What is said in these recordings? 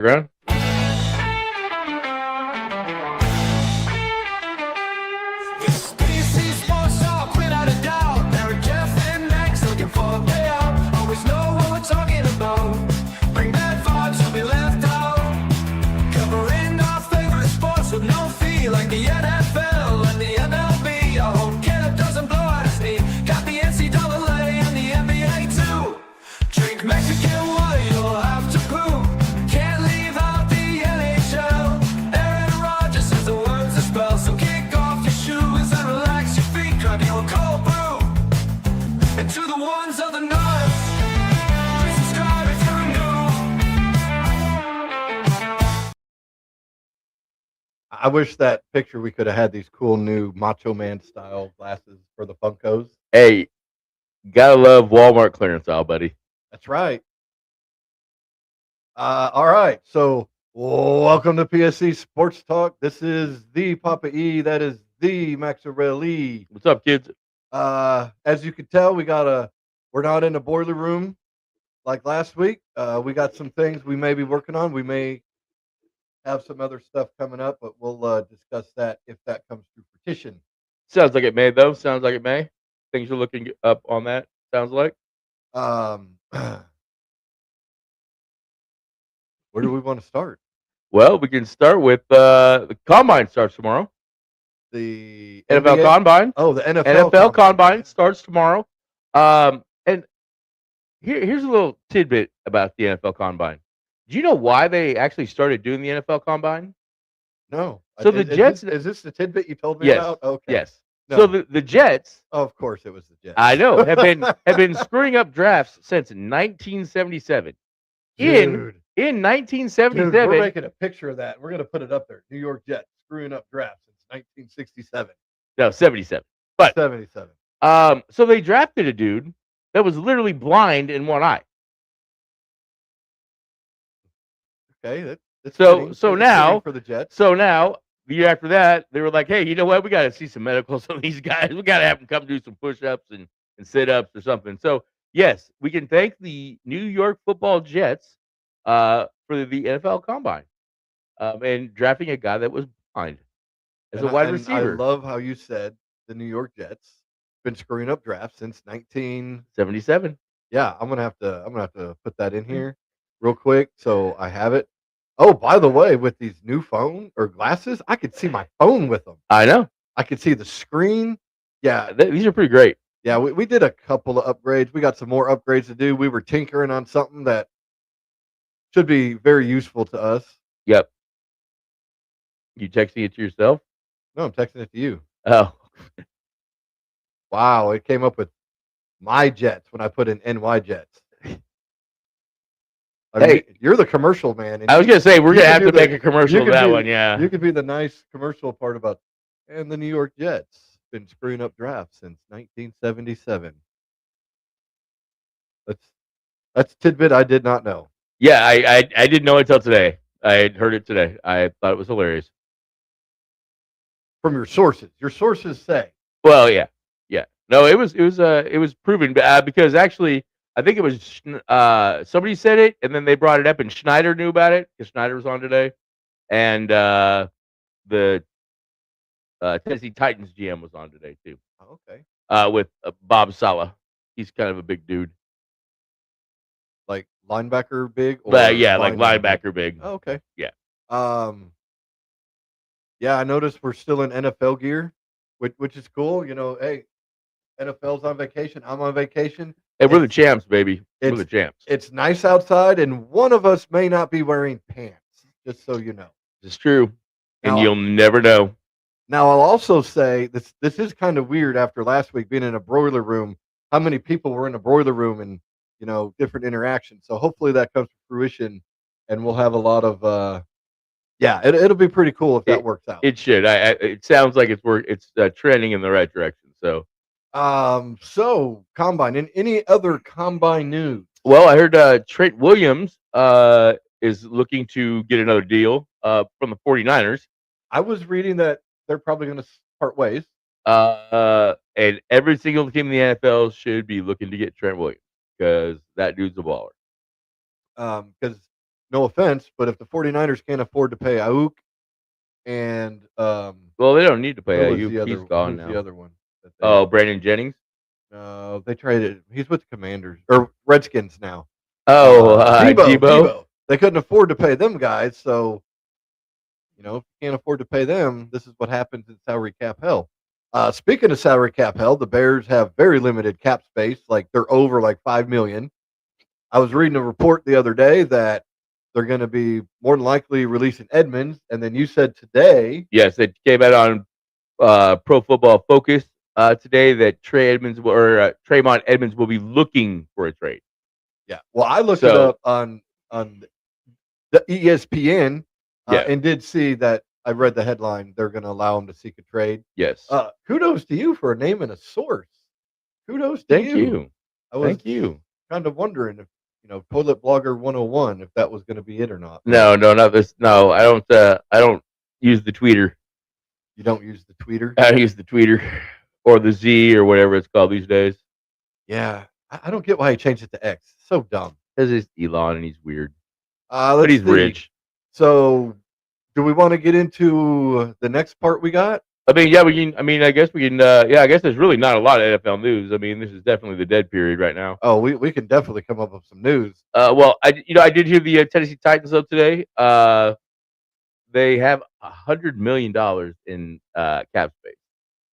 Ground. This PC Sports Talk, without a doubt. Eric, Jeff, and Max looking for a payout. Always know what we're talking about. Bring that vibes, you'll be left out. Covering our favorite sports with no fee, like the NFL and the MLB. I hope Caleb doesn't blow out his knee. Got the NCAA and the NBA too. Drink Mexican water, you'll have to poo. Can't leave out the NHL. Aaron Rodgers says the words to spell, so kick off your shoes and relax your feet. Grab your cold brew. And to the ones of the north, please subscribe if you're new. I wish that picture we could have had these cool new Macho Man style glasses for the Funkos. Hey, gotta love Walmart clearance aisle, buddy. That's right. All right. So welcome to PSC Sports Talk. This is the Poppa E. That is the Maxarelli. What's up, kids? As you can tell, we're not in the boiler room like last week. We got some things we may be working on. We may have some other stuff coming up, but we'll discuss that if that comes to fruition. Sounds like it may, though. Sounds like it may. Things are looking up on that. Sounds like. Where do we want to start? Well, we can start with the combine starts tomorrow. The NFL NBA? combine. Oh, the NFL NFL combine starts tomorrow. And here's a little tidbit about the NFL combine. Do you know why they actually started doing the NFL combine? No. So the Jets. Is this the tidbit you told me Yes. about? Okay. Yes. No. So the Jets. Oh, of course, it was the Jets. I know have been screwing up drafts since 1977. Dude. In Dude, 1977, we're making a picture of that. We're going to put it up there. New York Jets screwing up drafts since 1967. no 77. But 77. so they drafted a dude that was literally blind in one eye. Okay. That's So fitting. so That's now fitting for the Jets. So now the year after that, they were like, hey, you know what? We got to see some medicals on these guys. We got to have them come do some push-ups and sit-ups or something. So yes, we can thank the New York Football Jets for the NFL Combine and drafting a guy that was blind as a wide receiver. I love how you said the New York Jets been screwing up drafts since 77. Yeah, I'm gonna have to put that in here real quick so I have it. Oh, by the way, with these new phone or glasses, I could see my phone with them. I know. I could see the screen. Yeah, These are pretty great. yeah, we did a couple of upgrades. We got some more upgrades to do. We were tinkering on something that should be very useful to us. Yep. You texting it to yourself? No, I'm texting it to you. Oh, Wow, it came up with my Jets when I put in NY Jets. I mean, Hey. you're the commercial man. And I was going to say, we're you going to can have do to make a commercial you of can that be- one. Yeah. You could be the nice commercial part about, and the New York Jets been screwing up drafts since 1977. That's tidbit I did not know. Yeah, I didn't know it until today. I had heard it today. I thought it was hilarious. From your sources. Your sources say. Well, yeah. No, it was proven because actually I think it was somebody said it and then they brought it up and Schneider knew about it because Schneider was on today, and the Tennessee Titans GM was on today too. Oh, okay. With Bob Saleh. He's kind of a big dude. Like linebacker big? Or But yeah, like linebacker big. Oh, okay. Yeah. Yeah, I noticed we're still in NFL gear, which is cool. You know, hey, NFL's on vacation. I'm on vacation. Hey, we're the champs, baby. We're the champs. It's nice outside, and one of us may not be wearing pants, just so you know. It's true. And Now- you'll never know. Now, I'll also say this is kind of weird after last week being in a broiler room, how many people were in a broiler room and, you know, different interactions. So hopefully that comes to fruition, and we'll have a lot of, it'll be pretty cool if that works out. It should. It sounds like it's trending in the right direction. So, So combine and any other combine news? well, I heard Trent Williams is looking to get another deal from the 49ers. I was reading that they're probably going to part ways. And every single team in the NFL should be looking to get Trent Williams because that dude's a baller. Because no offense, but if the 49ers can't afford to pay Ayuk and Well, they don't need to pay who was Ayuk. the other He's gone who's the now. other one that they Oh, Brandon Jennings. they traded. He's with the Commanders or Redskins now. Oh, Debo, Debo. Debo. They couldn't afford to pay them guys, so if you can't afford to pay them, this is what happens in salary cap hell. Speaking of salary cap hell, the Bears have very limited cap space. Like they're over like $5 million. I was reading a report the other day that they're going to be more than likely releasing Edmonds, and then you said today, Yes, it came out on Pro Football Focus today that Tremont Edmonds will be looking for a trade. yeah. Well, I looked it up on the ESPN, Yeah. and did see that. I read the headline. They're going to allow him to seek a trade. Yes. Kudos to you for naming a source. Kudos to Thank you. you. I was Thank you. kind of wondering if Toilet Blogger 101 if that was going to be it or not. No, not this. No, I don't use the tweeter. You don't use the tweeter? I use the tweeter or the Z or whatever it's called these days. Yeah, I don't get why he changed it to X. So dumb. Because it's Elon and he's weird. But he's rich. So, do we want to get into the next part we got? I mean, yeah, we can. I mean, I guess we can. Yeah, I guess there's really not a lot of NFL news. I mean, this is definitely the dead period right now. Oh, we can definitely come up with some news. Well, I did hear the Tennessee Titans up today. They have $100 million in cap space.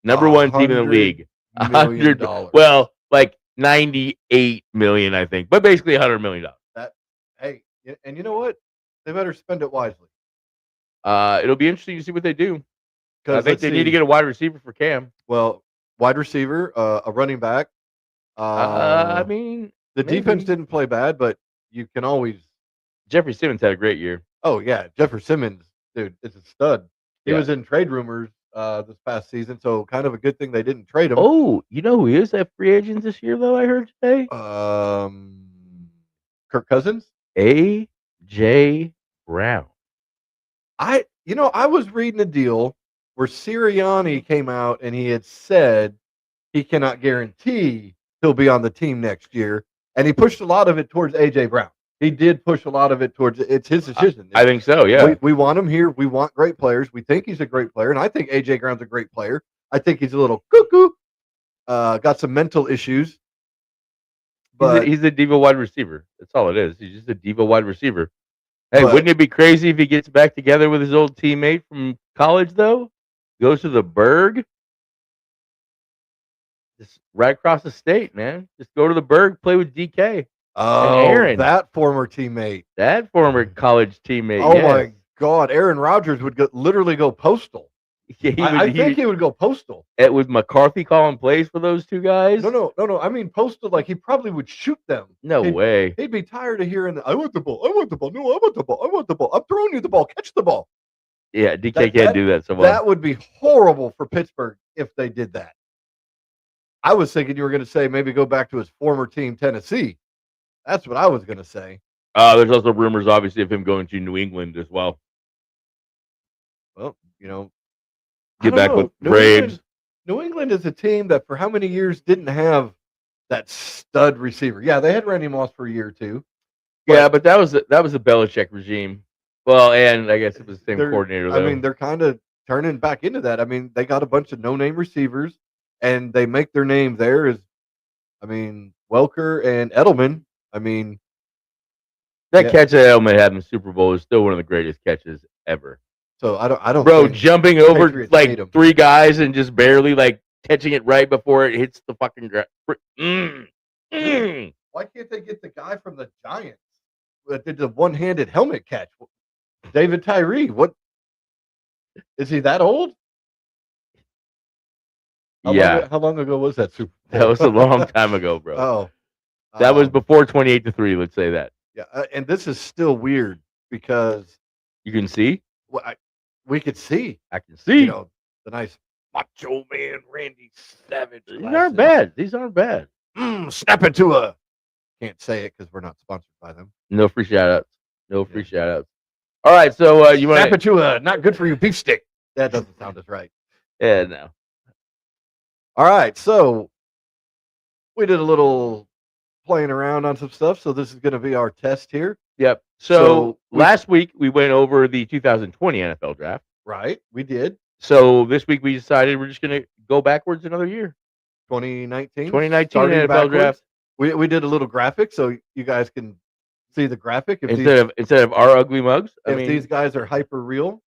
Number one team in the league. $100. Well, like 98 million, I think, but basically $100 million. Hey, and you know what? They better spend it wisely. It'll be interesting to see what they do. I think they need to get a wide receiver for Cam. Well, wide receiver, a running back. I mean, the defense didn't play bad, but you can always. Jeffrey Simmons had a great year. Oh yeah, Jeffrey Simmons, dude, is a stud. He Yeah. was in trade rumors this past season, so kind of a good thing they didn't trade him. Oh, you know who is a free agent this year, though? I heard today. Kirk Cousins, A.J. Brown. I was reading a deal where Sirianni came out and he had said he cannot guarantee he'll be on the team next year, and he pushed a lot of it towards A.J. Brown. He did push a lot of it towards it's his decision. I think so. Yeah, we want him here. We want great players. We think he's a great player, and I think A.J. Brown's a great player. I think he's a little cuckoo. Got some mental issues. But he's a diva wide receiver. That's all it is. He's just a diva wide receiver. Hey, wouldn't it be crazy if he gets back together with his old teammate from college, though? Goes to the Berg. Just right across the state, man. Just go to the Berg, play with DK. Oh, Aaron. that former teammate. That former college teammate. Oh, yes. my God. Aaron Rodgers would literally go postal. Yeah, I think he would go postal. With McCarthy calling plays for those two guys? No. I mean, postal, like he probably would shoot them. No way. He'd be tired of hearing, I want the ball. I want the ball. No, I want the ball. I want the ball. I'm throwing you the ball. Catch the ball. Yeah, DK can't do that so well. That would be horrible for Pittsburgh if they did that. I was thinking you were going to say maybe go back to his former team, Tennessee. That's what I was going to say. There's also rumors, obviously, of him going to New England as well. Well, get back with Braves. New England is a team that for how many years didn't have that stud receiver. Yeah, they had Randy Moss for a year or two. Yeah, but that was a Belichick regime. Well, and I guess it was the same coordinator, though. I mean, they're kind of turning back into that. I mean, they got a bunch of no-name receivers, and they make their name there as, Welker and Edelman. That catch that Edelman had in the Super Bowl is still one of the greatest catches ever. So I don't. Bro, jumping over like three guys and just barely like catching it right before it hits the fucking ground. Why can't they get the guy from the Giants that did the one-handed helmet catch? David Tyree. What is he that old? How long ago was that Super Bowl? That was a long time ago, bro. Oh, that was before 28-3. Let's say that. Yeah, and this is still weird because you can see. Well, we could see. I can see. The nice macho man Randy Savage. These aren't bad. These aren't bad. Snap into a. Can't say it because we're not sponsored by them. No free shout outs. No free shout outs. All right, so you want snap into a not good for you beef stick. That doesn't sound as right. Yeah, no. All right, so we did a little playing around on some stuff. So this is going to be our test here. Yep. So So last week we went over the 2020 NFL draft. right, we did So this week we decided we're just going to go backwards another year. 2019, 2019 starting NFL backwards. draft. We did a little graphic so you guys can see the graphic. If Instead of our ugly mugs. I mean, these guys are hyper real,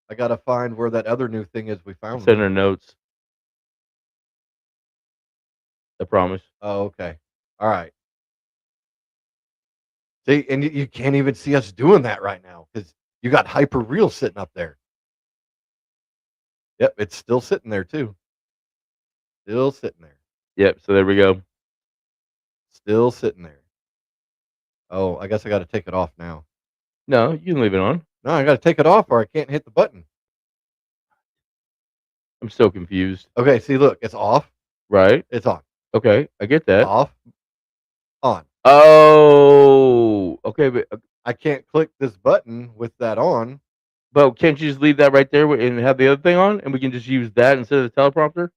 I gotta find where that other new thing is we found. send our notes. I promise. Oh, okay. All right. See, and you can't even see us doing that right now because you got hyper real sitting up there. Yep, it's still sitting there too. Still sitting there. Yep. So there we go. Still sitting there. Oh, I guess I got to take it off now. No, you can leave it on. No, I got to take it off or I can't hit the button. I'm so confused. Okay, see, look, it's off. Right. It's on. Okay. I get that. Off. On. Oh, okay. But I can't click this button with that on. can't you just leave that right there and have the other thing on, and we can just use that instead of the teleprompter?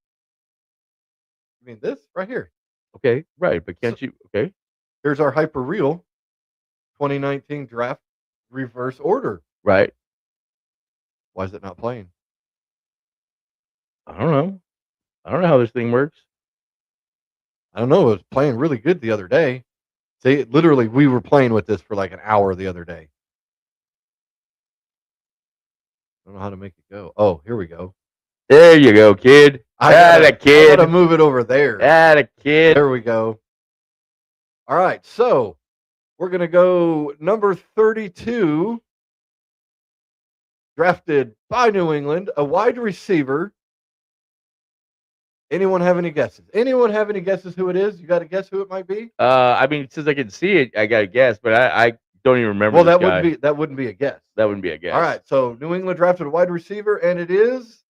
I mean, this right here. Okay, right. But can't you? Okay. Here's our hyper real 2019 draft reverse order. Right. Why is it not playing? I don't know. I don't know how this thing works. I don't know. It was playing really good the other day. See, literally, we were playing with this for like an hour the other day. I don't know how to make it go. Oh, here we go. There you go, kid. I kid. gotta move it over there. A kid. There we go. All right, so we're gonna go number 32. Drafted by New England, a wide receiver. Anyone have any guesses? Anyone have any guesses who it is? You got to guess who it might be? I mean, since I can see it, I got to guess, but I don't even remember. Well, this that guy. wouldn't be a guess. That wouldn't be a guess. All right, so New England drafted a wide receiver, and it is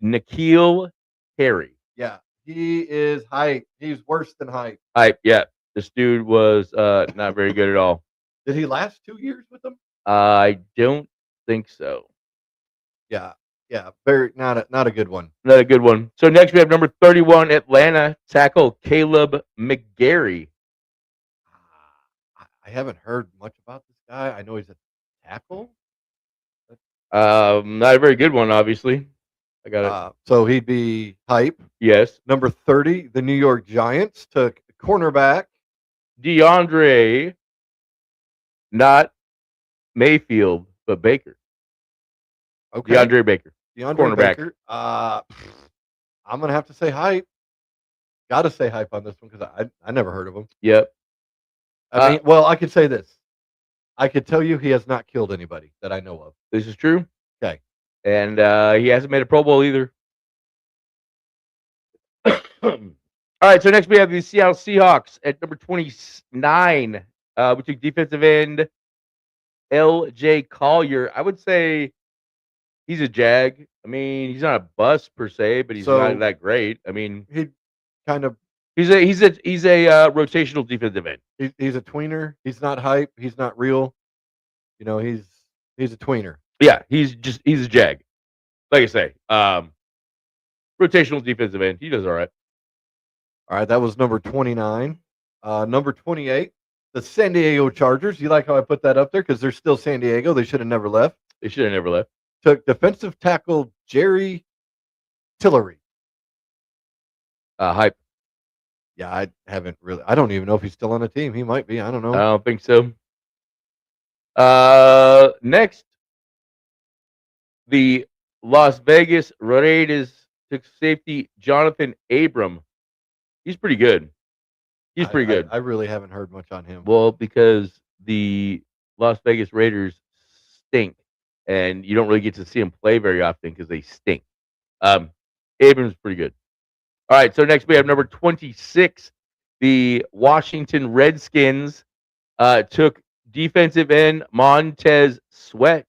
N'Keal Harry. yeah, he is hype. He's worse than hype. Hype. Yeah, this dude was not very good at all. Did he last 2 years with them? I don't think so. Yeah, very not a good one. Not a good one. So next we have number 31, Atlanta tackle Caleb McGarry. I haven't heard much about this guy. I know he's a tackle. Not a very good one, obviously. I got it. So he'd be hype. Yes. Number 30, the New York Giants took cornerback DeAndre, not Mayfield, but Baker. Okay. DeAndre Baker. DeAndre cornerback. Baker. I'm gonna have to say hype. Got to say hype on this one because I never heard of him. Yep. I mean, well, I could say this. I could tell you he has not killed anybody that I know of. This is true. Okay. And he hasn't made a Pro Bowl either. All right, so next we have the Seattle Seahawks at number 29. We took defensive end L.J. Collier. I would say he's a Jag. I mean, he's not a bust per se, but he's not that great. I mean, He kind of he's a rotational defensive end. he's a tweener. He's not hype. He's not real. You know, he's a tweener. Yeah, he's a Jag. Like I say, rotational defensive end. He does all right. All right, that was number 29. Number 28, the San Diego Chargers. You like how I put that up there? Because they're still San Diego. They should have never left. They should have never left. Took defensive tackle Jerry Tillery. Hype. Yeah, I don't even know if he's still on the team. He might be. I don't know. I don't think so. Next, the Las Vegas Raiders took safety Jonathan Abram. He's pretty good. He's pretty good. I really haven't heard much on him. Well, because the Las Vegas Raiders stink, and you don't really get to see them play very often because they stink. Abram's pretty good. All right, so next we have number 26. The Washington Redskins took defensive end Montez Sweat.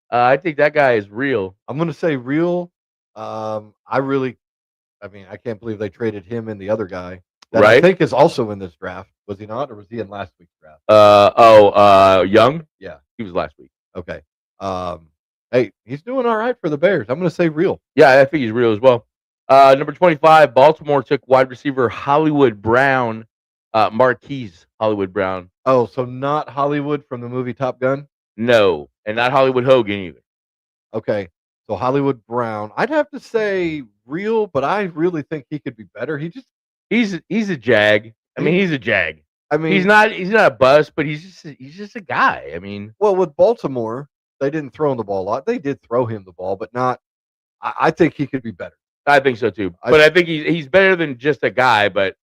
I think that guy is real. I'm going to say real. I mean, I can't believe they traded him and the other guy that I Right? think is also in this draft. Was he not, or was he in last week's draft? Young? Yeah. He was last week. Okay. Hey, he's doing all right for the Bears. I'm going to say real. Yeah, I think he's real as well. Number 25, Baltimore took wide receiver Hollywood Brown. Marquise Hollywood Brown. Oh, so not Hollywood from the movie Top Gun? No, and not Hollywood Hogan either. Okay. So Hollywood Brown. I'd have to say real, but I really think he could be better. He's a jag. I mean, he's a jag. I mean, He's not a bust, but he's just a guy. I mean, well, with Baltimore, they didn't throw him the ball a lot. They did throw him the ball, but not. I think he could be better. I think so too. But I think he's better than just a guy. But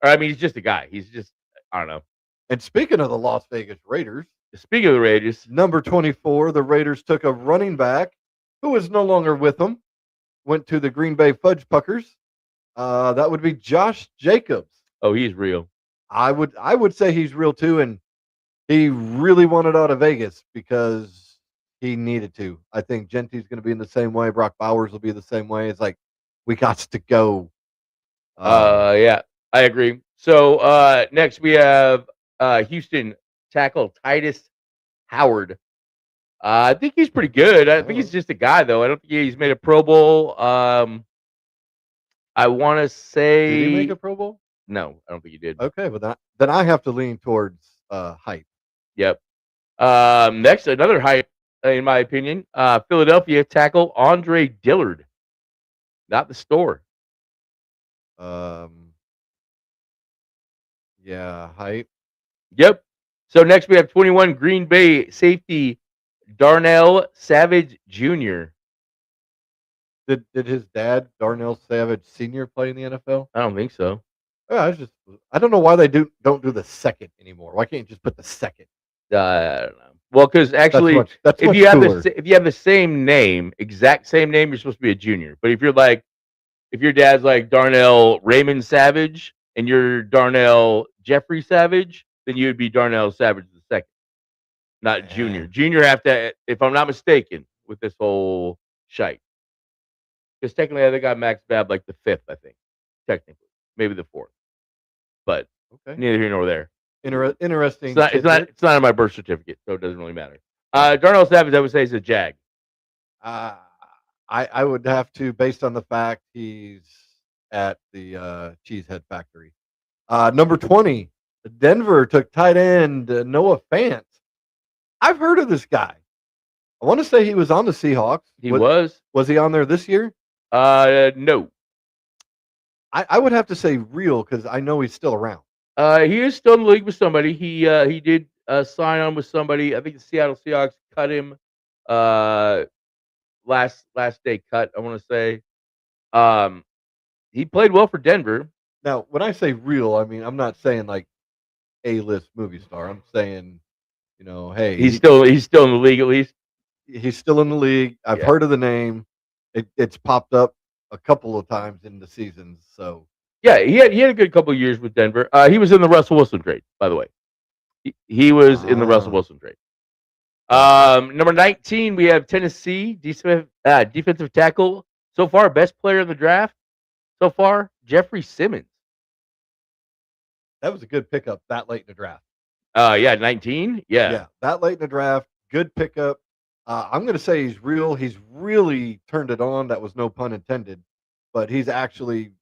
I mean, he's just a guy. He's just, I don't know. And speaking of the Las Vegas Raiders, Speaking of the Raiders, number 24, the Raiders took a running back who is no longer with them. Went to the Green Bay Fudge Puckers. That would be Josh Jacobs. oh, he's real. I would say he's real too, and he really wanted out of Vegas because he needed to. I think Genty's going to be in the same way. Brock Bowers will be the same way. It's like we got to go. Yeah, I agree. So next we have Houston tackle Titus Howard. I think he's pretty good. I think he's just a guy though. I don't think he's made a Pro Bowl. I want to say. Did he make a Pro Bowl? No, I don't think he did. Okay, but then I have to lean towards hype. Yep. Next, another hype, in my opinion. Philadelphia tackle Andre Dillard. Not the store. Yeah, hype. Yep. So next we have 21 Green Bay safety Darnell Savage Jr. Did his dad, Darnell Savage Sr., play in the NFL? I don't think so. Yeah, I don't know why they don't do the second anymore. Why can't you just put the second? I don't know. Well, because actually, that's if much you have cooler. if you have the same name, exact same name, you're supposed to be a junior. But if your dad's like Darnell Raymond Savage and you're Darnell Jeffrey Savage, then you would be Darnell Savage the second, not junior. Junior have to, if I'm not mistaken, with this whole shite. Because technically, I think I Max Bab like the fifth. I think technically, maybe the fourth, but Okay. neither here nor there. Interesting. It's not on my birth certificate, so it doesn't really matter. Darnell Savage, I would say, is a jag. I would have to, based on the fact he's at the Cheesehead Factory. Number 20, Denver took tight end Noah Fant. I've heard of this guy. I want to say he was on the Seahawks. He was. Was he on there this year? No. I would have to say real because I know he's still around. He is still in the league with somebody. He did sign on with somebody. I think the Seattle Seahawks cut him last day cut, I want to say. He played well for Denver. Now, when I say real, I mean I'm not saying like A-list movie star. I'm saying, hey, he's still in the league at least. He's still in the league. I've heard of the name. It's popped up a couple of times in the seasons. So yeah, he had a good couple of years with Denver. He was in the Russell Wilson trade, by the way. He was in the Russell Wilson trade. Number 19, we have Tennessee defensive tackle. So far, best player in the draft. So far, Jeffrey Simmons. That was a good pickup that late in the draft. 19. Yeah, that late in the draft, good pickup. I'm going to say he's real. He's really turned it on. That was no pun intended, but he's actually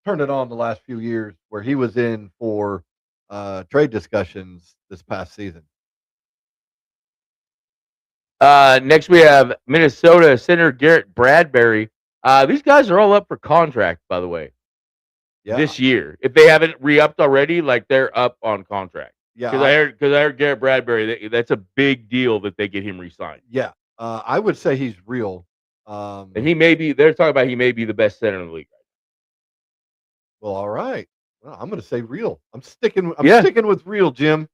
turned it on the last few years where he was in for trade discussions this past season. Next, we have Minnesota center Garrett Bradbury. These guys are all up for contract, by the way, this year. If they haven't re-upped already, like they're up on contract. Yeah, because I heard Garrett Bradbury. That's a big deal that they get him re-signed. Yeah, I would say he's real. And he may be. They're talking about he may be the best center in the league. Well, all right. Well, I'm going to say real. I'm sticking with real, Jim.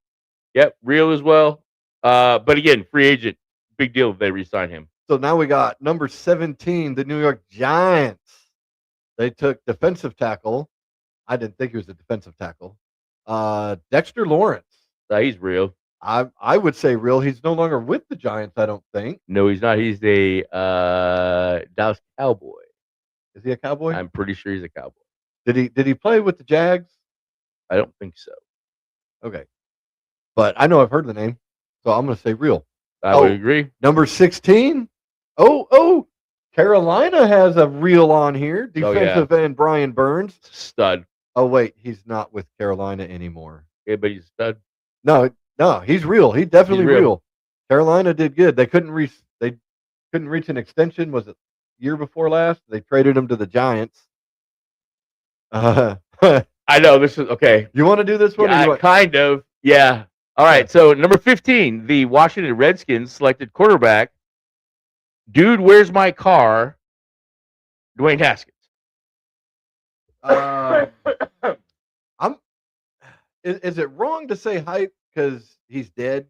Yep, real as well. But again, free agent. Big deal if they re-sign him. So now we got number 17, the New York Giants. They took defensive tackle. I didn't think he was a defensive tackle. Dexter Lawrence. He's real. I would say real. He's no longer with the Giants, I don't think. No, he's not. He's a Dallas Cowboy. Is he a Cowboy? I'm pretty sure he's a Cowboy. Did he play with the Jags? I don't think so. Okay. But I know I've heard the name, so I'm going to say real. I would agree. Number 16. Carolina has a real on here. Defensive end Brian Burns. Stud. Oh wait, he's not with Carolina anymore. Yeah, but he's a stud. No, he's real. He's He's definitely real. real. Carolina did good. They couldn't reach an extension. Was it year before last? They traded him to the Giants. Uh, I know this is okay. you want to do this one? Or you want, Kind of. Yeah. All right. So number 15, the Washington Redskins selected quarterback. Dude, where's my car? Dwayne Haskins. I'm. Is it wrong to say hype because he's dead?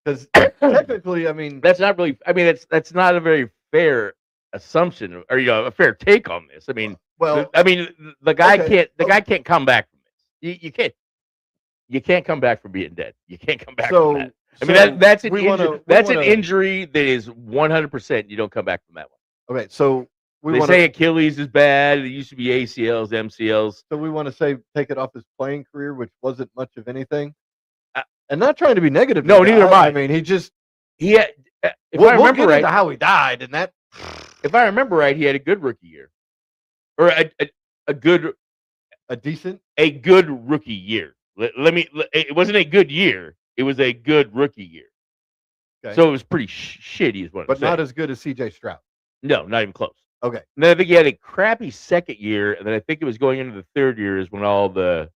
Because technically, I mean, That's not really. I mean, that's not a very fair assumption, or a fair take on this. I mean, well, the guy okay, can't. The guy can't come back from this. You can't. You can't come back from being dead. You can't come back from that. I mean, that's an injury. That's an injury that is 100%. You don't come back from that one. Okay, so They say Achilles is bad. It used to be ACLs, MCLs. So we want to say take it off his playing career, which wasn't much of anything. And not trying to be negative. No, neither am I. I mean, he had. If I remember we'll get right, into how he died, and that. If I remember right, he had a good rookie year, or a good rookie year. It wasn't a good year. It was a good rookie year. Okay. So it was pretty shitty, is what I'm saying. But not as good as C.J. Stroud. No, not even close. Okay. And then I think he had a crappy second year, and then I think it was going into the third year is when all the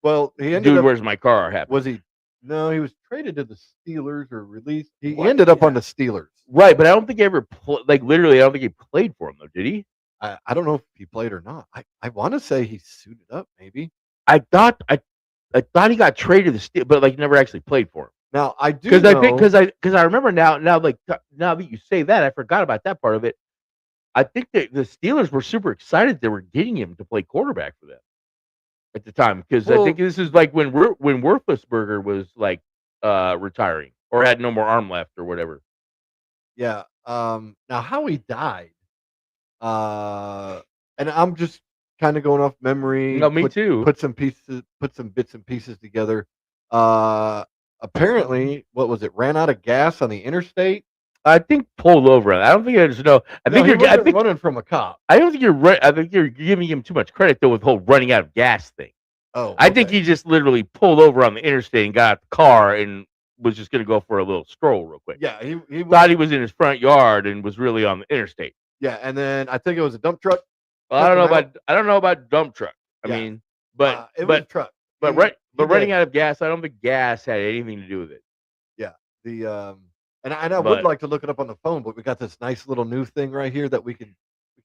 he ended up, where's my car happened. Was he? No, he was traded to the Steelers or released. He ended up on the Steelers. Right, but I don't think he ever literally. I don't think he played for him though. Did he? I don't know if he played or not. I want to say he suited up. Maybe. I thought he got traded to the Steelers, but never actually played for him. Now I do because I remember now now that you say that, I forgot about that part of it. I think that the Steelers were super excited they were getting him to play quarterback for them at the time, because I think this is when Roethlisberger was retiring or had no more arm left or whatever. Yeah. Now how he died, and I'm just kind of going off memory. No, me too. Put some bits and pieces together. Apparently, what was it? Ran out of gas on the interstate. I think pulled over. I don't think there's no. I think you're running from a cop. I don't think you're right. I think you're giving him too much credit though with the whole running out of gas thing. Oh, okay. I think he just literally pulled over on the interstate and got out the car and was just going to go for a little stroll real quick. Yeah, he thought he was in his front yard and was really on the interstate. Yeah, and then I think it was a dump truck. Well, I don't know about dump truck. I mean, but it was a truck. But running out of gas, I don't think gas had anything to do with it. Yeah, and I would like to look it up on the phone, but we got this nice little new thing right here that we can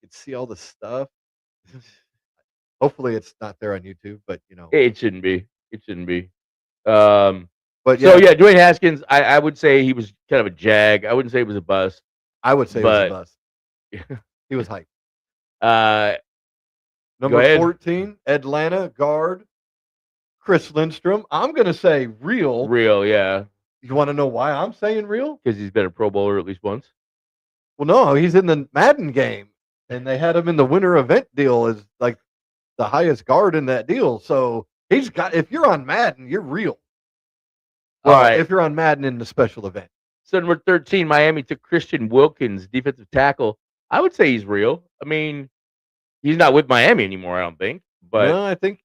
see all the stuff. Hopefully, it's not there on YouTube, but it shouldn't be. It shouldn't be. But so yeah, Dwayne Haskins, I would say he was kind of a jag. I wouldn't say he was a bust. I would say he was a bust. He was hype. Number 14, Atlanta guard Chris Lindstrom. I'm gonna say real. Real, yeah. You want to know why I'm saying real? Because he's been a Pro Bowler at least once. Well, no, he's in the Madden game, and they had him in the winter event deal as the highest guard in that deal. So he's got. If you're on Madden, you're real. Right. If you're on Madden in the special event. So number 13, Miami took Christian Wilkins, defensive tackle. I would say he's real. I mean, he's not with Miami anymore, I don't think. But no, I think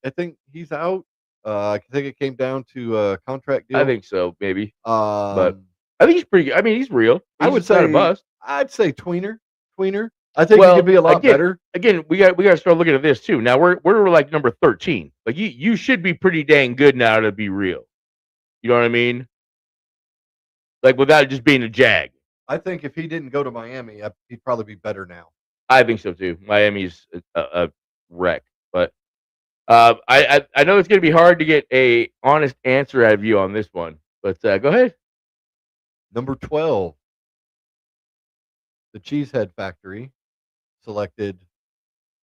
he's out. I think it came down to a contract deal. I think so, maybe. But I think he's pretty good. I mean, he's real. I would say not a bust. I'd say tweener. I think he could be a lot better. Again, we got to start looking at this too. Now we're like number 13. Like you should be pretty dang good now to be real. You know what I mean? Like without just being a jag. I think if he didn't go to Miami, he'd probably be better now. I think so too. Miami's a wreck, but I know it's going to be hard to get a honest answer out of you on this one. But go ahead. Number 12, the Cheesehead Factory selected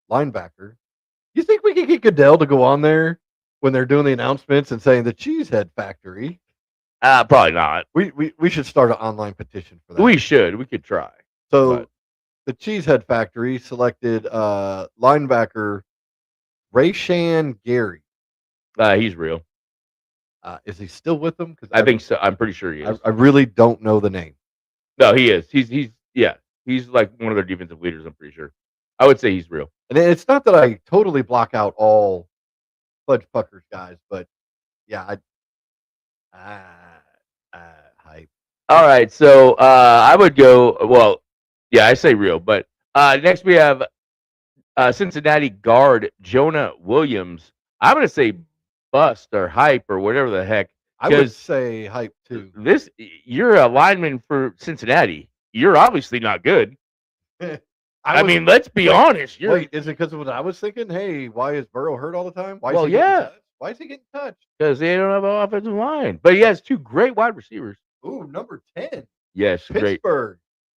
linebacker. You think we could get Goodell to go on there when they're doing the announcements and saying the Cheesehead Factory? Probably not. We should start an online petition for that. We should. We could try. So the Cheesehead Factory selected linebacker Rayshan Gary. He's real. Is he still with them? I think so. I'm pretty sure he is. I really don't know the name. No, he is. He's like one of their defensive leaders. I'm pretty sure. I would say he's real. And it's not that I totally block out all Fudge Puckers guys, but yeah, hype. All right, so I would go. Well, yeah, I say real, but next we have Cincinnati guard Jonah Williams. I'm going to say bust or hype or whatever the heck. I would 'Cause say hype too. You're a lineman for Cincinnati. You're obviously not good. I mean, let's be honest. Wait, is it because of what I was thinking? Hey, why is Burrow hurt all the time? Why is Well, he getting yeah. touched? Why is he getting touched? Because they don't have an offensive line, but he has two great wide receivers. Ooh, number 10. Yes, great. Pittsburgh.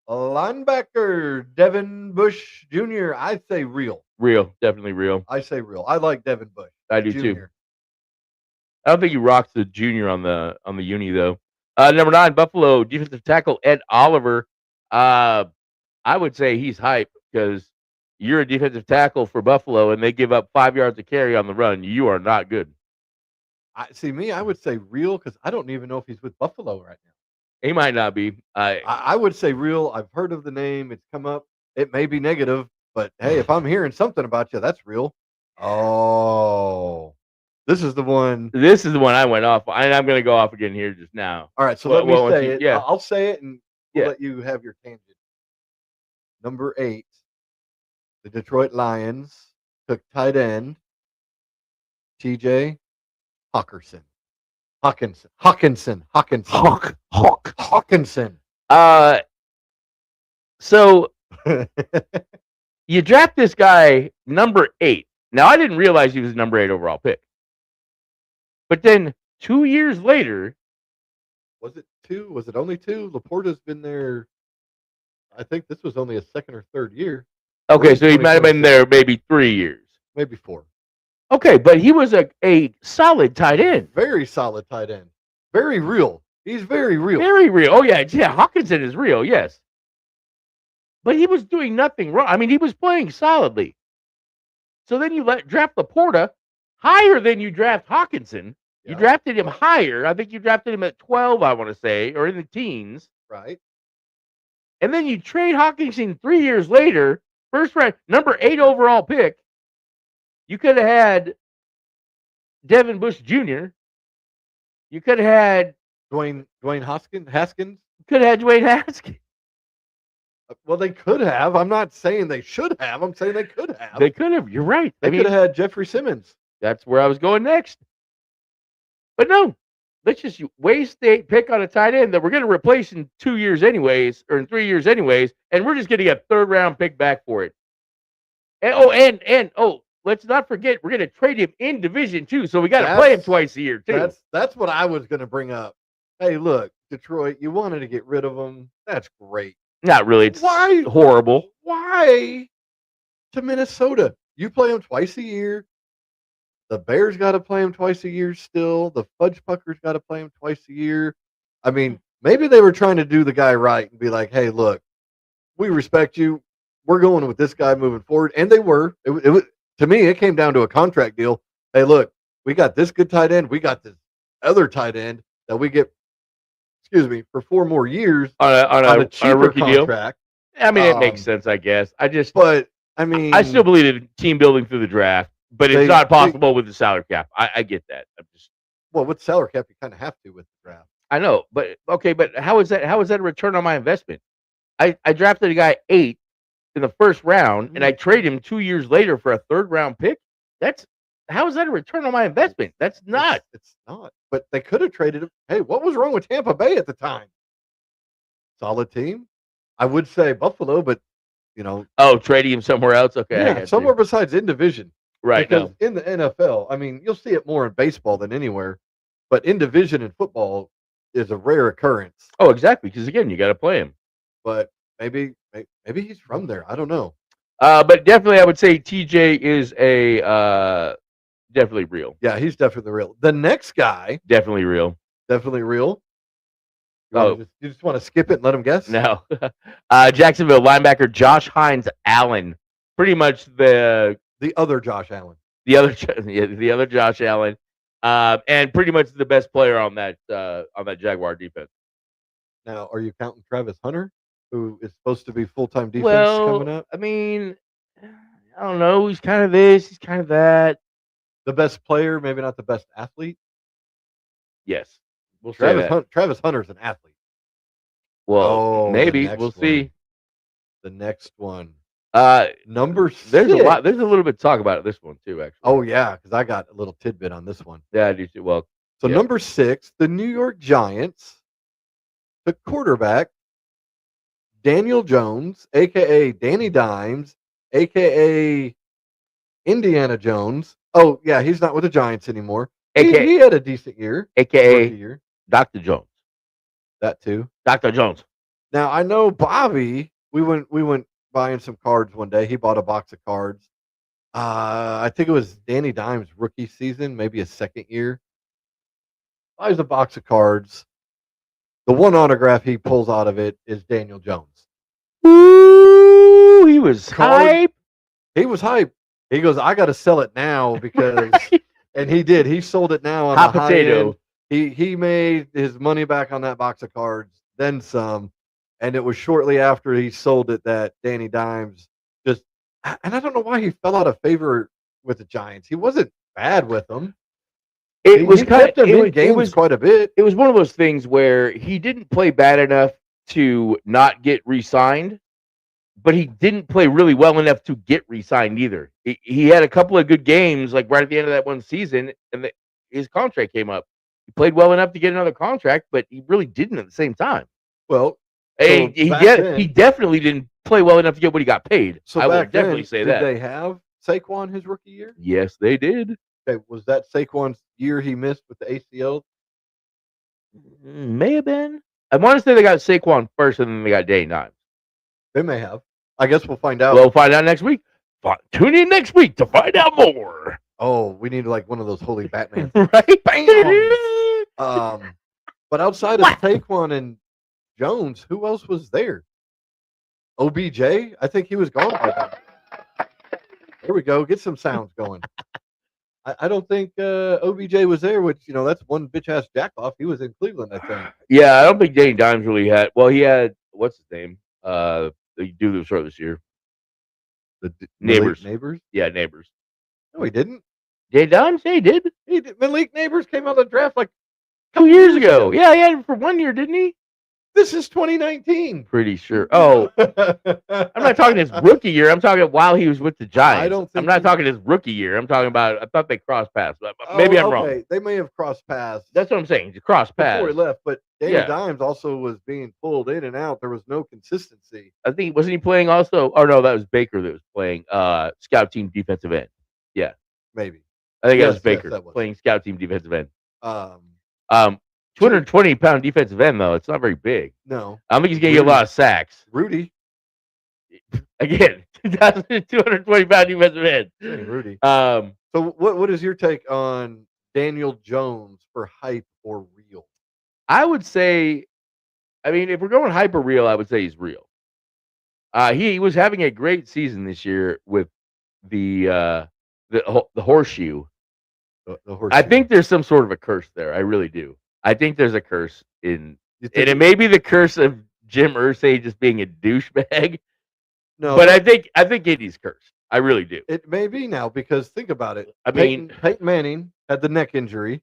Linebacker Devin Bush Jr. I'd say real. Real, definitely real. I say real. I like Devin Bush. I do Jr. too. I don't think he rocks the junior on the uni though. Number 9, Buffalo defensive tackle Ed Oliver. I would say he's hype because you're a defensive tackle for Buffalo and they give up 5 yards of carry on the run. You are not good. I would say real because I don't even know if he's with Buffalo right now. He might not be. I would say real. I've heard of the name. It's come up. It may be negative, but hey, if I'm hearing something about you, that's real. Oh, this is the one. This is the one I went off, and I'm going to go off again here just now. All right, so let me say it. Yeah. I'll say it, and Yeah. let you have your tangent. Number 8, the Detroit Lions took tight end T.J. Hawkinson. Hawkinson. So you draft this guy number 8. Now I didn't realize he was number 8 overall pick. But then 2 years later, was it 2? Was it only 2? Laporta's been there. I think this was only a second or third year. okay, so he might have been there maybe 3 years. Maybe 4. Okay, but he was a solid tight end. Very solid tight end. Very real. He's very real. Very real. Oh yeah, Hawkinson is real, yes. But he was doing nothing wrong. I mean, he was playing solidly. So then you draft Laporta higher than you draft Hawkinson. You drafted him higher. I think you drafted him at 12, I want to say, or in the teens. Right. And then you trade Hawkinson 3 years later, first round, number 8 overall pick. You could have had Devin Bush Jr. You could have had Dwayne Haskins. Could have had Dwayne Haskins. Well, they could have. I'm not saying they should have. I'm saying they could have. They could have. You're right. They could have had Jeffrey Simmons. That's where I was going next. But no, let's just waste the pick on a tight end that we're going to replace in 2 years anyways, or in 3 years anyways, and we're just getting a third-round pick back for it. And let's not forget, we're going to trade him in division too, so we got to play him twice a year too. That's what I was going to bring up. Hey, look, Detroit, you wanted to get rid of him. That's great. Not really. It's Why? horrible. Why to Minnesota? You play him twice a year. The Bears got to play him twice a year still. The Fudge Puckers got to play him twice a year. I mean, maybe they were trying to do the guy right and be like, hey, look, we respect you. We're going with this guy moving forward. And they were. It was, to me, it came down to a contract deal. Hey, look, we got this good tight end. We got this other tight end that we get, for 4 more years on a cheaper rookie contract. Deal. I mean, it makes sense, I guess. But I mean, I still believe in team building through the draft, but it's not possible with the salary cap. I get that. With salary cap, you kind of have to with the draft. I know, but okay, but how is that a return on my investment? I drafted a guy 8 in the first round, and I trade him 2 years later for a third-round pick. How is that a return on my investment? That's not. It's not. But they could have traded him. Hey, what was wrong with Tampa Bay at the time? Solid team. I would say Buffalo, but trading him somewhere else. Okay, yeah, somewhere besides in division. Right. Because in the NFL, I mean, you'll see it more in baseball than anywhere, but in division in football is a rare occurrence. Oh, exactly. Because again, you got to play him. But maybe he's from there. I don't know. But definitely, I would say TJ is a definitely real. Yeah, he's definitely real. The next guy, definitely real. Definitely real. You just want to skip it and let him guess? No. Jacksonville linebacker Josh Hines Allen. Pretty much the other Josh Allen. The other Josh Allen. And pretty much the best player on that Jaguar defense. Now, are you counting Travis Hunter, who is supposed to be full-time defense coming up? I mean, I don't know. He's kind of this. He's kind of that. The best player, maybe not the best athlete. Yes, we'll say that. Travis Hunter's an athlete. Well, Oh, maybe we'll see. The next one. Number 6. There's a lot. There's a little bit to talk about this one too, actually. Oh yeah, because I got a little tidbit on this one. Yeah, I do too. Well, So yeah. number 6, the New York Giants took quarterback Daniel Jones, aka Danny Dimes, aka Indiana Jones. Oh yeah, he's not with the Giants anymore. He had a decent year, rookie aka year. Dr. Jones. That too. Dr. Jones. Now I know Bobby. We went buying some cards one day. He bought a box of cards. I think it was Danny Dimes' rookie season, maybe his second year. Buys a box of cards. The one autograph he pulls out of it is Daniel Jones. Ooh, he was hype. He was hype. He goes, I got to sell it now because, and he did. He sold it now on Hot the high potato. end. He made his money back on that box of cards, then some. And it was shortly after he sold it that Danny Dimes just, and I don't know why he fell out of favor with the Giants. He wasn't bad with them. It was he kind kept them in games quite a bit. It was one of those things where he didn't play bad enough to not get re-signed, but he didn't play really well enough to get re-signed either. He had a couple of good games, like right at the end of that one season, and his contract came up. He played well enough to get another contract, but he really didn't at the same time. Well, he definitely didn't play well enough to get what he got paid. So I will definitely say that. Did they have Saquon his rookie year? Yes, they did. Okay, was that Saquon's year he missed with the ACL? May have been. I want to say they got Saquon first, and then they got Danny Dimes. They may have. I guess we'll find out. We'll find out next week. Tune in next week to find out more. Oh, we need like one of those holy Batman. Right? Bam! But outside of Saquon and Jones, who else was there? OBJ? I think he was gone by then. Here we go. Get some sounds going. I don't think OBJ was there, which, that's one bitch-ass jack-off. He was in Cleveland, I think. Yeah, I don't think Danny Dimes really had. Well, he had, what's his name? The dude that was short this year. The Neighbors. Neighbors? Yeah, Neighbors. No, he didn't. Danny Dimes? Yeah, he did. Malik Neighbors came out of the draft like 2 years ago. Yeah, he had him for 1 year, didn't he? This is 2019. Pretty sure. Oh, I'm not talking his rookie year. I'm talking while he was with the Giants. I'm not talking his rookie year. I'm talking about. I thought they crossed paths. Maybe I'm wrong. They may have crossed paths. That's what I'm saying. Cross paths before he left. But Danny Dimes also was being pulled in and out. There was no consistency. I think wasn't he playing also? Oh no, that was Baker that was playing scout team defensive end. Yeah, maybe. I think that was Baker playing scout team defensive end. 220-pound defensive end, though. It's not very big. No. I don't think he's going to get a lot of sacks. Rudy. Again, 220-pound defensive end. Hey, Rudy. So what is your take on Daniel Jones for hype or real? I would say, if we're going hype or real, I would say he's real. He was having a great season this year with the horseshoe. The horseshoe. I think there's some sort of a curse there. I really do. I think there's a curse and it may be the curse of Jim Irsay just being a douchebag. No, but I think Indy's cursed. I really do. It may be now because think about it. Peyton Manning had the neck injury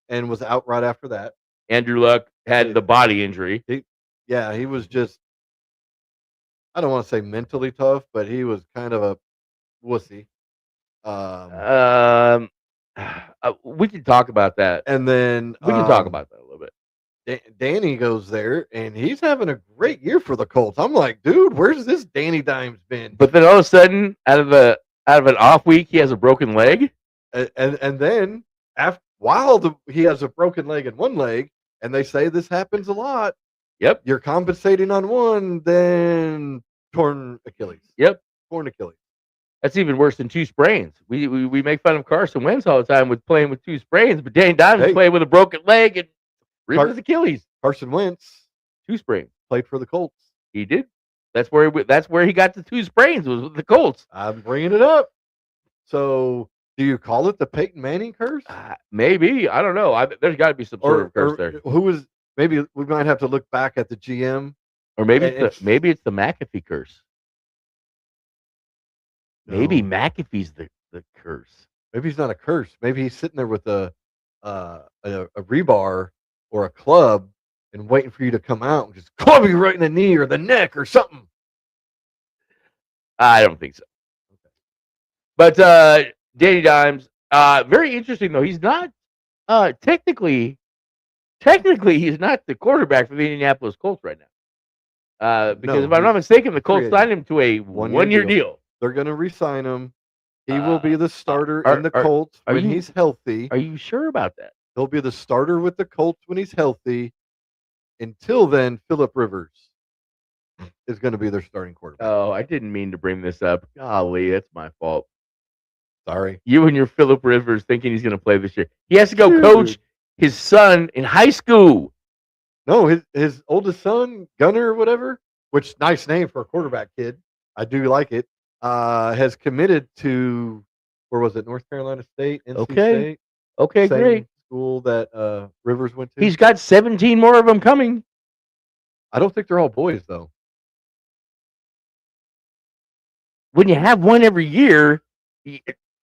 and was out right after that. Andrew Luck had the body injury. He was just, I don't want to say mentally tough, but he was kind of a wussy. We can talk about that. And then we can talk about that a little bit. Danny goes there, and he's having a great year for the Colts. I'm like, dude, where's this Danny Dimes been? But then all of a sudden, out of an off week, he has a broken leg. And then while he has a broken leg in one leg, and they say this happens a lot. Yep. You're compensating on one, then torn Achilles. Yep. Torn Achilles. That's even worse than 2 sprains. We make fun of Carson Wentz all the time with playing with 2 sprains, but Danny Dimes playing with a broken leg and ripped his Achilles. Carson Wentz 2 sprains. Played for the Colts. He did. That's where he got the 2 sprains was with the Colts. I'm bringing it up. So, do you call it the Peyton Manning curse? Maybe. I don't know. There's got to be some sort of curse there. Maybe we might have to look back at the GM, or maybe it's the McAfee curse. Maybe No. McAfee's the curse. Maybe he's not a curse. Maybe he's sitting there with a rebar or a club and waiting for you to come out and just club you right in the knee or the neck or something. I don't think so. But Danny Dimes, very interesting though. He's not technically he's not the quarterback for the Indianapolis Colts right now. Because No, if I'm not he's mistaken, the a free Colts agent. signed him to a 1 one-year deal. They're going to re-sign him. He will be the starter are- in the are- Colts are when you- he's healthy. Are you sure about that? He'll be the starter with the Colts when he's healthy. Until then, Phillip Rivers is going to be their starting quarterback. Oh, I didn't mean to bring this up. Golly, that's my fault. Sorry. You and your Phillip Rivers thinking he's going to play this year. He has to go Dude. coach his son in high school. No, his oldest son, Gunner or whatever, which nice name for a quarterback kid. I do like it. Has committed to, where was it, North Carolina State, NC Okay. State? Okay, Same great. school that Rivers went to. He's got 17 more of them coming. I don't think they're all boys though. When you have one every year,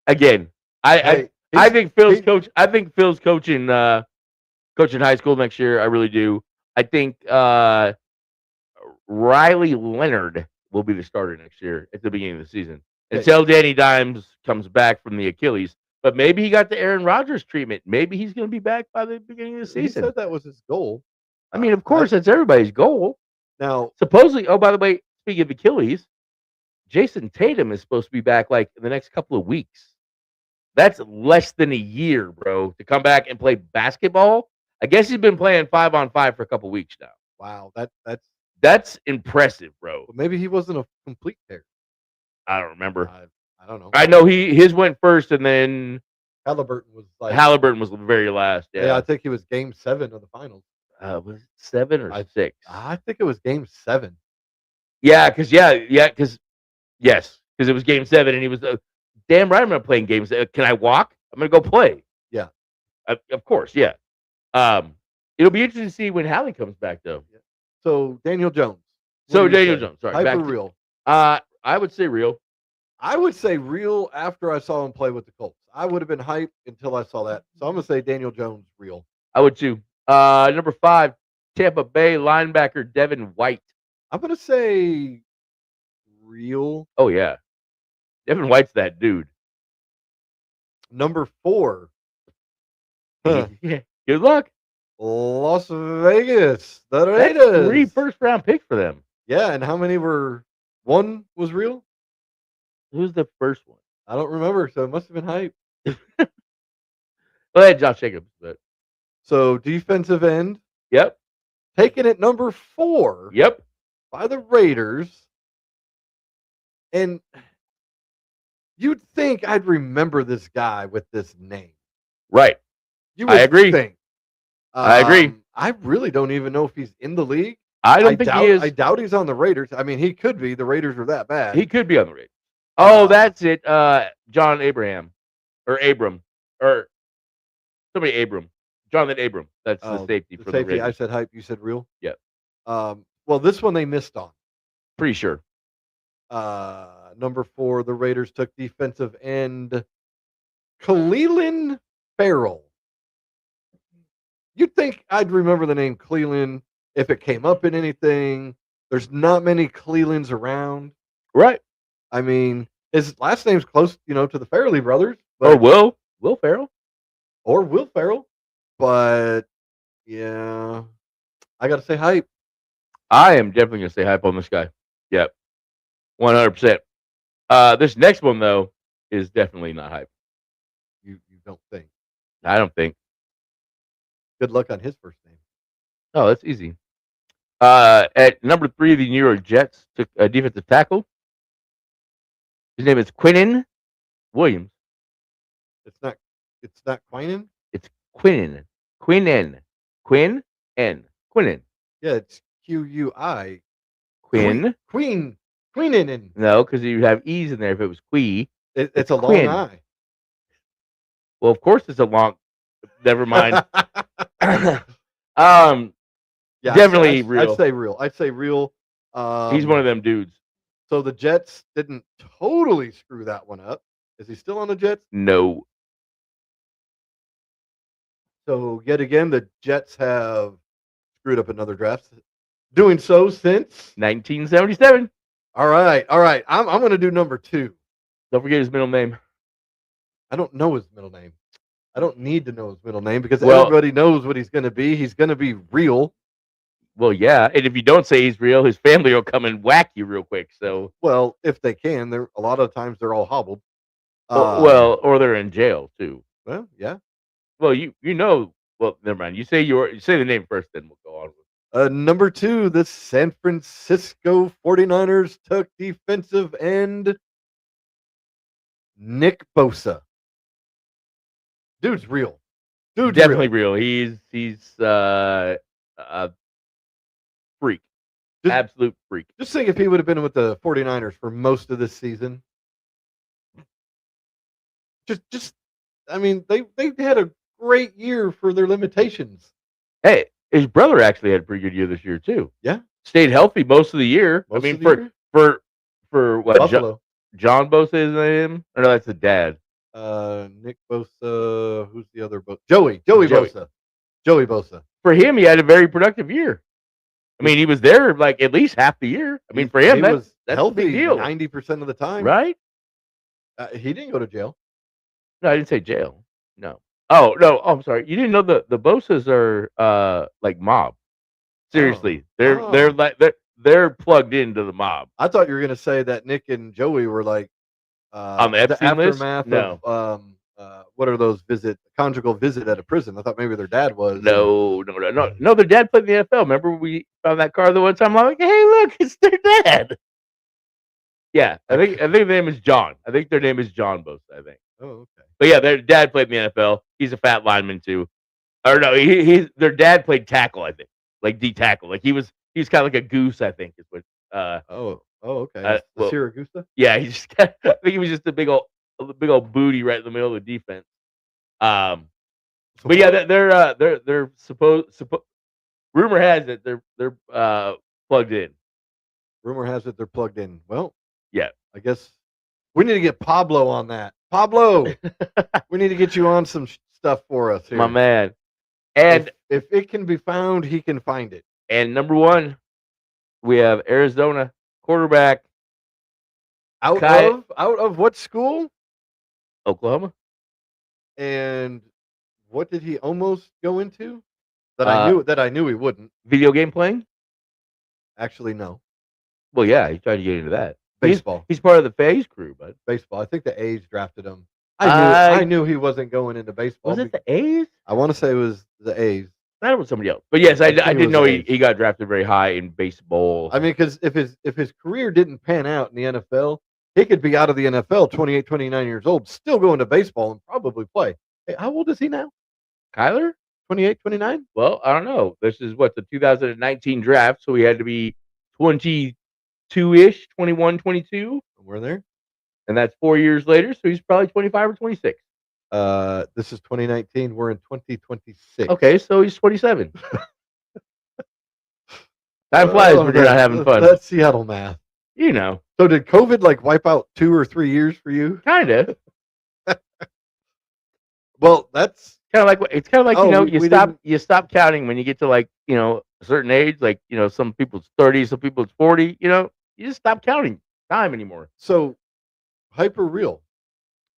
again, I think Phil's coach. I think Phil's coaching high school next year. I really do. I think Riley Leonard will be the starter next year at the beginning of the season until Danny Dimes comes back from the Achilles. But maybe he got the Aaron Rodgers treatment. Maybe he's going to be back by the beginning of the season. He said that was his goal. I mean, of course, that's everybody's goal. Now, Supposedly, oh, by the way, speaking of Achilles, Jason Tatum is supposed to be back like in the next couple of weeks. That's less than a year, bro, to come back and play basketball. I guess he's been playing 5-on-5 for a couple weeks now. wow, That's impressive, bro. well, maybe he wasn't a complete tear. I don't remember. I don't know. I know his went first, and then Halliburton was like Halliburton was the very last. Yeah, Yeah, I think he was game 7 of the finals. was it 7 or 6? I think it was game 7. Yeah, because it was game 7, and he was damn right. I'm not playing games. Can I walk? I'm gonna go play. Yeah. Of course. Yeah. It'll be interesting to see when Hallie comes back, though. So Daniel Jones. So What do you Daniel say? Jones. Sorry, Hype back or to- real? I would say real. I would say real after I saw him play with the Colts. I would have been hyped until I saw that. So I'm gonna say Daniel Jones real. I would too. Number 5, Tampa Bay linebacker Devin White. I'm gonna say real. Oh yeah, Devin White's that dude. Number 4. Huh. Yeah. Good luck. Las Vegas. The That's Raiders. 3 first-round picks for them. Yeah, and how many were? 1 was real? Who's the first one? I don't remember, so it must have been hype. Well, they had Josh Jacobs, but So defensive end, yep, taken at number 4 yep. by the Raiders. And you'd think I'd remember this guy with this name. Right. You I would agree. think. I agree. I really don't even know if he's in the league. I don't think doubt, he is. I doubt he's on the Raiders. I mean, he could be. The Raiders are that bad. He could be on the Raiders. Oh, that's it. John Abraham or Abram or somebody Abram. Jonathan Abram. That's the safety for the safety. I Raiders. said hype. You said real. Yep. Well, this one they missed on. Pretty sure. Number 4, the Raiders took defensive end Cleveland Farrell. You'd think I'd remember the name Cleveland if it came up in anything. There's not many Clevelands around. Right. I mean, his last name's close, to the Farrelly brothers. Or Will Ferrell. Or Will Ferrell. But, yeah, I got to say hype. I am definitely going to say hype on this guy. Yep. 100%. This next one, though, is definitely not hype. You don't think. I don't think. Good luck on his first name. Oh, that's easy. At number 3, the New York Jets took a defensive tackle. His name is Quinnen Williams. It's not Quinnen? It's Quinnen. Quinnen. Quinnen. Yeah, it's Q-U-I. Quinn. Queenin. No, because you have E's in there if it was Quee. It's a Quinn. long I. Well, of course it's a long. Never mind. Yeah, Definitely real. I'd say real. He's He's one of them dudes. So the Jets didn't totally screw that one up. Is he still on the Jets? No. So yet again, the Jets have screwed up another draft. Doing so since 1977. All right. I'm going to do number 2. Don't forget his middle name. I don't know his middle name. I don't need to know his middle name because Well- everybody knows what he's going to be. He's going to be real. Well, yeah. And if you don't say he's real, his family will come and whack you real quick. So, Well, if they can, they're a lot of times they're all hobbled. or they're in jail too. Well, yeah. Well, you know. Well, never mind. You say the name first, then we'll go on. Number 2, the San Francisco 49ers took defensive end Nick Bosa. Dude's real. Dude's Definitely real. real. He's a freak. Just- Absolute freak. Just think if he would have been with the 49ers for most of this season. Just I mean, they had a great year for their limitations. Hey, his brother actually had a pretty good year this year too. Yeah. Stayed healthy most of the year. Most I mean, of the year. for what Buffalo. John Bosa is him? Or no, that's the dad. Nick Bosa, who's the other Bosa? Joey Bosa. Joey Bosa. For him, he had a very productive year. I mean, he was there like at least half the year. I mean, for him, he that's was a healthy big deal, 90% of the time. right? He didn't go to jail. No, I didn't say jail. No. Oh no. Oh, I'm sorry. You didn't know the Bosas are like mob. Seriously, they're plugged into the mob. I thought you were gonna say that Nick and Joey were like On the Epstein list? aftermath No. of what are those conjugal visit at a prison? I thought maybe their dad was. No. Their dad played in the NFL. Remember we found that car the one time? I'm like, hey, look, it's their dad. Yeah, I think their name is John. I think their name is John Bosa. I think. Oh, okay. But yeah, their dad played in the NFL. He's a fat lineman too. Or no, their dad played tackle. I think, like D tackle. Like he was kind of like a goose. I think is what. Oh, okay. well- Siragusa? Yeah, he just. I think he was just a big old booty right in the middle of the defense. But yeah, they're supposed. Rumor has it they're plugged in. Rumor has it they're plugged in. Well, Yeah. I guess we need to get Pablo on that. Pablo, we need to get you on some stuff for us here. My man. And if it can be found, he can find it. and number 1, we have Arizona quarterback Out Kai- of what school? Oklahoma. And what did he almost go into? That I knew he wouldn't. Video game playing? Actually, no. Well, yeah, he tried to get into that. Baseball. He's part of the FaZe crew, bud. Baseball. I think the A's drafted him. I knew he wasn't going into baseball. Was it the A's? I want to say it was the A's. That was somebody else. But yes, I think it didn't was know the A's. he got drafted very high in baseball. I mean, because if his career didn't pan out in the NFL, he could be out of the NFL, 28, 29 years old, still going to baseball and probably play. Hey, how old is he now? Kyler? 28, 29? Well, I don't know. This is what, the 2019 draft, so he had to be 22-ish, 21, 22, We're there. and that's 4 years later, so he's probably 25 or 26. This is 2019. We're in 2026. Okay, so he's 27. Time flies when you're not having fun. That's Seattle math. You know, So did COVID wipe out 2 or 3 years for you? kind of. Well, that's It's kind of like Oh, we you stop counting when you get to a certain age. Like, some people it's 30, some people it's 40. You just stop counting time anymore. so hyper real.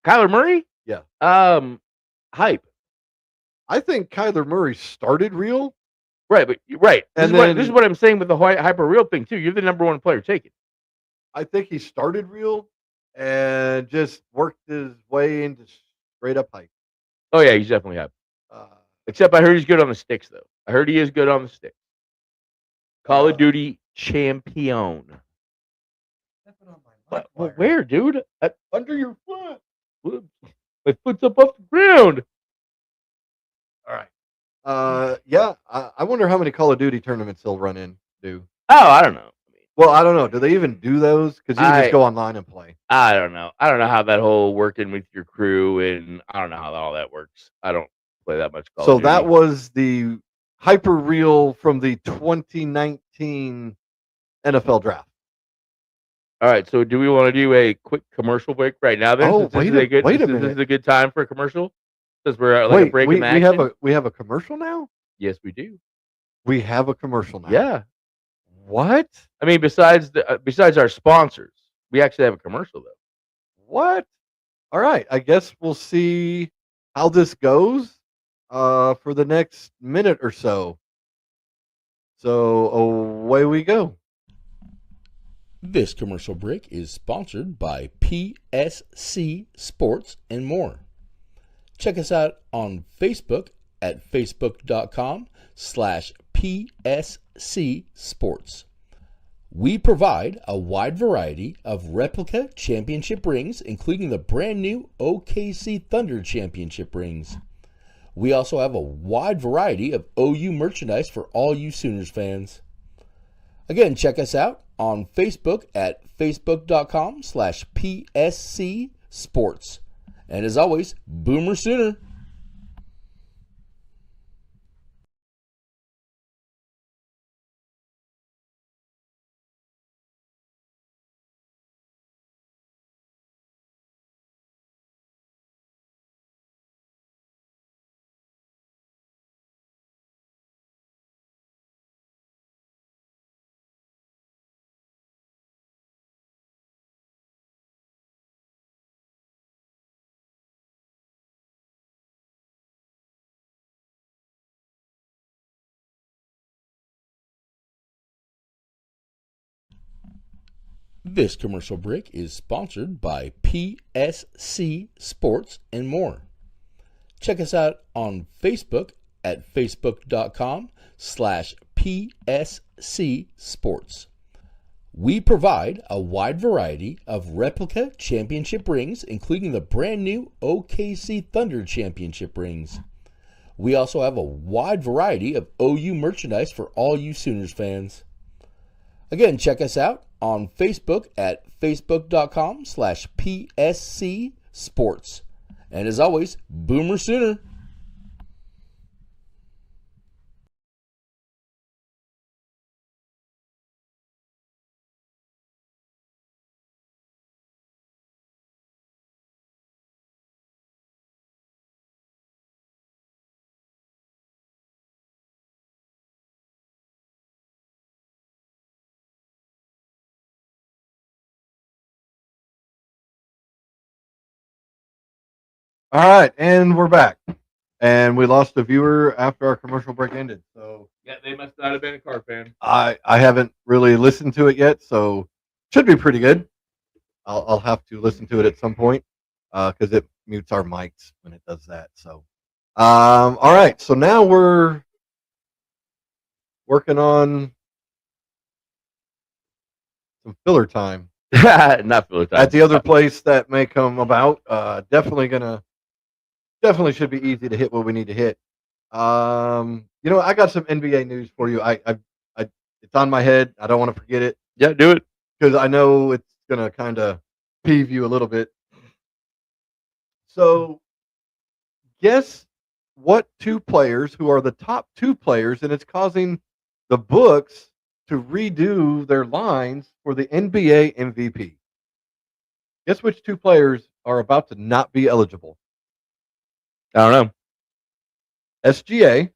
Kyler Murray, Yeah. hype. I think Kyler Murray started real. Right, but right. And This is what I'm saying with the hyper real thing too. You're the number 1 player. Take it. I think he started real and just worked his way into straight up hype. Oh yeah, he's definitely hype. Uh, Except I heard he's good on the sticks though. I heard he is good on the sticks. Call of Duty champion. Well, where, dude? Under your foot. My foot's up off the ground. All right. Yeah. I wonder how many Call of Duty tournaments he'll run into. Oh, I don't know. Well, I don't know. Do they even do those? Because you can just go online and play. I don't know. I don't know how that whole working with your crew, and I don't know how all that works. I don't play that much Call So of that Duty. was the hyper real from the 2019 NFL draft. All right. So, do we want to do a quick commercial break right now? Then, Oh, since this is a good, wait a this is minute. a good time for a commercial, since we're like a Wait, break in the action. we have a commercial now? Yes, we do. We have a commercial now. Yeah. What? I mean, besides our sponsors, we actually have a commercial though. What? All right. I guess we'll see how this goes for the next minute or so. So away we go. This commercial break is sponsored by PSC Sports and More. Check us out on Facebook at facebook.com/PSC Sports. We provide a wide variety of replica championship rings, including the brand new OKC Thunder championship rings. We also have a wide variety of OU merchandise for all you Sooners fans. Again, check us out on Facebook at facebook.com/PSC Sports. And as always, Boomer Sooner. This commercial break is sponsored by PSC Sports and More. Check us out on Facebook at facebook.com/PSC Sports. We provide a wide variety of replica championship rings, including the brand new OKC Thunder championship rings. We also have a wide variety of OU merchandise for all you Sooners fans. Again, check us out on Facebook at facebook.com/PSC Sports. And as always, Boomer Sooner. All right, and we're back. And we lost a viewer after our commercial break ended. So Yeah, they must not have been a car fan. I haven't really listened to it yet, so should be pretty good. I'll have to listen to it at some point because it mutes our mics when it does that. So all right, so now we're working on some filler time Not filler time. at the other place that may come about. Definitely should be easy to hit what we need to hit. You know, I got some NBA news for you. I it's on my head. I don't want to forget it Yeah, do it. because I know it's gonna kind of peeve you a little bit. So, guess what two players who are the top two players, and it's causing the books to redo their lines for the NBA MVP. Guess which two players are about to not be eligible? I don't know. SGA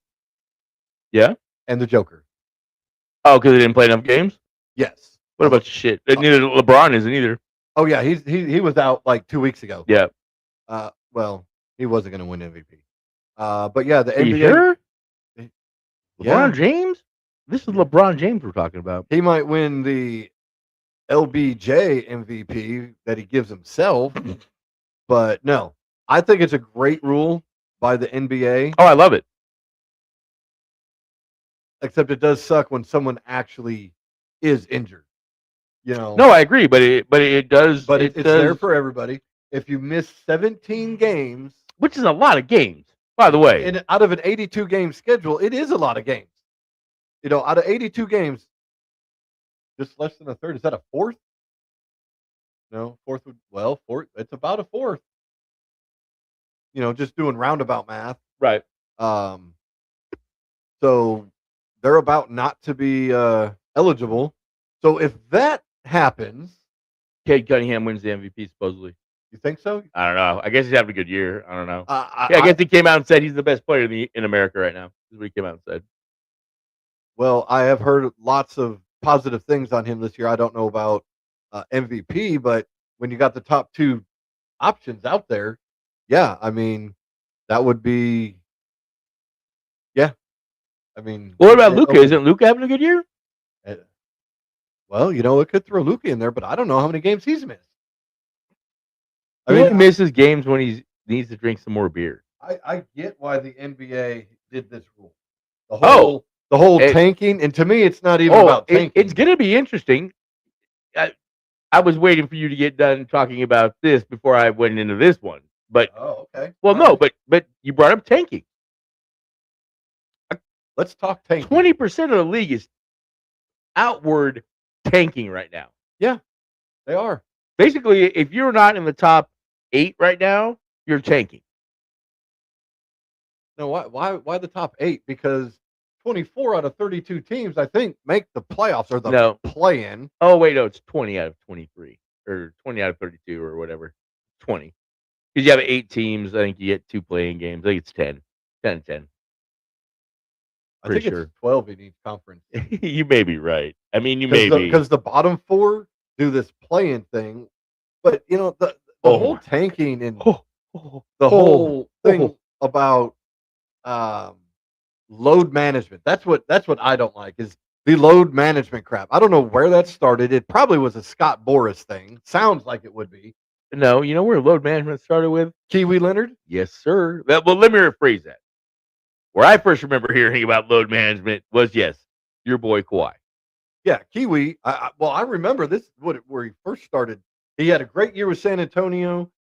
Yeah. and the Joker. Oh, because they didn't play enough games. Yes. What about shit? Neither LeBron isn't either. Oh yeah, he was out like 2 weeks ago. Yeah. Well, he wasn't going to win MVP. But yeah, the Are you NBA. sure? Yeah. LeBron James? This is LeBron James we're talking about. He might win the LBJ MVP that he gives himself, but no, I think it's a great rule by the NBA. Oh, I love it. Except it does suck when someone actually is injured. You know. No, I agree, but it does. But it it's does, there for everybody. If you miss 17 games, which is a lot of games, by the way. and out of an 82 game schedule, it is a lot of games. You know, out of 82 games, just less than a third. Is that a fourth? No, fourth would fourth. It's about a fourth. You know, just doing roundabout math. Right. So they're about not to be eligible. So if that happens, Cade Cunningham wins the MVP supposedly. You think so? I don't know. I guess he's having a good year. I don't know. I, Yeah, I I, guess he came out and said he's the best player in America right now. This is what he came out and said. well, I have heard lots of positive things on him this year. I don't know about MVP, but when you got the top two options out there, yeah, I mean, that would be, yeah. I mean, Well, what about it Luka? opens- Isn't Luka having a good year? uh, well, it could throw Luka in there, but I don't know how many games he's missed. I mean, he misses games when he needs to drink some more beer. I get why the NBA did this rule. The Oh, whole it- tanking, and to me, it's not even about tanking. it's going to be interesting. I was waiting for you to get done talking about this before I went into this one. But Oh, okay. well, All no, right. but you brought up tanking. Let's talk tanking. 20% of the league is outward tanking right now. They are. Basically, if you're not in the top 8 right now, you're tanking. No, why the top 8? Because 24 out of 32 teams, I think, make the playoffs or the No. play-in. Oh, wait, no, it's 20 out of 23 or 20 out of 32 or whatever. 20. Because you have 8 teams. I think you get 2 playing games. I think it's 10. 10 and 10. I think Pretty it's 12 in each conference. You may be right. I mean, you may be. Because the bottom 4 do this play-in thing, but the Oh whole my. tanking and Oh, the whole thing oh. about load management. That's what I don't like is the load management crap. I don't know where that started. It probably was a Scott Boras thing. Sounds like it would be. No, you know where load management started with? Kiwi Leonard? Yes, sir. Well, let me rephrase that. Where I first remember hearing about load management was, yes, your boy Kawhi. Yeah, Kiwi. I remember this where he first started. He had a great year with San Antonio.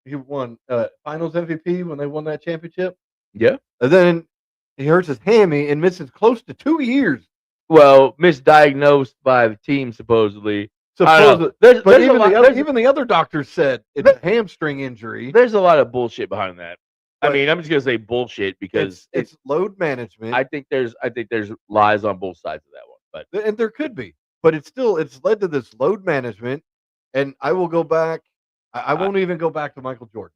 He won Finals MVP when they won that championship. Yeah. And then he hurts his hammy and misses close to 2 years. Well, misdiagnosed by the team, supposedly. Supposedly, There's even the other doctors said it's a hamstring injury. There's a lot of bullshit behind that. I But mean, I'm just gonna say bullshit because it's load management. I think there's lies on both sides of that one. But And there could be, but it's led to this load management. And I will go back. I won't even go back to Michael Jordan.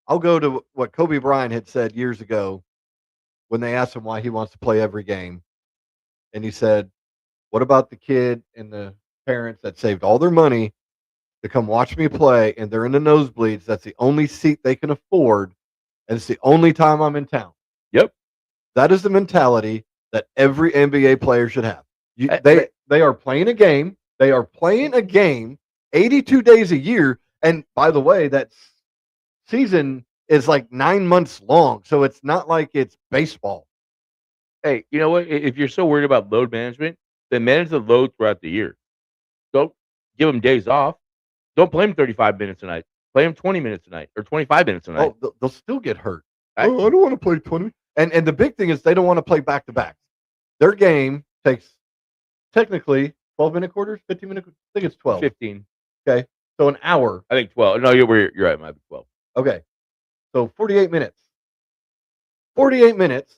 I'll go to what Kobe Bryant had said years ago when they asked him why he wants to play every game. And he said, what about the kid and the parents that saved all their money to come watch me play and they're in the nosebleeds? That's the only seat they can afford. And it's the only time I'm in town. Yep. That is the mentality that every NBA player should have. They are playing a game. They are playing a game 82 days a year. And by the way, that season is like 9 months long. So it's not like it's baseball. hey, you know what? If you're so worried about load management, then manage the load throughout the year. Don't give them days off. Don't play them 35 minutes a night. Play them 20 minutes a night or 25 minutes a night. Oh, they'll still get hurt. I- I don't want to play 20. And the big thing is they don't want to play back to back. Their game takes technically 12-minute quarters, 15-minute. I think it's 12. 15. So an hour. I think 12. No, you're right. It might be 12. Okay. So 48 minutes. 48 minutes.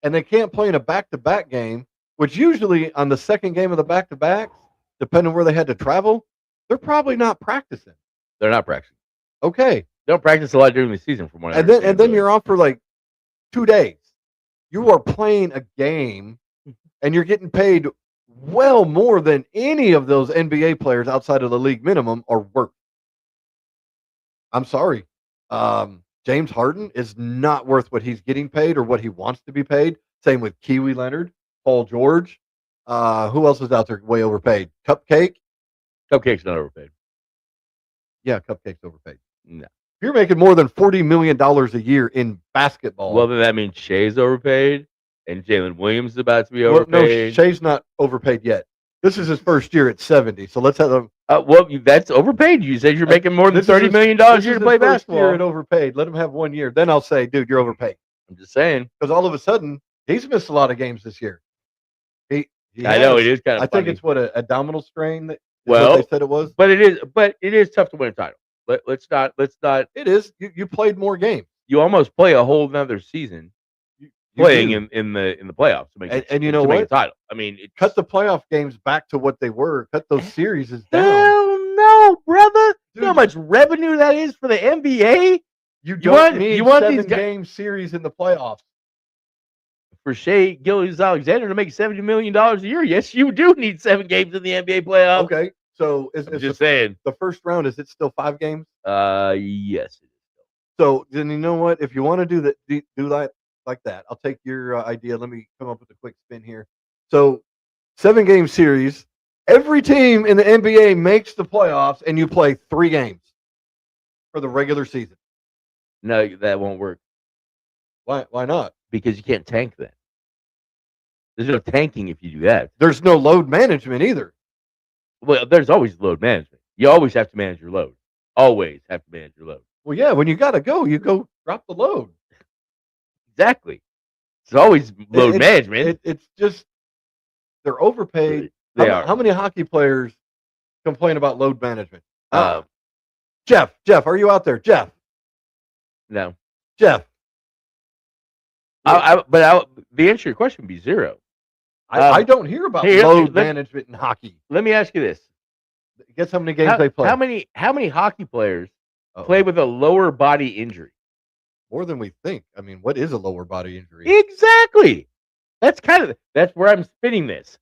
And they can't play in a back-to-back game, which usually on the second game of the back-to-backs, depending on where they had to travel, they're probably not practicing. They're not practicing. Okay. They don't practice a lot during the season, from what I And then understand. you're off for like 2 days. You are playing a game and you're getting paid well more than any of those NBA players outside of the league minimum are worth. I'm sorry. James Harden is not worth what he's getting paid or what he wants to be paid. Same with Kiwi Leonard, Paul George. Who else is out there way overpaid? Cupcake? Cupcake's not overpaid. Yeah, Cupcake's overpaid. No. If you're making more than $40 million a year in basketball. Well, then that means Shea's overpaid and Jalen Williams is about to be Well, no, overpaid. Shea's not overpaid yet. This is his first year at 70. So let's have them. Well, that's overpaid. You said you're making more than This is $30 million a year to play Year basketball. at overpaid. Let him have 1 year. Then I'll say, dude, you're overpaid. I'm just saying. Because all of a sudden, he's missed a lot of games this year. He I know has. it is kind of. I think it's what a abdominal strain. That is Well, what they said it was. but it is tough to win a title. Let's not. It is. You played more games. You almost play a whole nother season You playing do. in the playoffs to make And you know to make a what? title. I mean, Cut the playoff games back to what they were. Cut those series down. Hell no. No, brother. You know how Dude. much revenue that is for the NBA? You don't you need want these seven-game series in the playoffs. For Shea Gilgeous-Alexander to make $70 million a year. Yes, you do need 7 games in the NBA playoffs. Okay, so I'm just saying. the first round, is it still 5 games? Yes. So then you know what? If you want to do that, do that like that. I'll take your idea. Let me come up with a quick spin here. So 7-game series. Every team in the NBA makes the playoffs, and you play 3 games for the regular season. No, that won't work Why? Why not? because you can't tank then. There's no tanking if you do that. There's no load management either. Well, there's always load management. You always have to manage your load. Always have to manage your load. Well, yeah. When you got to go, you go drop the load. Exactly. It's always load It- management. It's just they're overpaid. They how, are. how many hockey players complain about load management? Uh, Jeff, are you out there? Jeff. No. The answer to your question would be 0. I don't hear about here, load let- management in hockey. Let me ask you this: Guess how many games they play? How many hockey players Uh-oh. play with a lower body injury? More than we think. I mean, what is a lower body injury? Exactly. That's where I'm spinning this.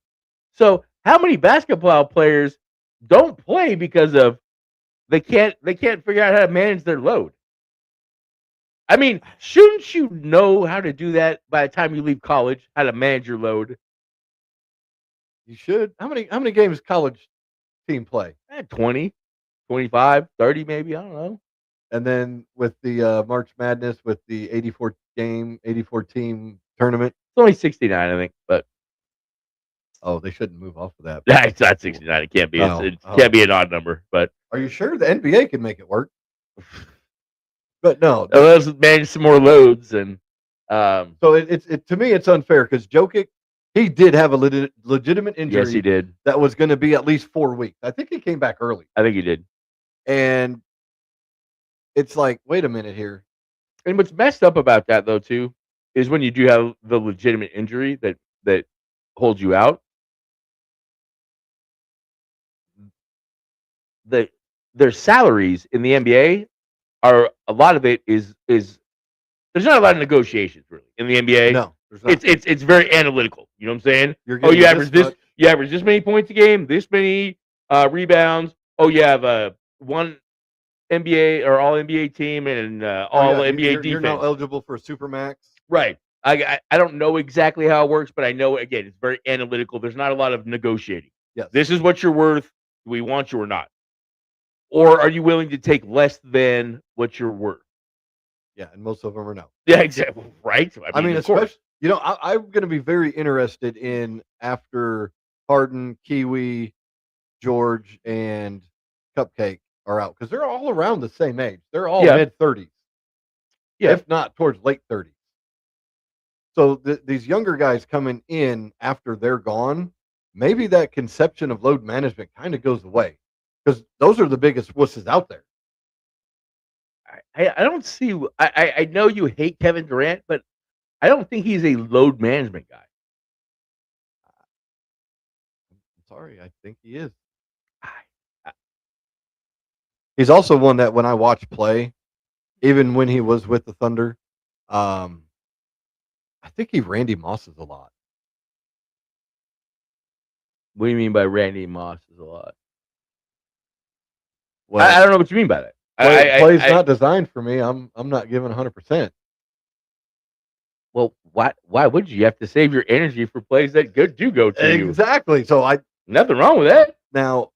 So, how many basketball players don't play because of they can't figure out how to manage their load? I mean, shouldn't you know how to do that by the time you leave college? How to manage your load? You should. How many games college team play? 20, 25, 30 maybe. I don't know. And then with the March Madness, with the 84 team tournament. It's only 69, I think, but Oh, they shouldn't move off of that. it's not 69. It can't be. No. It Oh. can't be an odd number. But Are you sure the NBA can make it work? But no. let's manage some more loads. And So it to me it's unfair because Jokic, he did have a legitimate injury. yes, he did. That was going to be at least 4 weeks. I think he came back early, I think he did. and it's like, wait a minute here. And what's messed up about that, though, too, is when you do have the legitimate injury that holds you out. Their salaries in the NBA are a lot of it is there's not a lot of negotiations really in the NBA. No, there's not. It's very analytical. You know what I'm saying? You're Oh, getting you average much. you average this many points a game, this many rebounds. Oh, you have one NBA or all NBA team and all Oh, yeah, NBA you're, defense. You're now eligible for a supermax. Right. I don't know exactly how it works, but I know again it's very analytical. There's not a lot of negotiating. Yes. This is what you're worth. Do we want you or not? Or are you willing to take less than what you're worth? Yeah, and most of them are no. Yeah, exactly. Right. I mean, of course. especially, I'm going to be very interested in after Harden, Kiwi, George, and Cupcake are out because they're all around the same age. They're all Yeah. mid-30s, Yeah. if not towards late 30s. So these younger guys coming in after they're gone, maybe that conception of load management kind of goes away because those are the biggest wusses out there. I don't see. I know you hate Kevin Durant, but I don't think he's a load management guy. I'm sorry, I think he is. He's also one that when I watch play, even when he was with the Thunder, I think he Randy Mosses a lot. What do you mean by Randy Moss is a lot? Well, I don't know what you mean by that. play's not designed for me. I'm not giving 100%. Well, why would you? You have to save your energy for plays that do go to you. Exactly. So Nothing wrong with that. now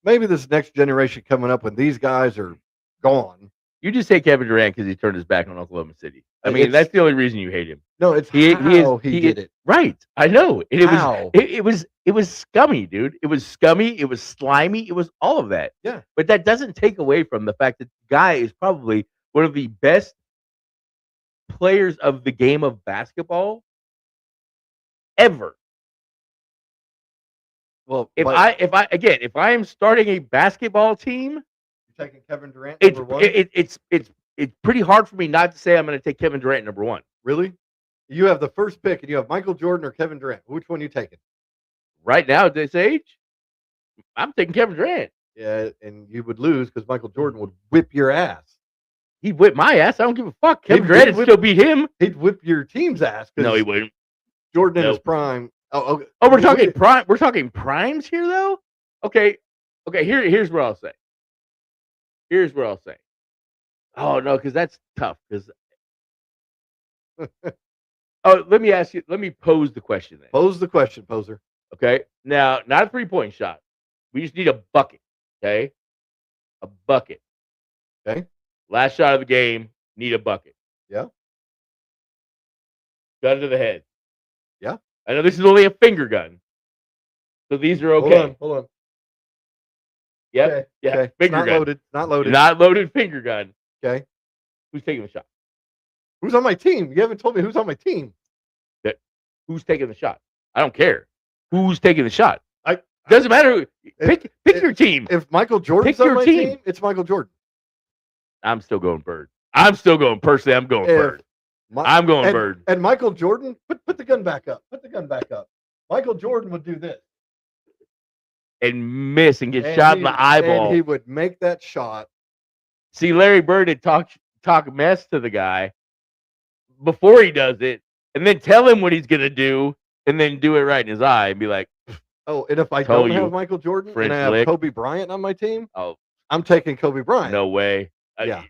maybe this next generation coming up when these guys are gone. You just hate Kevin Durant because he turned his back on Oklahoma City. I mean, It's- that's the only reason you hate him. No, it's He how he did it. Right. I know. And How? it was scummy, dude. It was scummy. It was slimy. It was all of that. Yeah. But that doesn't take away from the fact that the guy is probably one of the best players of the game of basketball ever. Well, If I am starting a basketball team, you're taking Kevin Durant it's number one. it's pretty hard for me not to say I'm going to take Kevin Durant number one. Really? You have the first pick, and you have Michael Jordan or Kevin Durant. Which one are you taking? Right now at this age, I'm taking Kevin Durant. Yeah, and you would lose because Michael Jordan would whip your ass. He'd whip my ass. I don't give a fuck. Kevin He'd Durant would whip- still beat him. He'd whip your team's ass. No, he 'cause wouldn't. Jordan in his Nope. prime. Oh, Oh, we're talking prime. We're talking primes here, though. Okay. Here's what I'll say. Oh no, because that's tough. Because let me ask you. Let me pose the question then. Pose the question, poser. Okay. Now, not a 3-point shot. We just need a bucket. Okay. A bucket. Okay. Last shot of the game. Need a bucket. Yeah. Gun to the head. Yeah. I know this is only a finger gun, so these are okay. Hold on. Yep. Okay. Yeah. Okay. Finger Not gun. loaded. Not loaded. Not loaded finger gun. Okay. Who's taking the shot? Who's on my team? You haven't told me who's on my team. Who's taking the shot? I don't care. Who's taking the shot? I Doesn't matter. Pick your team. If Michael Jordan's Pick on your my team. team, it's Michael Jordan. I'm still going Bird. Personally, I'm going Bird. I'm going Bird. And Michael Jordan, put the gun back up. Put the gun back up. Michael Jordan would do this. And miss and get And shot in he- the eyeball. And he would make that shot. See, Larry Bird would talk mess to the guy before he does it, and then tell him what he's gonna do, and then do it right in his eye and be like, Oh, and if I Told don't you, have Michael Jordan French and I have lick. Kobe Bryant on my team, "Oh, I'm taking Kobe Bryant. no way." Yeah.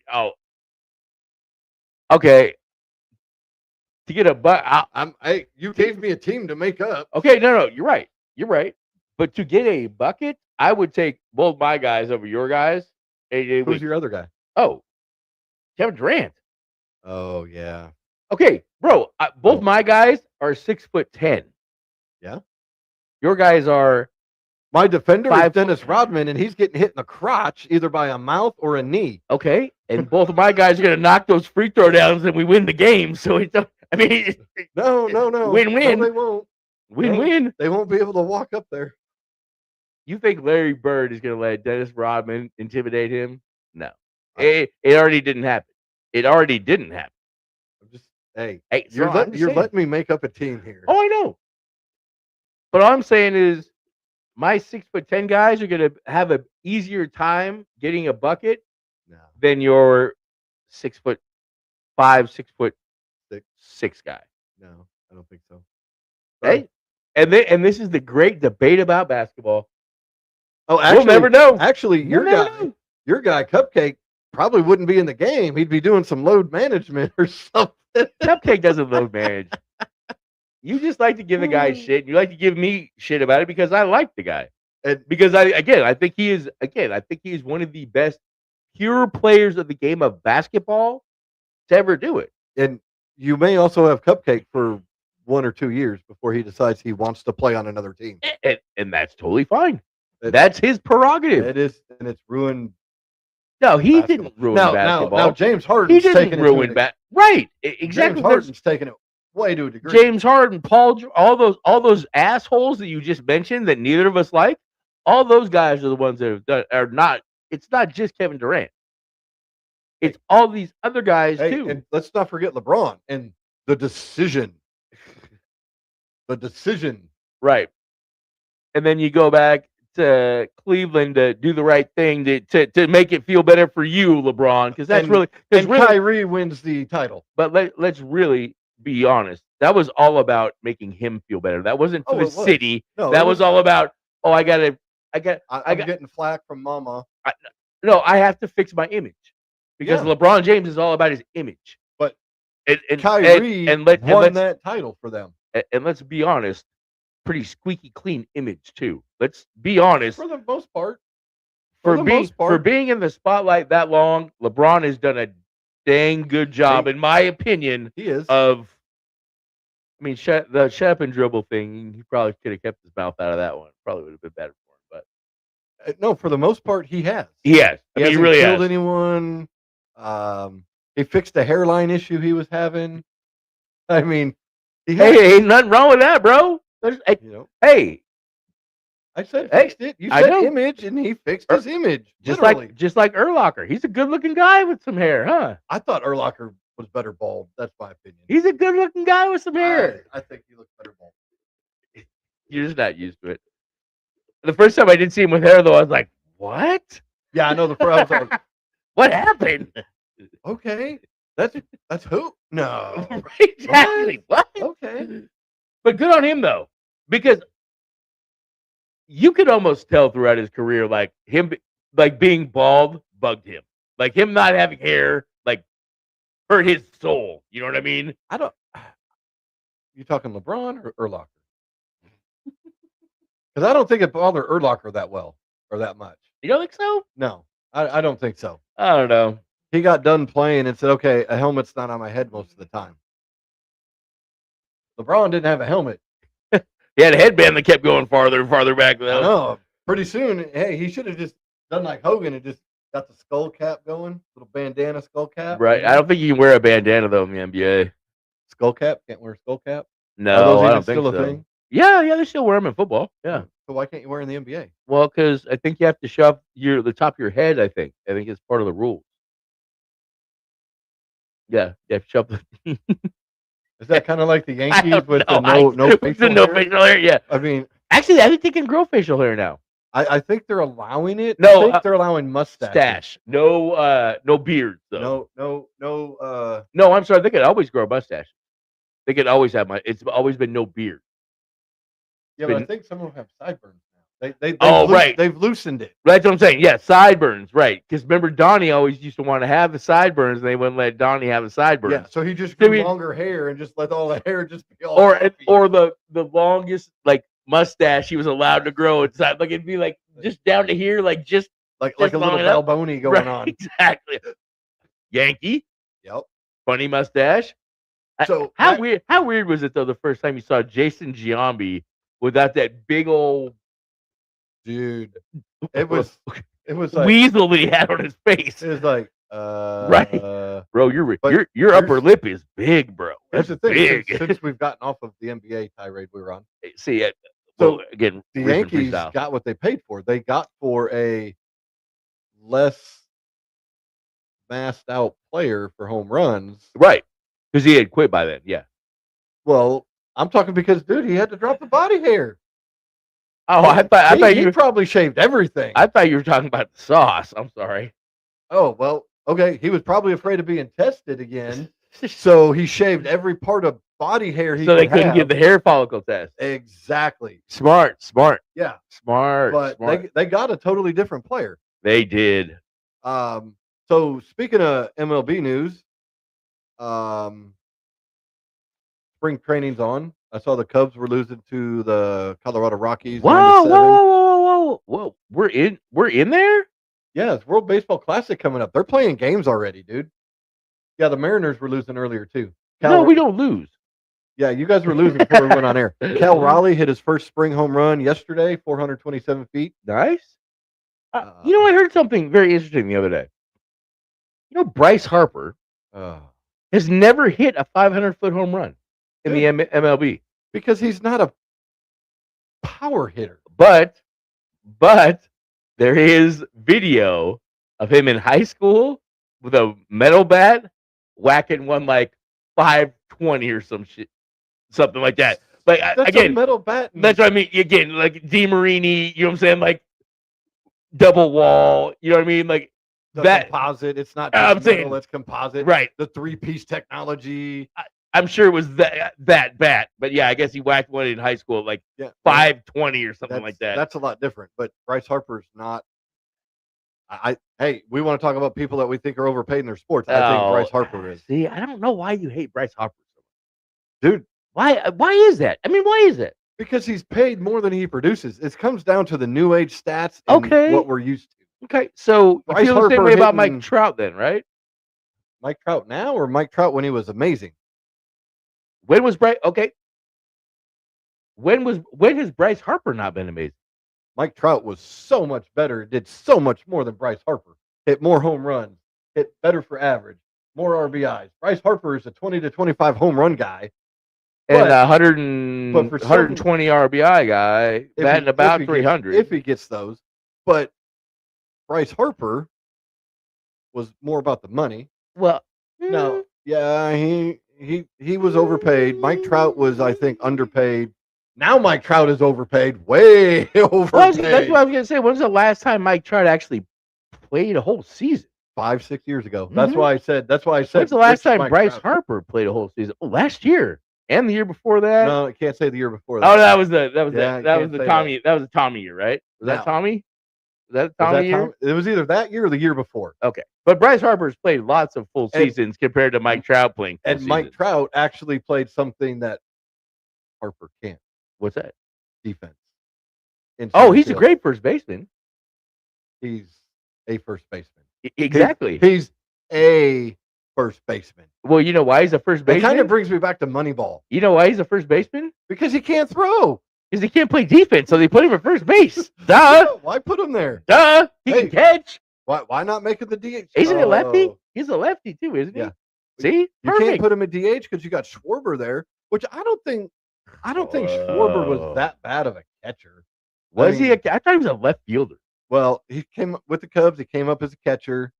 Okay. To get a Hey, you gave me a team to make up. okay, no, you're right. But to get a bucket, I would take both my guys over your guys. Who's your other guy? Oh, Kevin Durant. Oh yeah. Okay, bro. Both my guys are 6'10". Yeah. Your guys are My defender is 5 Dennis Rodman, and he's getting hit in the crotch either by a mouth or a knee. okay, and both of my guys are gonna knock those free throw downs, and we win the game. So it's, I mean, No. Win-win. No, they won't. win-win. They won't be able to walk up there. You think Larry Bird is gonna let Dennis Rodman intimidate him? No, it already didn't happen. I'm just hey, Hey, so you're I'm just saying. letting me make up a team here. Oh, I know. But all I'm saying is, my 6'10" guys are gonna have an easier time getting a bucket No. than your 6'5", 6'6" guy. No, I don't think so. Hey, and this is the great debate about basketball. Oh, actually, We'll never know. Actually, We'll never know. your guy Cupcake probably wouldn't be in the game. He'd be doing some load management or something. Cupcake doesn't load manage. You just like to give the guy shit. You like to give me shit about it because I like the guy. And Because I think he is one of the best pure players of the game of basketball to ever do it. and you may also have Cupcake for 1 or 2 years before he decides he wants to play on another team. And that's totally fine. It- That's his prerogative. It is, and it's ruined. No, he basketball. didn't ruin now, basketball. Now, James he Harden's taking didn't it to ruin an- basketball. Right. Exactly. James Harden's taking it way to a degree. James Harden, all those assholes that you just mentioned that neither of us like, all those guys are the ones that have done are not. It's not just Kevin Durant. It's all these other guys Hey, too. and let's not forget LeBron and the decision. The decision. Right. And then you go back to Cleveland to do the right thing to make it feel better for you, LeBron, because that's And- And really. Kyrie wins the title. But let's really be honest. That was all about making him feel better. That wasn't for Oh, the it was. city. No, That it was all about. Oh, I got. I'm got- getting flack from Mama. No, I have to fix my image because Yeah. LeBron James is all about his image. But and Kyrie let's won that title for them. and let's be honest, pretty squeaky clean image too. Let's be honest. For the most part. For the being most part. for being in the spotlight that long, LeBron has done a dang good job, in my opinion. He is. Of, I mean, the shut up and dribble thing. He probably could have kept his mouth out of that one. Probably would have been better for him, but No, for the most part, he has. he has. I mean, he hasn't really killed has. anyone. He fixed the hairline issue he was having. I mean, he has, Hey, ain't nothing wrong with that, bro. Hey, I said Hey, fixed it. You I said know. image, and he fixed his image. just literally. like Urlacher. He's a good-looking guy with some hair, huh? I thought Urlacher was better bald. That's my opinion. He's a good-looking guy with some hair. I think he looks better bald. You're just not used to it. The first time I did see him with hair, though, I was like, What? Yeah, I know the first. I was like, What happened? okay, that's who? No. Right, exactly. What? Okay. But good on him though, because you could almost tell throughout his career, like like being bald bugged him, like him not having hair, like hurt his soul. You know what I mean? I don't. You talking LeBron or Urlacher? Because I don't think it bothered Urlacher that well or that much. You don't think so? No, I don't think so. I don't know. He got done playing and said, "Okay, a helmet's not on my head most of the time." LeBron didn't have a helmet. He had a headband that kept going farther and farther back I though. know. Pretty soon, hey, he should have just done like Hogan and just got the skull cap going, little bandana skull cap. Right. I don't think you can wear a bandana though in the NBA. Skull cap, can't wear a skull cap. Are No, those I even don't think still so. a thing? Yeah, they still wear them in football. Yeah. So why can't you wear in the NBA? Well, because I think you have to shove the top of your head. I think it's part of the rules. Yeah, you have to shove the. Is that kind of like the I Yankees don't with the know. no With facial the no hair? facial hair. Yeah. I mean, Actually, I think they can grow facial hair now. I think they're allowing it. No, I think they're allowing mustaches. Stash. No beards though. No. No, I'm sorry. They could always grow a mustache. They could always have it's always been no beard. Yeah, but I Been- think some of them have sideburns now. They've right. They've loosened it. That's what I'm saying. Yeah, sideburns. Right. Because remember, Donnie always used to want to have the sideburns, and they wouldn't let Donnie have the sideburns. Yeah, so he just So grew he- longer hair and just let all the hair just be all Or fluffy. the longest like mustache he was allowed to grow inside. Like it'd be like just down to here, like just like just a little long enough. Balboni going right, on. Exactly. Yankee, Yep. funny mustache. So How that- weird was it though the first time you saw Jason Giambi without that big old dude, it was like weasel that he had on his face? it was like Right. Bro, your But your upper here's- lip is big, bro. Here's That's the thing: big. since we've gotten off of the NBA tirade we were on, See it. So, Well, again, the recent Yankees freestyle. got what they paid for. They got for a less massed out player for home runs. Right, because he had quit by then. Yeah. Well, I'm talking because, dude, he had to drop the body hair. Oh, I thought He you probably shaved everything. I thought you were talking about the sauce. I'm sorry. Oh, well, okay. He was probably afraid of being tested again. So he shaved every part of body hair he So they could couldn't have. give the hair follicle test. Exactly. Smart. Yeah. Smart. But they got a totally different player. They did. So speaking of MLB news, spring training's on. I saw the Cubs were losing to the Colorado Rockies. Whoa, 9-7. whoa! We're in there. Yeah, it's World Baseball Classic coming up. They're playing games already, dude. Yeah, the Mariners were losing earlier too. No, we don't lose. Yeah, you guys were losing before we went on air. Cal Raleigh hit his first spring home run yesterday, 427 feet. Nice. You know, I heard something very interesting the other day. You know, Bryce Harper has never hit a 500-foot home run in the MLB. Because he's not a power hitter. But there is video of him in high school with a metal bat whacking one like 520 or something like that. Like That's again, a metal bat. that's what I mean. Again, like DeMarini, you know what I'm saying? Like double wall, you know what I mean? Like the that. composite. It's not I'm just metal, saying- it's composite. Right. The 3-piece technology. I'm sure it was that bat, but yeah, I guess he whacked one in high school, like Yeah. 520 or something like that. That's a lot different. But Bryce Harper's not. Hey, we want to talk about people that we think are overpaid in their sports. I think Bryce Harper is. See, I don't know why you hate Bryce Harper so much. Dude, Why is that? I mean, why is it? because he's paid more than he produces. It comes down to the new age stats and Okay. what we're used to. Okay, so you Bryce feel the same Harper way about Mike hitting- Trout then, right? Mike Trout now or Mike Trout when he was amazing? When was Bryce? Okay, when has Bryce Harper not been amazing? Mike Trout was so much better, did so much more than Bryce Harper. Hit more home runs, hit better for average, more RBIs. Bryce Harper is a 20 to 25 home run guy. And But- 120 RBI guy if he- batting if about he gets- 300. if he gets those. But Bryce Harper was more about the money. Well, No, yeah, he was overpaid. Mike Trout was, I think, underpaid. Now Mike Trout is overpaid, way overpaid. Well, that's what I was gonna say. When's the last time Mike Trout actually played a whole season? 5-6 years ago. That's Mhm. why I said. When's the last which time Mike Bryce Trout? Harper played a whole season? Oh, last year and the year before that. No, I can't say the year before Oh, that. that was Yeah, the you that was can't the say Tommy. That was the Tommy year, right? Was that No. Tommy? Was that Was Tommy that year? Tom? It was either that year or the year before. Okay, but Bryce Harper's played lots of full And- seasons compared to Mike Trout playing full And Mike seasons. Trout actually played something that Harper can't. What's that? Defense. In Oh, center he's a field. great first baseman. He's a first baseman. Exactly. He's a first baseman. Well, you know why he's a first It baseman? kind of brings me back to Moneyball You know why he's a first baseman? because he can't throw. Because he can't play defense, so they put him at first base. Duh. Why put him there? Duh. He Hey. can catch. Why not make it the DH? Isn't he a lefty? Oh, He's a lefty too, isn't he? Yeah. See? You can't Perfect. put him at DH because you got Schwarber there, which I don't think Schwarber was that bad of a catcher. Was he? mean- I thought he was a left fielder. Well, he came with the Cubs. He came up as a catcher,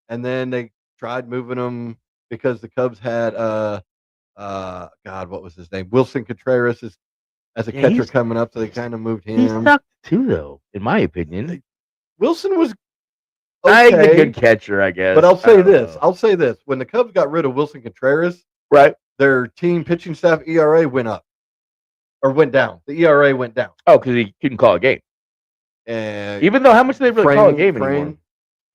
and then they tried moving him because the Cubs had God, what was his name? Wilson Contreras as a Yeah, catcher he's- coming up, so they kind of moved He him. sucked too, though, in my opinion. Wilson was He's a okay, good catcher, I guess. but I'll I say don't this: know. when the Cubs got rid of Wilson Contreras, Right. their team pitching staff ERA went up or went down. The ERA went down, Oh, because he couldn't call a game. and Even though how much do they really call a game anymore?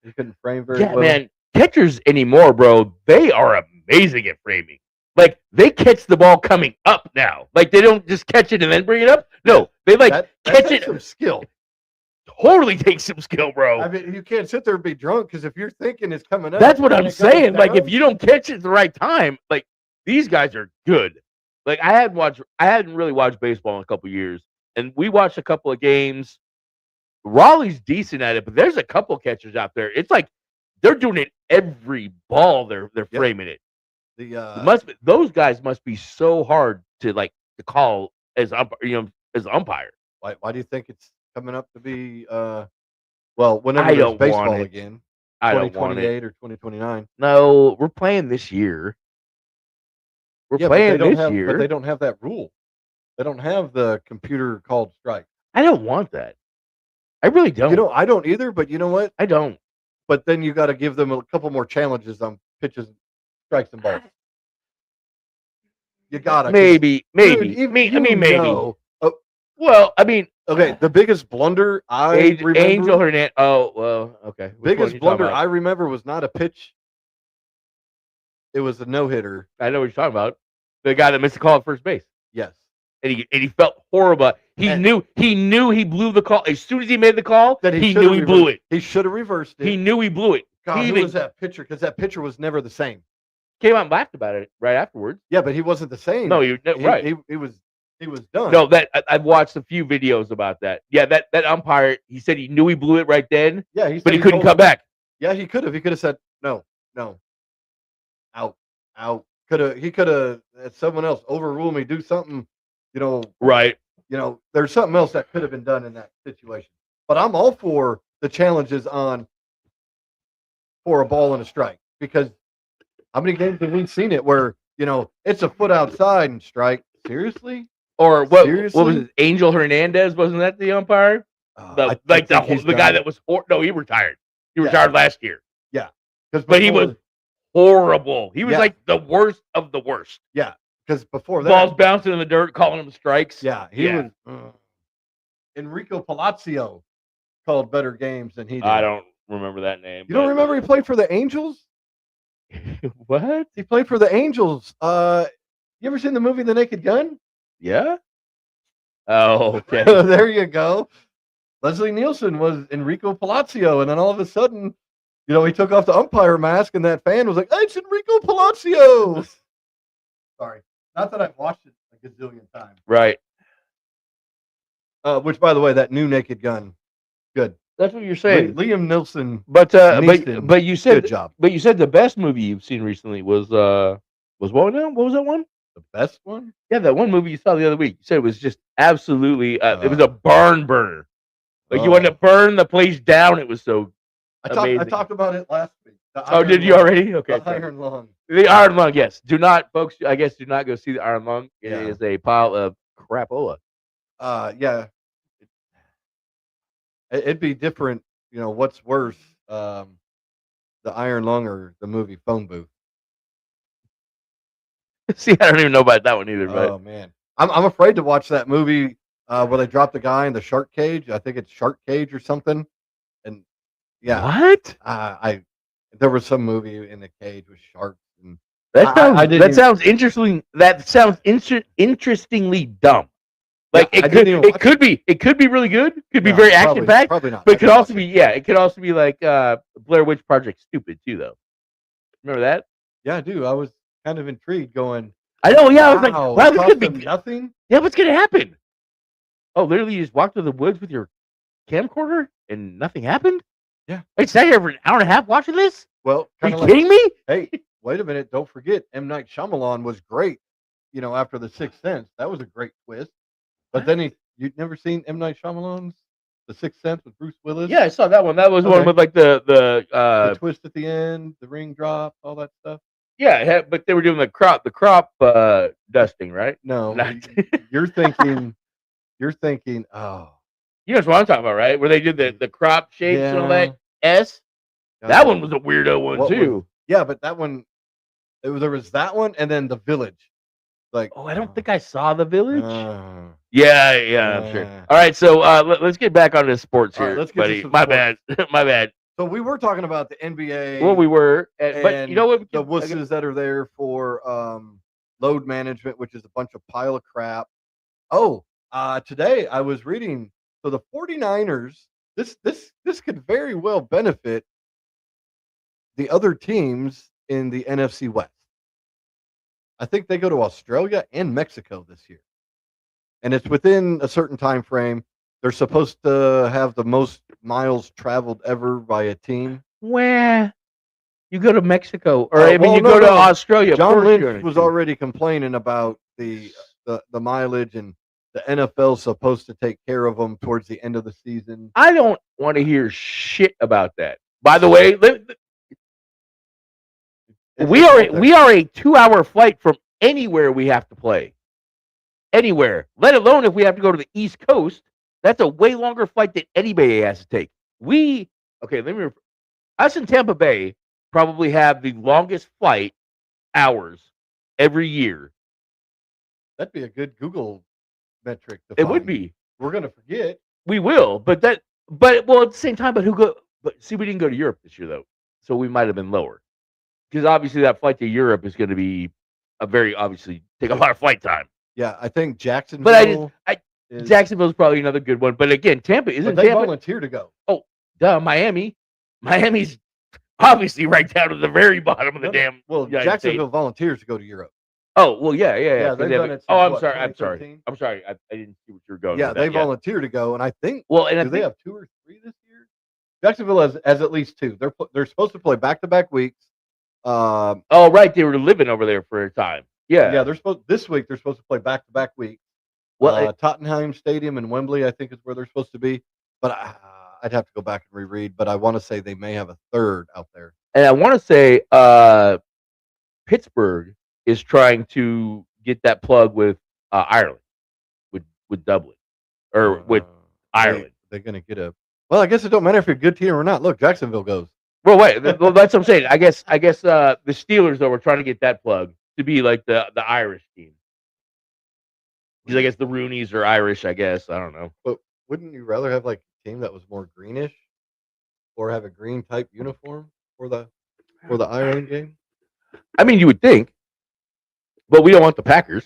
He couldn't frame very Yeah, well. man. Catchers anymore, bro, they are amazing at framing. Like, they catch the ball coming up now. Like, they don't just catch it and then bring it up. No, they, like, that catch takes it. some skill. Totally takes some skill, bro. I mean, you can't sit there and be drunk because if you're thinking it's coming up, That's what and I'm it goes saying. Like, if down, you don't catch it at the right time, like, these guys are good. Like, I hadn't really watched baseball in a couple years, and we watched a couple of games. Raleigh's decent at it, but there's a couple catchers out there. It's like they're doing it every ball. They're Yep. framing it. the Those guys must be so hard to call as as umpire. why do you think it's coming up to be well, whenever I there's don't baseball want it. again, I don't want it. 2028 or 2029. No, we're playing this year. We're Yeah, but they playing don't this have, year. but they don't have that rule. They don't have the computer called strike. I don't want that. I really don't. You know, I don't either. But you know what? I don't. But then you got to give them a couple more challenges on pitches, strikes, and balls. You gotta 'cause, Maybe. dude, you maybe. know- Well, I mean, Okay, the biggest blunder I remember. Angel Hernandez. Oh, well, okay. Which one biggest you talking blunder about? I remember was not a pitch. It was a no hitter. I know what you're talking about. The guy that missed the call at first base, Yes. and he felt horrible. He And- knew he blew the call as soon as he made the call. That He shoulda knew he blew reversed- it. He should have reversed it. He knew he blew it. God, he who even was that pitcher? Because that pitcher was never the same. came out and laughed about it right afterwards. Yeah, but he wasn't the same. No, right. He was done. No, I've watched a few videos about that. Yeah, that umpire, he said he knew he blew it right then, Yeah, he but said he couldn't told come him- back. Yeah, he could have. He could have said no, out. He could have had someone else overrule me, do something. Right. There's something else that could have been done in that situation. But I'm all for the challenges for a ball and a strike because how many games have we seen it where it's a foot outside and strike? Seriously? Or what was Seriously? it? Angel Hernandez, wasn't that the umpire? I The think he's guy done that was no, he retired. He Yeah. retired last year. because But he was horrible. He was Yeah. like the worst of the worst. because before that, Balls bouncing in the dirt, calling them strikes. yeah, he Yeah. was. Enrico Palazzo called better games than he did. I don't remember that name. You don't but- remember he played for the Angels? What? He played for the Angels. You ever seen the movie The Naked Gun? Yeah. Oh, okay. There you go. Leslie Nielsen was Enrico Palazzo, and then all of a sudden, he took off the umpire mask, and that fan was like, "It's Enrico Palazzo." Sorry, not that I've watched it a gazillion times. Right. Which, by the way, that new Naked Gun, good. That's what you're saying. Liam Nielsen, But Neeson, but you said good job. But you said the best movie you've seen recently was what now? What was that one? The best one. Yeah, that one movie you saw the other week. You said it was just absolutely it was Uh, a barn burner. Like you oh. wanted to burn the place down. It was so I amazing. talked about it last week. The Oh, Iron did you Lung. already? Okay. The sorry. Iron Lung. The Iron Lung, yes. Do not, folks. I guess do not go see the Iron Lung. It Yeah. is a pile of crapola. Yeah, it'd be different. You know, what's worse, the Iron Lung or the movie Phone Booth? See, I don't even know about that one either. But Oh man, I'm afraid to watch that movie where they drop the guy in the shark cage. I think it's Shark Cage or something. And yeah, what? I there was some movie in the cage with sharks, and I That didn't. that sounds interesting. That sounds interestingly dumb. Yeah, Like it I didn't even watch it could be really good. Could be No, very action packed. probably not. But I it could didn't also watch be it. yeah. It could also be like Blair Witch Project stupid too though. Remember that? Yeah, I do. I was kind of intrigued, going, I know. Yeah, I was like, "Wow, wow, it this cost could be. them nothing." Yeah, what's gonna happen? Oh, literally, you just walk through the woods with your camcorder and nothing happened. Yeah. I sat here for an hour and a half watching this. Well, Are kind you of like, kidding me? hey, wait a minute, don't forget, M. Night Shyamalan was great. You know, after The Sixth Sense, that was a great twist. But then you'd never seen M. Night Shyamalan's The Sixth Sense with Bruce Willis? Yeah, I saw that one. That was one Okay. with like the The twist at the end, the ring drop, all that stuff. yeah, it had, but they were doing the crop dusting, right? No, Not- you're thinking, oh, You know what I'm talking about, right? Where they did the crop shapes and all that. S. God, That one was a weirdo one what too. yeah, but that one, there was that one, and then The Village. Like, Oh, I don't think I saw the village. uh, Yeah, I'm sure. uh. All right, so let's get back on to sports All right, here, let's get to buddy. some My sports. bad, my bad. So we were talking about the NBA. Well, we were, but and you know what? the wusses that are there for load management, which is a bunch of pile of crap. Oh, today I was reading. So the 49ers, this could very well benefit the other teams in the NFC West. I think they go to Australia and Mexico this year, and it's within a certain time frame. They're supposed to have the most miles traveled ever by a team. Where you go to Mexico, or Oh, I mean, well, you no, go to no. Australia. of John course you're Lynch gonna was do. already complaining about the mileage, and the NFL's supposed to take care of them towards the end of the season. I don't want to hear shit about that. By the way, we are a 2-hour flight from anywhere we have to play. Anywhere, let alone if we have to go to the East Coast. That's a way longer flight than anybody has to take. Us in Tampa Bay probably have the longest flight hours every year. That'd be a good Google metric to It would find. be. We're gonna forget. We will, but at the same time, but see, we didn't go to Europe this year though, so we might have been lower because obviously that flight to Europe is going to be take a lot of flight time. Yeah, I think Jacksonville. But is, Jacksonville's probably another good one, but again, Tampa but isn't they Tampa. volunteer to go. Oh, duh, Miami. Miami's obviously right down to the very bottom of the damn. Well, United Jacksonville States. volunteers to go to Europe. Oh well, yeah. Yeah, 'cause they've they have done a- it Oh, since, I'm what, sorry. 2013? I'm sorry. I didn't see what you were going. Yeah, with they that yet. volunteer to go, and I think Well, and I do they think, have 2 or 3 this year? Jacksonville has at least 2. They're supposed to play back-to-back weeks. oh right, they were living over there for a time. Yeah. They're supposed this week. They're supposed to play back-to-back weeks. Well, Tottenham Stadium and Wembley, I think, is where they're supposed to be. But I'd have to go back and reread. But I want to say they may have a third out there. and I want to say Pittsburgh is trying to get that plug with Ireland, with Dublin, or with Ireland. They're going to get a. Well, I guess it don't matter if you're a good team or not. Look, Jacksonville goes. Well, wait. Well, that's what I'm saying. I guess the Steelers though were trying to get that plug to be like the Irish team. Because I guess the Roonies are Irish. I guess I don't know. But wouldn't you rather have like a team that was more greenish, or have a green type uniform for the Ireland game? I mean, you would think, but we don't want the Packers.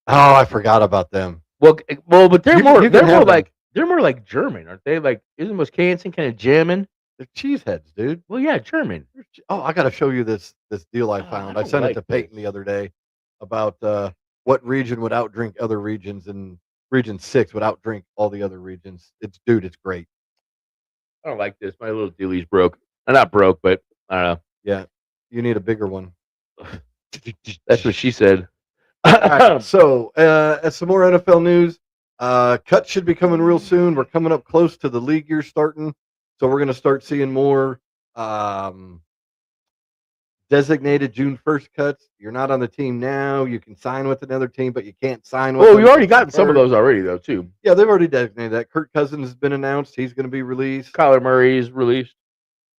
Oh, I forgot about them. Well, but they're You more can they're have more them. like they're more like German, aren't they? Like isn't Wisconsin kind of German? They're cheeseheads, dude. Well, yeah, German. Oh, I got to show you this deal I Oh, found. I I don't sent like it to Peyton this. the other day about what region would outdrink other regions, and Region 6 would outdrink all the other regions. It's great. I don't like this. My little dealie's broke. Not broke, but I don't Yeah, you need a bigger one. know. That's what she said. All right, so some more NFL news. Cuts should be coming real soon. We're coming up close to the league year starting, so we're going to start seeing more designated June 1st cuts. You're not on the team now. You can sign with another team, but you can't sign with. Well, them we already till got some of June 1st. those already, though, too. Yeah, they've already designated that. Kirk Cousins has been announced. He's going to be released. Kyler Murray is released.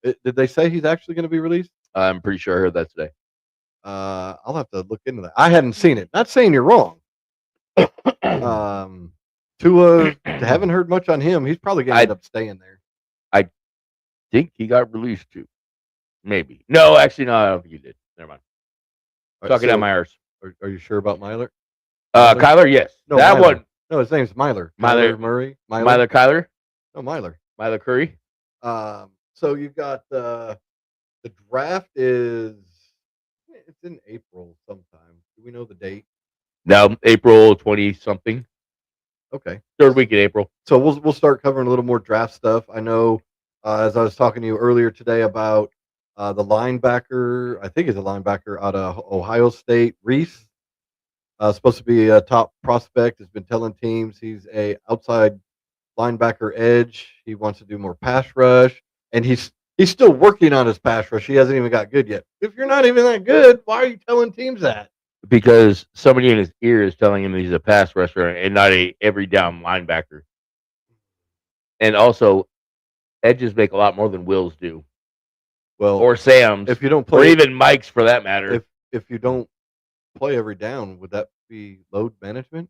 Did they say he's actually going to be released? I'm pretty sure I heard that today. I'll have to look into that. I hadn't seen it. Not saying you're wrong. Tua, haven't heard much on him. He's probably going to end up staying there. I think he got released too. Maybe. No, actually, no. I don't think he did. Never mind. Talking out my arse. Are you sure about Myler? Kyler, yes. No, that Myler. one. No, his name's Myler. Myler Murray. Myler Kyler. No, Myler. Myler Curry. So you've got the draft it's in April sometime. Do we know the date? No, April 20 something. Okay. Third week in April. So we'll start covering a little more draft stuff. I know as I was talking to you earlier today about the linebacker, I think he's a linebacker out of Ohio State, Reese. Supposed to be a top prospect. Has been telling teams he's a outside linebacker edge. He wants to do more pass rush, and he's still working on his pass rush. He hasn't even got good yet. If you're not even that good, why are you telling teams that? Because somebody in his ear is telling him he's a pass rusher and not a every down linebacker. And also, edges make a lot more than Wills do. Well, or Sam's, if you don't play, or even Mike's for that matter. If you don't play every down, would that be load management?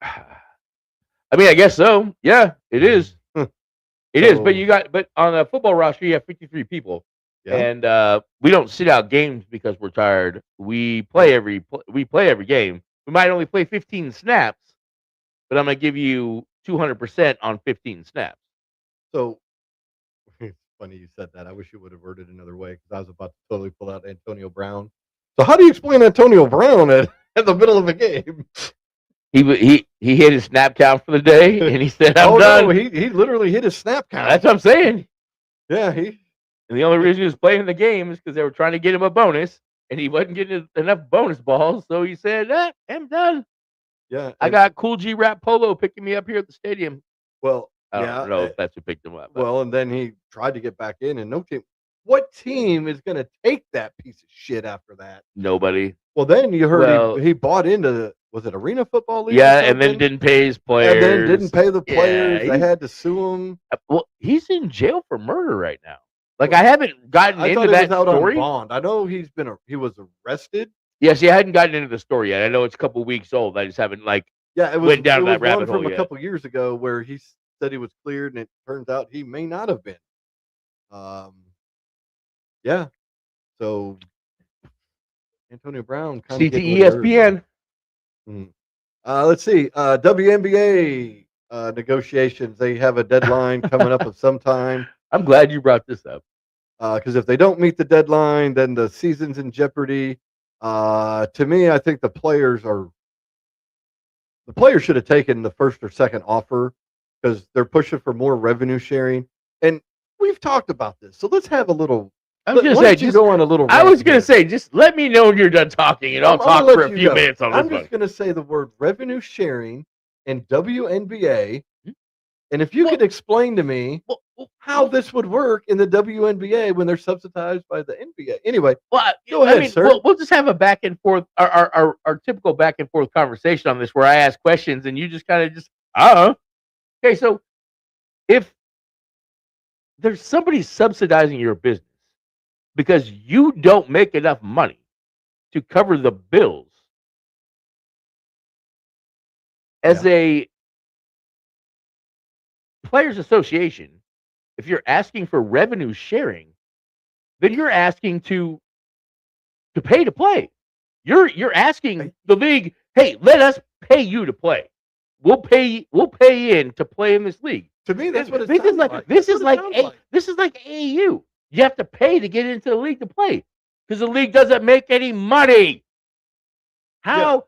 I mean, I guess so. Yeah, it is. It is. But on a football roster, you have 53 people, and we don't sit out games because we're tired. We play every game. We might only play 15 snaps, but I'm gonna give you 200% on 15 snaps. So it's funny you said that. I wish you would have worded another way because I was about to totally pull out Antonio Brown. So how do you explain Antonio Brown at the middle of a game? He hit his snap count for the day, and he said, "I'm done." No, he literally hit his snap count. That's what I'm saying. Yeah, and the only reason he was playing the game is because they were trying to get him a bonus, and he wasn't getting enough bonus balls. So he said, "I'm done." Yeah, I got Cool G Rap Polo picking me up here at the stadium. Well, I don't know if that's who picked him up. But. Well, and then he tried to get back in, and no team. What team is going to take that piece of shit after that? Nobody. Well, then you heard he bought into was it Arena Football League? Yeah, and then didn't pay his players. And then didn't pay the players. Yeah, they had to sue him. Well, he's in jail for murder right now. Like, I haven't gotten into that that out story. On bond. I know he was arrested. Yes, I hadn't gotten into the story yet. I know it's a couple weeks old. I just haven't went down that rabbit hole from yet. A couple years ago where he said he was cleared, and it turns out he may not have been. Yeah. So Antonio Brown kind of ESPN. Let's see. WNBA negotiations. They have a deadline coming up of some time. I'm glad you brought this up. Because if they don't meet the deadline, then the season's in jeopardy. To me, I think the players should have taken the first or second offer because they're pushing for more revenue sharing. And we've talked about this. So let's have a little. I was going to say, just let me know when you're done talking, and I'll talk for a few minutes on this one. I'm just going to say the word revenue sharing and WNBA, and if you could explain to me how this would work in the WNBA when they're subsidized by the NBA. Anyway, go ahead, sir. We'll just have a back and forth, our typical back and forth conversation on this, where I ask questions and you just kind of Okay, so if there's somebody subsidizing your business because you don't make enough money to cover the bills, as a players association, if you're asking for revenue sharing, then you're asking to pay to play. You're asking the league, hey, let us pay you to play. We'll pay in to play in this league. To me, that's what this is like. This is like AAU. You have to pay to get into the league to play because the league doesn't make any money. How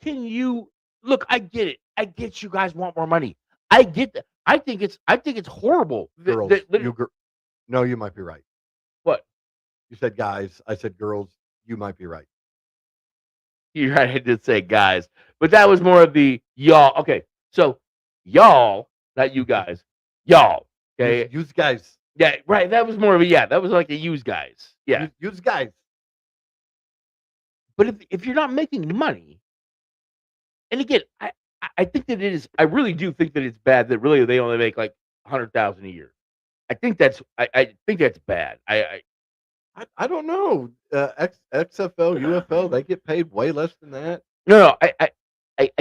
can you look? I get it. I get you guys want more money. I get that. I think it's horrible. Girls, no, you might be right. What? You said guys. I said girls. You might be right. You're right. I did say guys, but that was more of the y'all. Okay, so y'all, not you guys. Y'all. Okay, use guys. Yeah, right. That was more of that was like a use guys. Yeah. Use guys. But if you're not making money, and again, I think that it is. I really do think that it's bad that really they only make like 100,000 a year. I think I think that's bad. I don't know. XFL, UFL, they get paid way less than that. No, I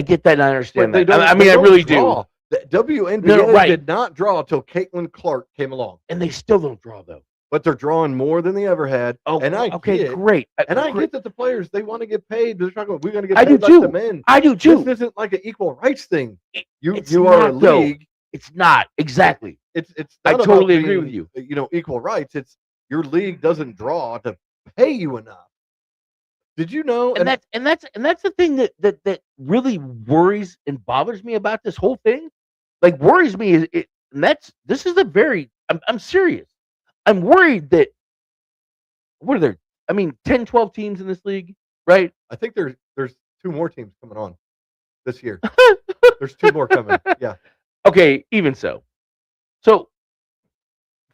get that and I But understand they that. don't. I they mean, I don't really draw. do. The WNBA No, right. did not draw until Caitlin Clark came along, And they still don't draw though. but they're drawing more than they ever had. Oh, and I okay, get, great. and I get that the players they want to get paid. They're talking. We're going to get I paid do like the too. men. I do too. This isn't like an equal rights thing. It's You are a not, though. league. It's not exactly. It's I not about totally agree being, with you. equal rights. It's your league doesn't draw to pay you enough. Did you know? And that's the thing that really worries and bothers me about this whole thing. Like worries me is it. And this is a very. I'm serious. I'm worried that. What are there? I mean, 10, 12 teams in this league, right? I think there's 2 more teams coming on this year. There's 2 more coming. Yeah. Okay, even so. So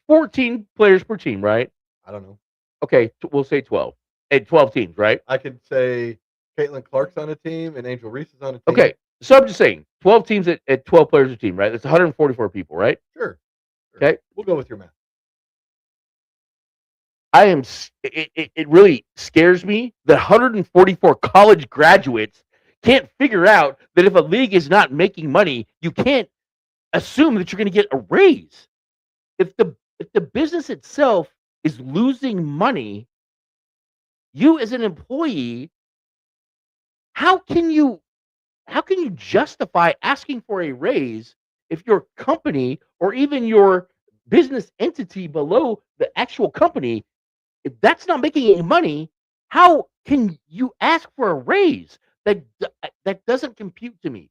14 players per team, right? I don't know. Okay, we'll say 12. And 12 teams, right? I could say Caitlin Clark's on a team and Angel Reese is on a team. Okay, so I'm just saying 12 teams at 12 players a team, right? That's 144 people, right? Sure. Okay. We'll go with your math. It really scares me that 144 college graduates can't figure out that if a league is not making money, you can't assume that you're going to get a raise. If the business itself is losing money, you as an employee, how can you justify asking for a raise if your company or even your business entity below the actual company, if that's not making any money, how can you ask for a raise? That doesn't compute to me.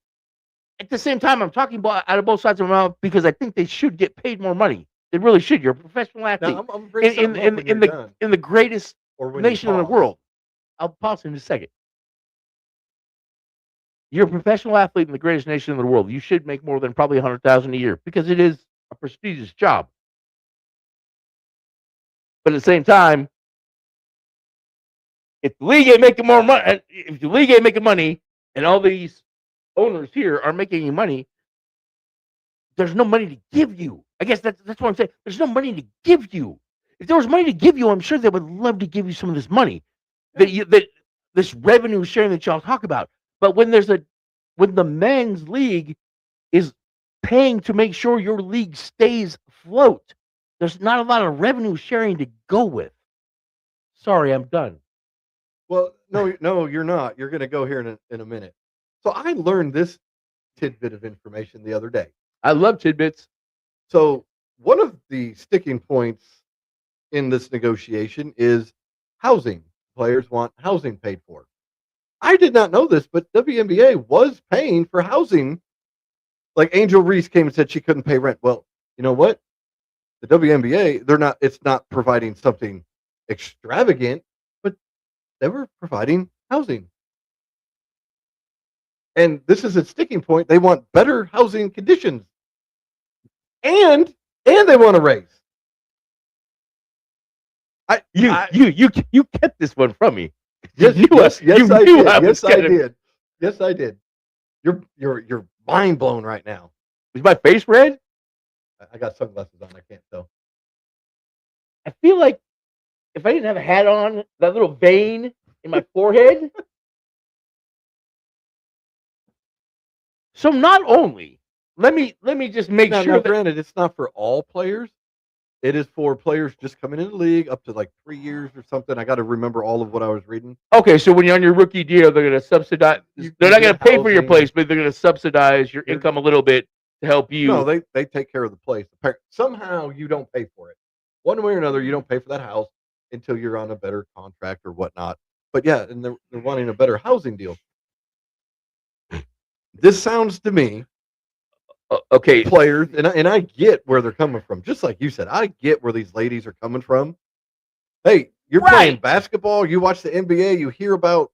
At the same time, I'm talking about out of both sides of my mouth because I think they should get paid more money. They really should. You're a professional athlete Now, I'm bring something up when you're done, in the greatest or when you nation in the pause. world. I'll pause in a second. You're a professional athlete in the greatest nation in the world. You should make more than probably 100,000 a year because it is a prestigious job. But at the same time, if the league ain't making more money, if the league ain't making money, and all these owners here are making any money, there's no money to give you. I guess that's what I'm saying. There's no money to give you. If there was money to give you, I'm sure they would love to give you some of this money, that this revenue sharing that y'all talk about. But when the men's league is paying to make sure your league stays afloat, there's not a lot of revenue sharing to go with. Sorry, I'm done. Well, no, you're not. You're going to go here in a minute. So I learned this tidbit of information the other day. I love tidbits. So one of the sticking points in this negotiation is housing. Players want housing paid for. I did not know this, but WNBA was paying for housing. Like Angel Reese came and said she couldn't pay rent. Well, you know what? The WNBA, it's not providing something extravagant, but they were providing housing. And this is a sticking point. They want better housing conditions. And they want a raise. You kept this one from me. Yes, You yes, I knew did. I was Yes, I gonna- did. Yes, I did. You're mind blown right now. Is my face red? I got sunglasses on. I can't tell. I feel like if I didn't have a hat on, that little vein in my forehead. So not only let me just make Now, sure that granted, it's not for all players. It is for players just coming in the league up to like 3 years or something. I got to remember all of what I was reading. okay. So when you're on your rookie deal, they're going to subsidize. You They're not going to get pay for your housing. place, but they're going to subsidize your You're- income a little bit to help you. No, they take care of the place. Somehow you don't pay for it. One way or another, you don't pay for that house until you're on a better contract or whatnot. But yeah, and they're wanting a better housing deal. This sounds to me, Okay. players, and I get where they're coming from. Just like you said, I get where these ladies are coming from. Hey, you're playing Right. basketball, you watch the NBA, you hear about,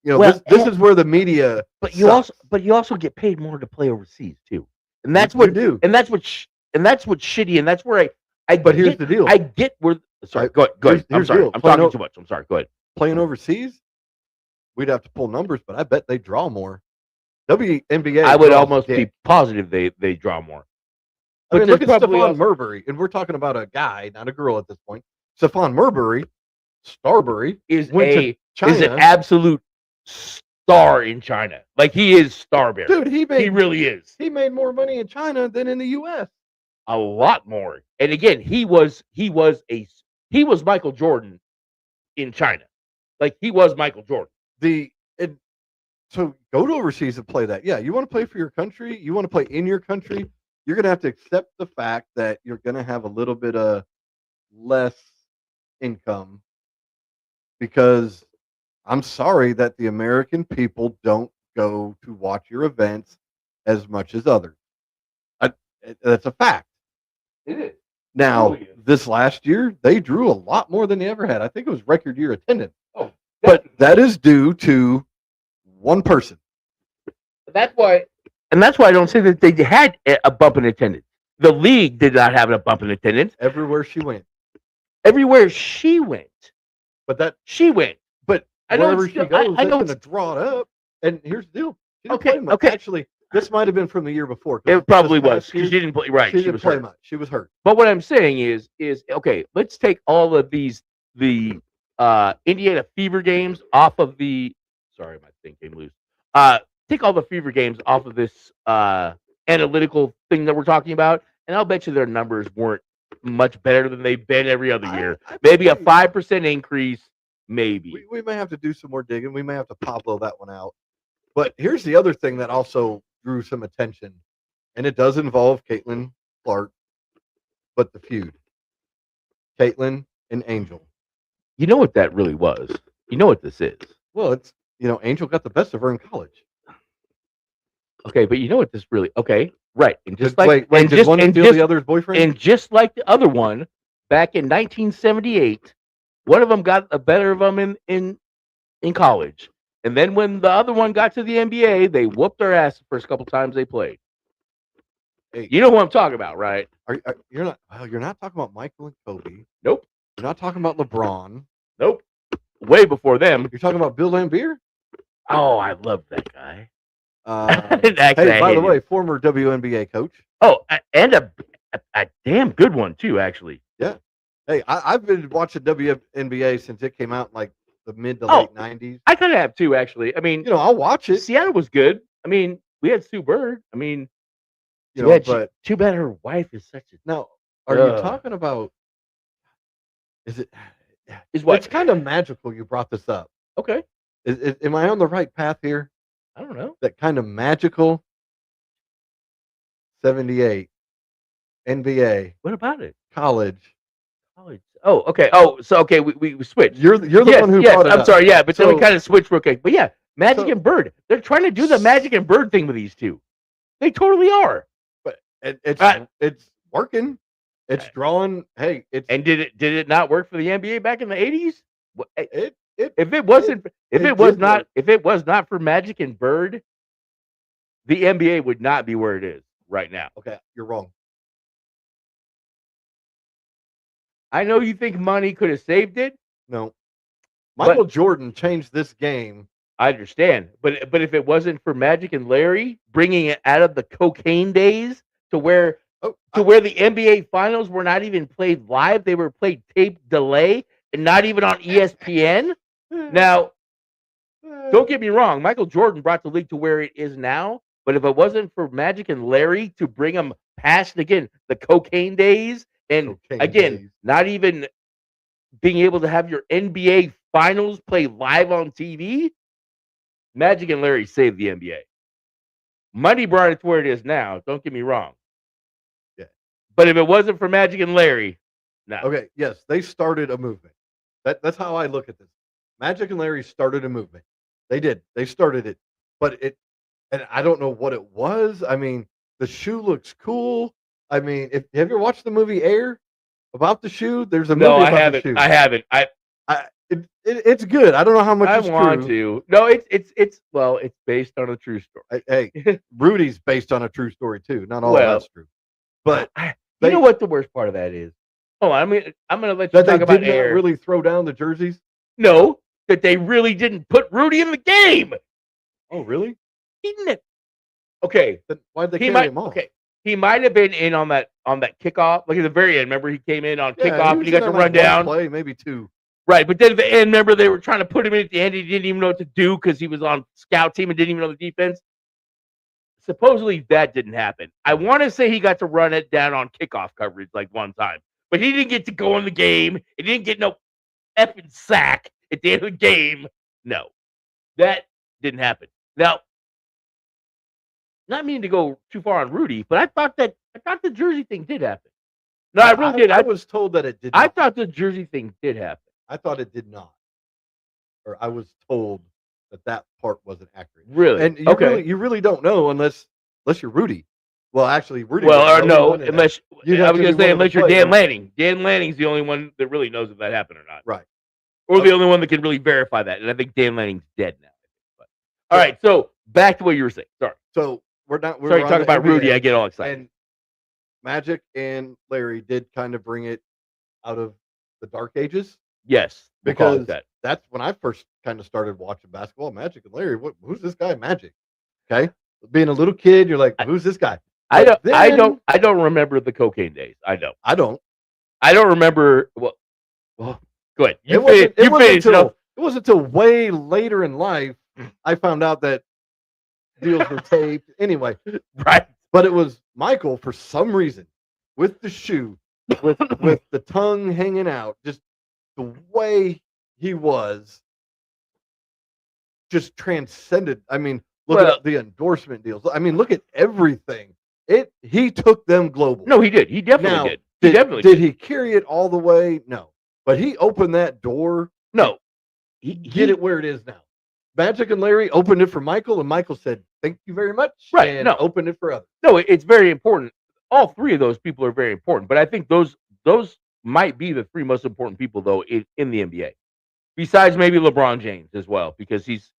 Well, this is where the media. But you also get paid more to play overseas too, and that's You what do. and that's what shitty, and that's where I But here's get, the deal. I get where Sorry, go ahead. Go ahead. I'm Here's the sorry. deal. I'm talking too much. I'm sorry. Go ahead. Playing overseas, we'd have to pull numbers, but I bet they draw more. WNBA. I would draws almost dick. be positive they draw more. I mean, look at there's probably Stephon also- Marbury, and we're talking about a guy, not a girl at this point. Stephon Marbury, Starbury, Is went to an China. absolute star in China. Like he is Starberry. Dude, he really is. he made more money in China than in the U.S. A lot more. And again, he was Michael Jordan in China. Like he was Michael Jordan. So go to overseas and play that. Yeah, you want to play for your country. You want to play in your country. You're going to have to accept the fact that you're going to have a little bit of less income because I'm sorry that the American people don't go to watch your events as much as others. That's a fact. It is. Now, Really is. this last year, they drew a lot more than they ever had. I think it was record year attendance. Oh, But that is due to one person. that's why I don't say that they had a bump in attendance. The league did not have a bump in attendance. Everywhere she went. Everywhere she went, she went. But I know wherever it's she still- goes, I know it's going to draw it up. And here's the deal. She didn't Okay, play much. okay. Actually, this might have been from the year before. 'cause It probably this was past because year, she didn't play. Right, She didn't was play hurt. much. She was hurt. But what I'm saying is okay. Let's take all of the Indiana Fever games off of the. Sorry, my thing came loose. Take all the Fever games off of this analytical thing that we're talking about, and I'll bet you their numbers weren't much better than they've been every other year. I Maybe a believe- 5% increase. Maybe. We may have to do some more digging. We may have to Pablo that one out. But here's the other thing that also drew some attention, and it does involve Caitlin Clark, but the feud. Caitlin and Angel. You know what that really was. You know what this is. Well, it's Angel got the best of her in college. Okay, but you know what this really. Okay, right. And just Did- like wait, and did just one and steal just, the other's boyfriend? and just like the other one, back in 1978, one of them got a better of them in college, and then when the other one got to the NBA, they whooped their ass the first couple times they played. Hey. You know what I'm talking about, right? You're not. Well, you're not talking about Michael and Kobe. Nope, You're not talking about LeBron. nope. Way before them. You're talking about Bill Laimbeer. Oh, I love that guy. Actually, Actually, I hey, by hate the him. way, former WNBA coach. Oh, and a damn good one too, actually. Hey, I've been watching WNBA since it came out in like the mid to Oh. late 90s. I kind of have too, actually. I mean, I'll watch it. Seattle was good. I mean, we had Sue Bird. I mean, But too bad her wife is such a now, are you Ugh. talking about? Is it? is what It's kind of magical. You brought this up. okay. Am I on the right path here? I don't know. That kind of magical. 78, NBA, What about it? college. College. Oh, okay. Oh, so okay, we switched. You're the yes, one who yes, brought it I'm up. sorry, yeah, but then we So- kind of switched real quick. But yeah, Magic So- and Bird. They're trying to do the Magic and Bird thing with these two. They totally are. But it's Right. it's working. It's Right. drawing. Hey, it's And did it not work for the NBA back in the 80s? it If it wasn't, if it it was did not, work. if it was not for Magic and Bird, the NBA would not be where it is right now. okay. You're wrong. I know you think money could have saved it. No, Michael Jordan changed this game. I understand, but if it wasn't for Magic and Larry bringing it out of the cocaine days to where the NBA finals were not even played live, they were played tape delay and not even on ESPN. Now, don't get me wrong, Michael Jordan brought the league to where it is now, but if it wasn't for Magic and Larry to bring them past again the cocaine days and Cocaine again days. not even being able to have your NBA finals play live on TV, Magic and Larry saved the NBA. Money brought it to where it is now. Don't get me wrong. Yeah. But if it wasn't for Magic and Larry, no. Okay, yes, they started a movement. That's how I look at this. Magic and Larry started a movement. They did. They started it, but and I don't know what it was. I mean, the shoe looks cool. I mean, have you ever watched the movie Air about the shoe? There's a movie No, I about haven't. the shoe. I haven't. It's good. I don't know how much I is want true. to. No, it's well, it's based on a true story. Hey, Rudy's based on a true story too. Not all Well, that's true, but you they- know what the worst part of that is? Hold on, I'm gonna let you That they talk about did not air. really throw down the jerseys. No, that they really didn't put Rudy in the game. Oh, really? He didn't. Okay, Then why'd they he carry might. him off? Okay, he might have been in on that kickoff. Like at the very end, remember he came in on Yeah, kickoff and was he got in to on, run like, one down. play, maybe two. Right, but then at the end, remember they were trying to put him in at the end. He didn't even know what to do because he was on scout team and didn't even know the defense. Supposedly that didn't happen. I want to say he got to run it down on kickoff coverage like one time, but he didn't get to go in the game. He didn't get no effing sack at the end of the game. No, that didn't happen. Now, not meaning to go too far on Rudy, but I thought the jersey thing did happen. No, I really did. I was told that it did. I not. thought the jersey thing did happen. I thought it did not, or I was told that part wasn't accurate. Really? And Okay. you really don't know unless you're Rudy. Well, actually, Rudy. Well, or wouldn't know. He no, wanted that. unless You'd I have was to going to be say one of the unless you're Dan players. Lanning. Dan Lanning's the only one that really knows if that happened or not, Right. or the only one that can really verify that. And I think Dan Lanning's dead now. But, all right, so back to what you were saying. Sorry, So we're not. We're sorry. on Talk the about NBA, Rudy. I get all excited. And Magic and Larry did kind of bring it out of the dark ages. Yes, we'll call it Because that. that's when I first kind of started watching basketball. Magic and Larry, who's this guy? Magic. Okay, being a little kid, you're like, who's this guy? I But I don't remember the cocaine days. I don't. I don't. I don't remember. Well, go ahead. It wasn't finish. until it wasn't until way later in life I found out that deals were taped. Anyway, Right. but it was Michael for some reason with the shoe, with the tongue hanging out, just the way he was, just transcended. I mean, look Well- at the endorsement deals. I mean, look at everything. He took them global. No, he did. He definitely Now, did. He definitely did he carry it all the way? No, but he opened that door. No. Get it where it is now. Magic and Larry opened it for Michael, and Michael said, "Thank you very much." Right, and no. opened it for others. No, it's very important. All three of those people are very important, but I think those might be the three most important people though in the NBA. Besides maybe LeBron James as well, because he's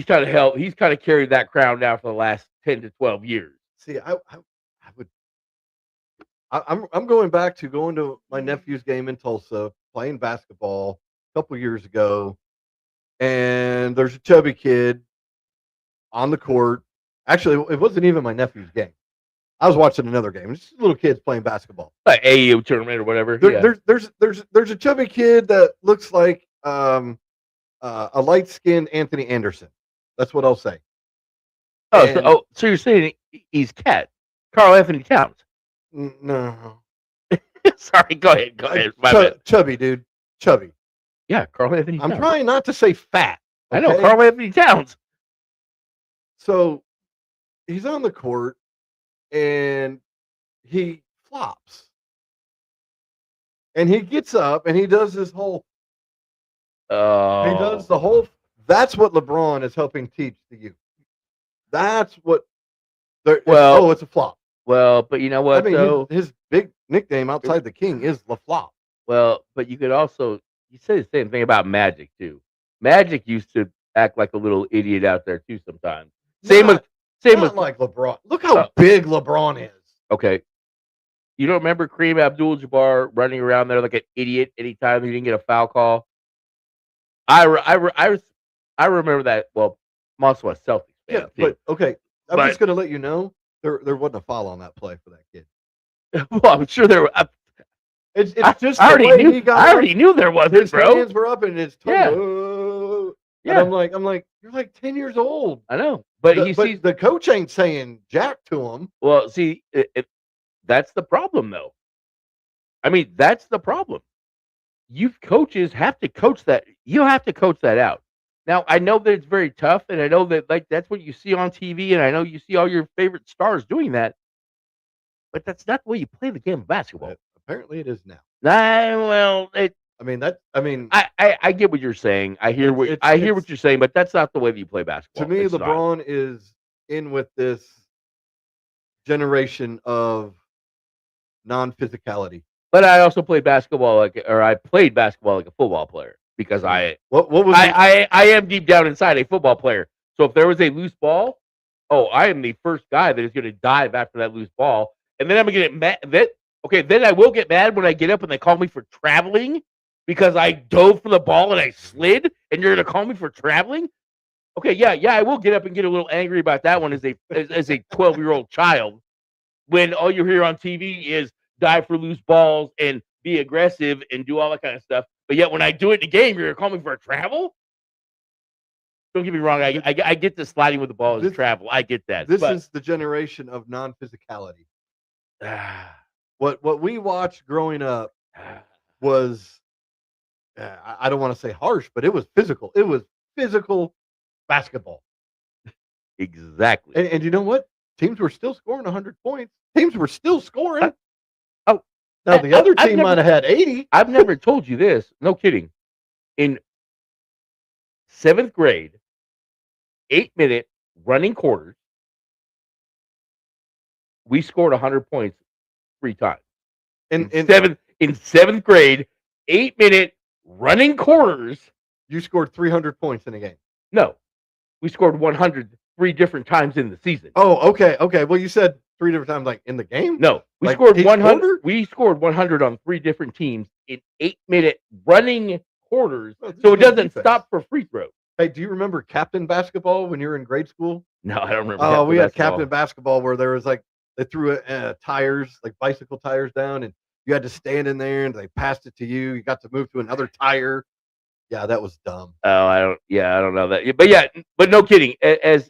kind of carried that crown now for the last 10 to 12 years. See, I would. I'm going back to going to my nephew's game in Tulsa, playing basketball a couple years ago, and there's a chubby kid on the court. Actually, it wasn't even my nephew's game. I was watching another game. It's just little kids playing basketball. Like AU tournament or whatever. There's a chubby kid that looks like a light-skinned Anthony Anderson. That's what I'll say. So you're saying he's Carl Anthony Towns. No, Sorry, go ahead. My bad. chubby dude, chubby. Yeah, Carl Anthony I'm Towns. trying not to say fat. I know okay? Carl Anthony Towns. So he's on the court and he flops. And he gets up and he does this whole Oh, he does the whole that's what LeBron is helping teach the youth. That's what Well, it's a flop. well, but you know I what? mean though? his big nickname outside the king is La Flop. Well, but you could also you say the same thing about Magic too. Magic used to act like a little idiot out there too sometimes. Same Not with like LeBron. Look how big LeBron is. okay. You don't remember Kareem Abdul-Jabbar running around there like an idiot anytime he didn't get a foul call? I remember that. Well, I'm also a Celtics fan. Yeah, but okay. I'm But- just gonna let you know there wasn't a foul on that play for that kid. well, I'm sure there were. It's just I the already way knew. he got I up. already knew there wasn't, His bro. hands were up and his tongue. Yeah. And Yeah, I'm like, you're like 10 years old. I know. But he sees. The coach ain't saying jack to him. Well, see, that's the problem, though. I mean, that's the problem. You coaches have to coach that. You have to coach that out. Now, I know that it's very tough, and I know that like that's what you see on TV, and I know you see all your favorite stars doing that. But that's not the way you play the game of basketball. But apparently it is now. Well, I mean, I get what you're saying. I hear what it's- you're saying, but that's not the way that you play basketball. to me, It's not. LeBron is in with this generation of non-physicality. But I also played basketball I played basketball like a football player because What was I am deep down inside a football player. So if there was a loose ball, I am the first guy that is going to dive after that loose ball, and then I'm going to get mad. Okay, then I will get mad when I get up and they call me for traveling because I dove for the ball and I slid, and you're going to call me for traveling? Okay, yeah, I will get up and get a little angry about that one as a 12-year-old child when all you hear on TV is dive for loose balls and be aggressive and do all that kind of stuff. But yet when I do it in the game, you're going to call me for a travel? Don't get me wrong. I get the sliding with the ball as travel. I get that. This is the generation of non-physicality. What we watched growing up was, I don't want to say harsh, but it was physical. It was physical basketball. Exactly. And you know what? Teams were still scoring 100 points. Teams were still scoring. Now the other team might have had 80. I've never told you this. No kidding. In 7th grade, 8-minute running quarters, we scored 100 points 3 times. In 7th grade, 8-minute running quarters, you scored 300 points in a game. No, we scored 100 3 different times in the season. Oh, okay. Well, you said 3 different times, like in the game. No, we scored 100. We scored 100 on 3 different teams in 8-minute running quarters, so it doesn't stop for free throws. Hey, do you remember captain basketball when you were in grade school? No, I don't remember. Oh, we had captain basketball where there was like they threw tires, like bicycle tires down, and you had to stand in there, and they passed it to you. You got to move to another tire. Yeah, that was dumb. Oh, I don't know that. But no kidding. As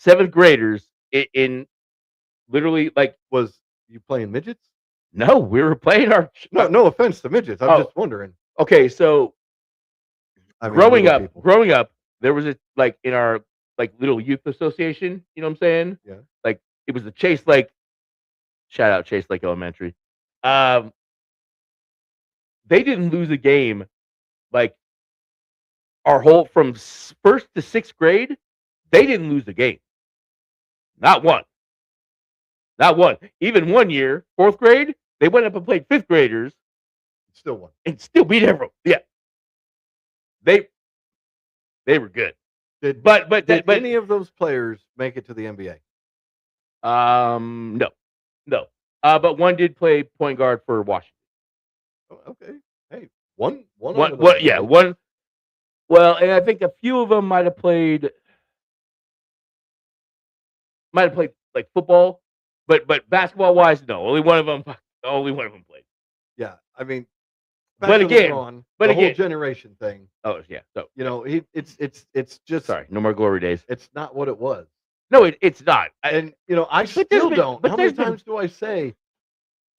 7th graders in literally like, was you playing midgets? No, we were playing our. No offense to midgets. I'm just wondering. Okay, so growing up, there was like in our like little youth association. You know what I'm saying? Yeah. Like it was the Chase Lake. Shout out Chase Lake Elementary. They didn't lose a game. Like our whole from 1st to 6th grade, they didn't lose a game. Not one. Even one year, 4th grade, they went up and played 5th graders. Still won. And still beat everyone. Yeah. They were good. Did any of those players make it to the NBA? No. But one did play point guard for Washington. Oh, okay. Hey, one. Yeah, one. Well, and I think a few of them might have played like football, but basketball wise, no. Only one of them played. Yeah, I mean, but again, the whole generation thing. Oh yeah, so it's just sorry, no more glory days. It's not what it was. No, it's not. I still don't. How many times do I say,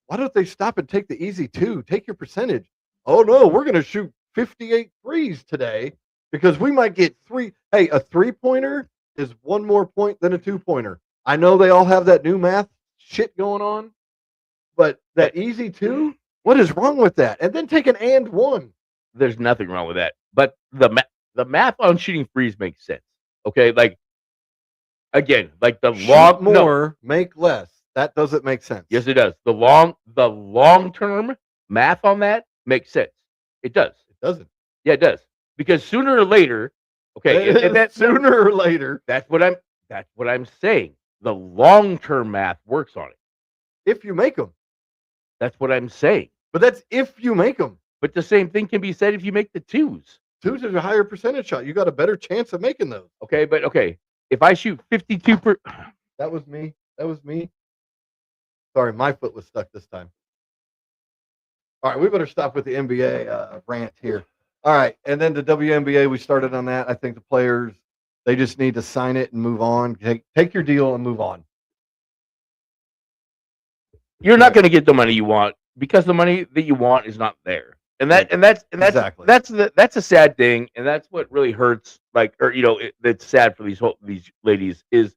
why don't they stop and take the easy 2? Take your percentage. Oh no, we're going to shoot 58 threes today because we might get 3. Hey, a 3-pointer is 1 more point than a 2-pointer. I know they all have that new math shit going on, but that easy 2, what is wrong with that? And then take an and 1. There's nothing wrong with that. But the math on shooting threes makes sense. Okay, like again, like the shoot more, make less. That doesn't make sense. Yes, it does. The long term math on that makes sense. It does. It doesn't. Yeah, it does. Because sooner or later, okay, sooner or later, that's what I'm saying. The long term math works on it. If you make them. That's what I'm saying. But that's if you make them. But the same thing can be said if you make the 2s. 2s is a higher percentage shot. You got a better chance of making those. Okay, if I shoot 52%. That was me. Sorry, my foot was stuck this time. All right, we better stop with the NBA rant here. All right, and then the WNBA, we started on that. I think the players, they just need to sign it and move on. Take your deal and move on. You're not going to get the money you want because the money that you want is not there, that's exactly. that's a sad thing, and that's what really hurts. That's sad for these ladies is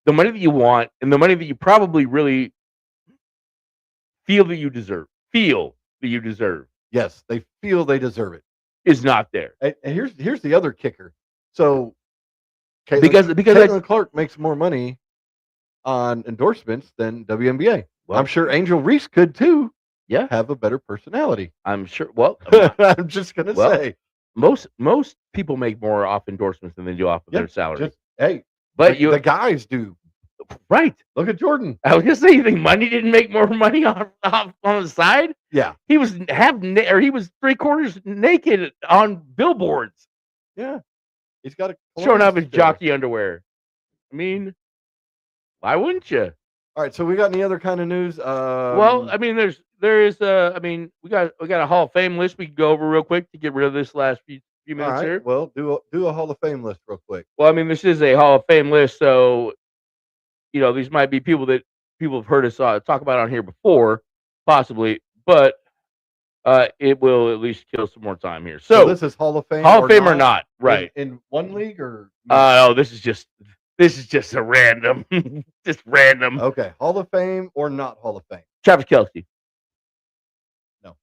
the money that you want and the money that you probably really feel that you deserve. Yes, they feel they deserve it. Is not there. And here's the other kicker. So, Caitlin Caitlin Clark makes more money on endorsements than WNBA. Well, I'm sure Angel Reese could too. Yeah, have a better personality. I'm sure. Well, I'm just gonna say most people make more off endorsements than they do off of their salary. But the guys do. Right. Look at Jordan. I was gonna say, you think money didn't make more money on the side? Yeah. He was he was 3/4 naked on billboards, Yeah. He's got a showing up in still. jockey underwear. I mean, why wouldn't you? All right. So we got any other kind of news? Well, I mean, there is I mean, we got a Hall of Fame list we can go over real quick to get rid of this last few all minutes right. here. Well, do a Hall of Fame list real quick. Well, I mean, this is a Hall of Fame list, so these might be people that people have heard us talk about on here before, possibly, but it will at least kill some more time here. So So, this is Hall of Fame. Hall of Fame or not, right? In one league or not? Oh, this is just a random, just random. Okay. Hall of Fame or not Hall of Fame? Travis Kelce. No.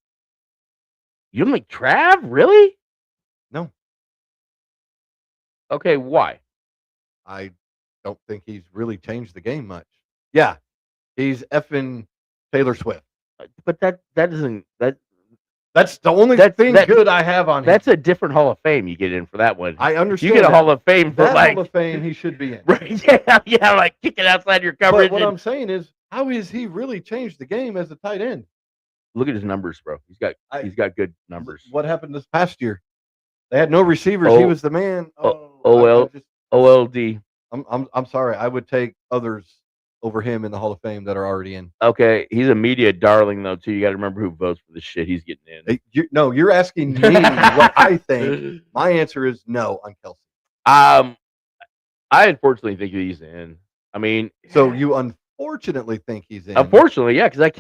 You don't like Trav, really? No. Okay, why? I don't think he's really changed the game much. Yeah. He's effing Taylor Swift. But that doesn't That's the only thing good I have on him. That's a different Hall of Fame you get in for that one. I understand. You get a Hall of Fame for that like Hall of Fame he should be in. right, yeah, like kicking outside your coverage. But what I'm saying is, how has he really changed the game as a tight end? Look at his numbers, bro. He's got good numbers. What happened this past year? They had no receivers. He was the man. OLD. I'm sorry. I would take others over him in the Hall of Fame that are already in. Okay, he's a media darling though too. You got to remember who votes for the shit he's getting in. You're asking me what I think. My answer is no on Kelce. I unfortunately think he's in. I mean, so you unfortunately think he's in? Unfortunately, yeah, because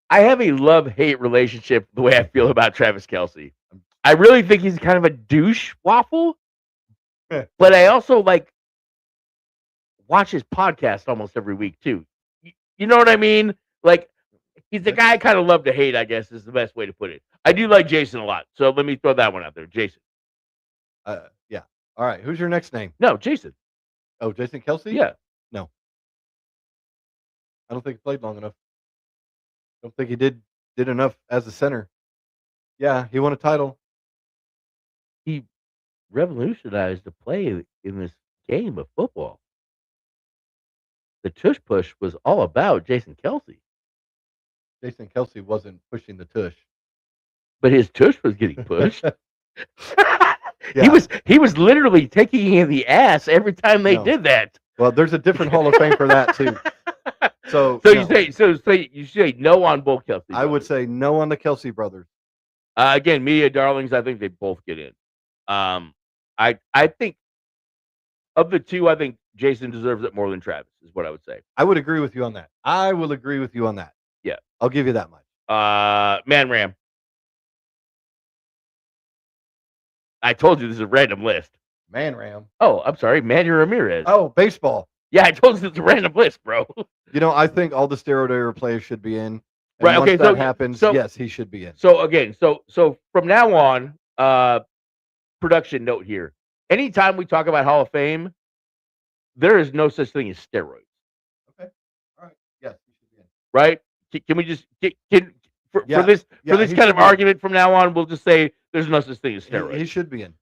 I have a love-hate relationship the way I feel about Travis Kelce. I really think he's kind of a douche waffle, but I also watch his podcast almost every week too. You know what I mean? Like, he's the guy I kind of love to hate, I guess, is the best way to put it. I do like Jason a lot, so let me throw that one out there. Jason. Yeah. All right. Who's your next name? No, Jason. Oh, Jason Kelce? Yeah. No. I don't think he played long enough. I don't think he did enough as a center. Yeah, he won a title. He revolutionized the play in this game of football. The tush push was all about Jason Kelce. Jason Kelce wasn't pushing the tush. But his tush was getting pushed. Yeah. He was literally taking in the ass every time they did that. Well, there's a different Hall of Fame for that too. So you say no on both Kelce. I would say no on the Kelce brothers. Again, media darlings. I think they both get in. I think of the two, I think Jason deserves it more than Travis. Is what I would say. I would agree with you on that. I will agree with you on that. Yeah, I'll give you that much. Man Ram. I told you this is a random list. Man Ram. Oh, I'm sorry, Manny Ramirez. Oh, baseball. Yeah, I told you it's a random list, bro. I think all the steroid era players should be in. And Right. Once Okay. that happens, yes, he should be in. So again, so from now on, production note here. Anytime we talk about Hall of Fame, there is no such thing as steroids. Okay. All right. Yes, he should be in. Right? Can we just for this kind of argument from now on, we'll just say there's no such thing as steroids. He should be in.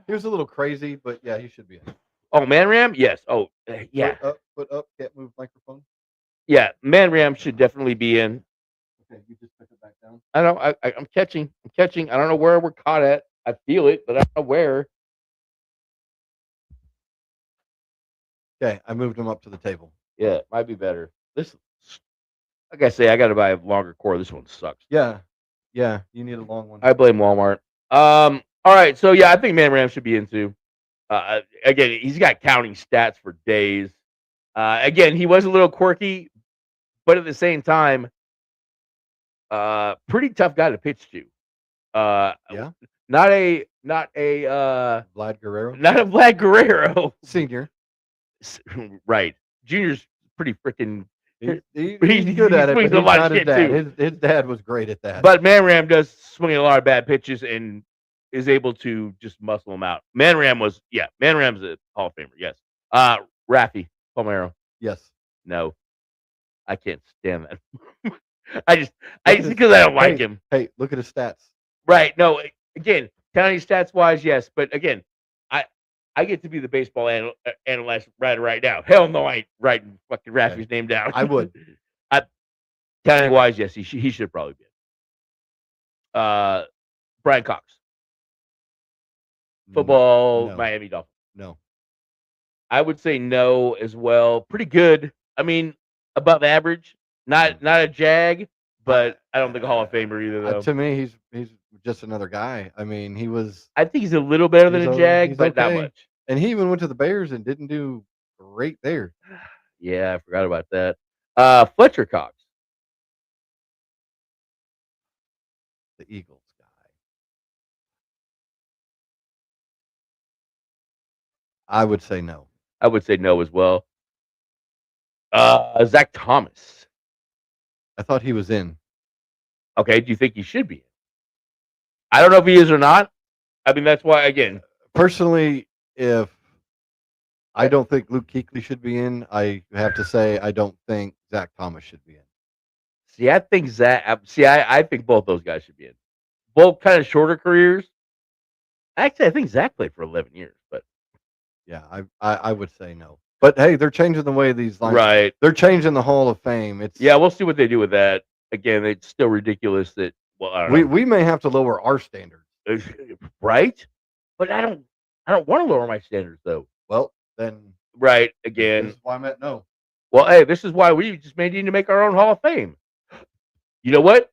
He was a little crazy, but yeah, he should be in. Oh, Man Ram? Yes. Oh, yeah. Put up. Can't move microphone. Yeah, Man Ram should definitely be in. Okay, you just took it back down. I know. I'm catching. I don't know where we're caught at. I feel it, but I don't know where. Okay, I moved him up to the table. Yeah, it might be better. This, like I say, I got to buy a longer cord. This one sucks. Yeah, you need a long one. I blame Walmart. All right, so yeah, I think Man Ram should be in too. Again, he's got counting stats for days. Again, he was a little quirky, but at the same time, pretty tough guy to pitch to. Yeah. Not a Vlad Guerrero. not a Vlad Guerrero. Senior. Right. Junior's pretty freaking. He's He's good at it, but swings he's a lot not of his shit, dad. too. His dad was great at that. But Man Ram does swing a lot of bad pitches and is able to just muscle them out. Man Ram's a Hall of Famer. Yes. Rafi Palmeiro. Yes. No, I can't stand that. I just because I don't like him. Hey, look at his stats. Right. No. Again, counting stats wise, yes, but again, I I get to be the baseball analyst right now. Hell no, I ain't writing fucking Raffy's name down. I would. Counting wise, yes, he should probably be. Brian Cox, football, No. Miami Dolphins. No. I would say no as well. Pretty good. I mean, above average. Not a jag, but I don't think a Hall of Famer either, though. To me, he's just another guy. I mean, he was. I think he's a little better than a jag, but not okay. much. And he even went to the Bears and didn't do great there. Yeah, I forgot about that. Fletcher Cox. The Eagles guy. I would say no. I would say no as well. Zach Thomas. I thought he was in. Okay, do you think he should be in? I don't know if he is or not. I mean, that's why, again. Personally, if I don't think Luke Kuechly should be in, I have to say I don't think Zach Thomas should be in. See, I think I think both those guys should be in. Both kind of shorter careers. Actually, I think Zach played for 11 years, but yeah, I would say no. But hey, they're changing the way these lines. Right. They're changing the Hall of Fame. Yeah, we'll see what they do with that. Again, it's still ridiculous that I don't know. We may have to lower our standards. Right? But I don't want to lower my standards though. Well, then right, again. This is why I'm at no. Well, hey, this is why we just need to make our own Hall of Fame. You know what?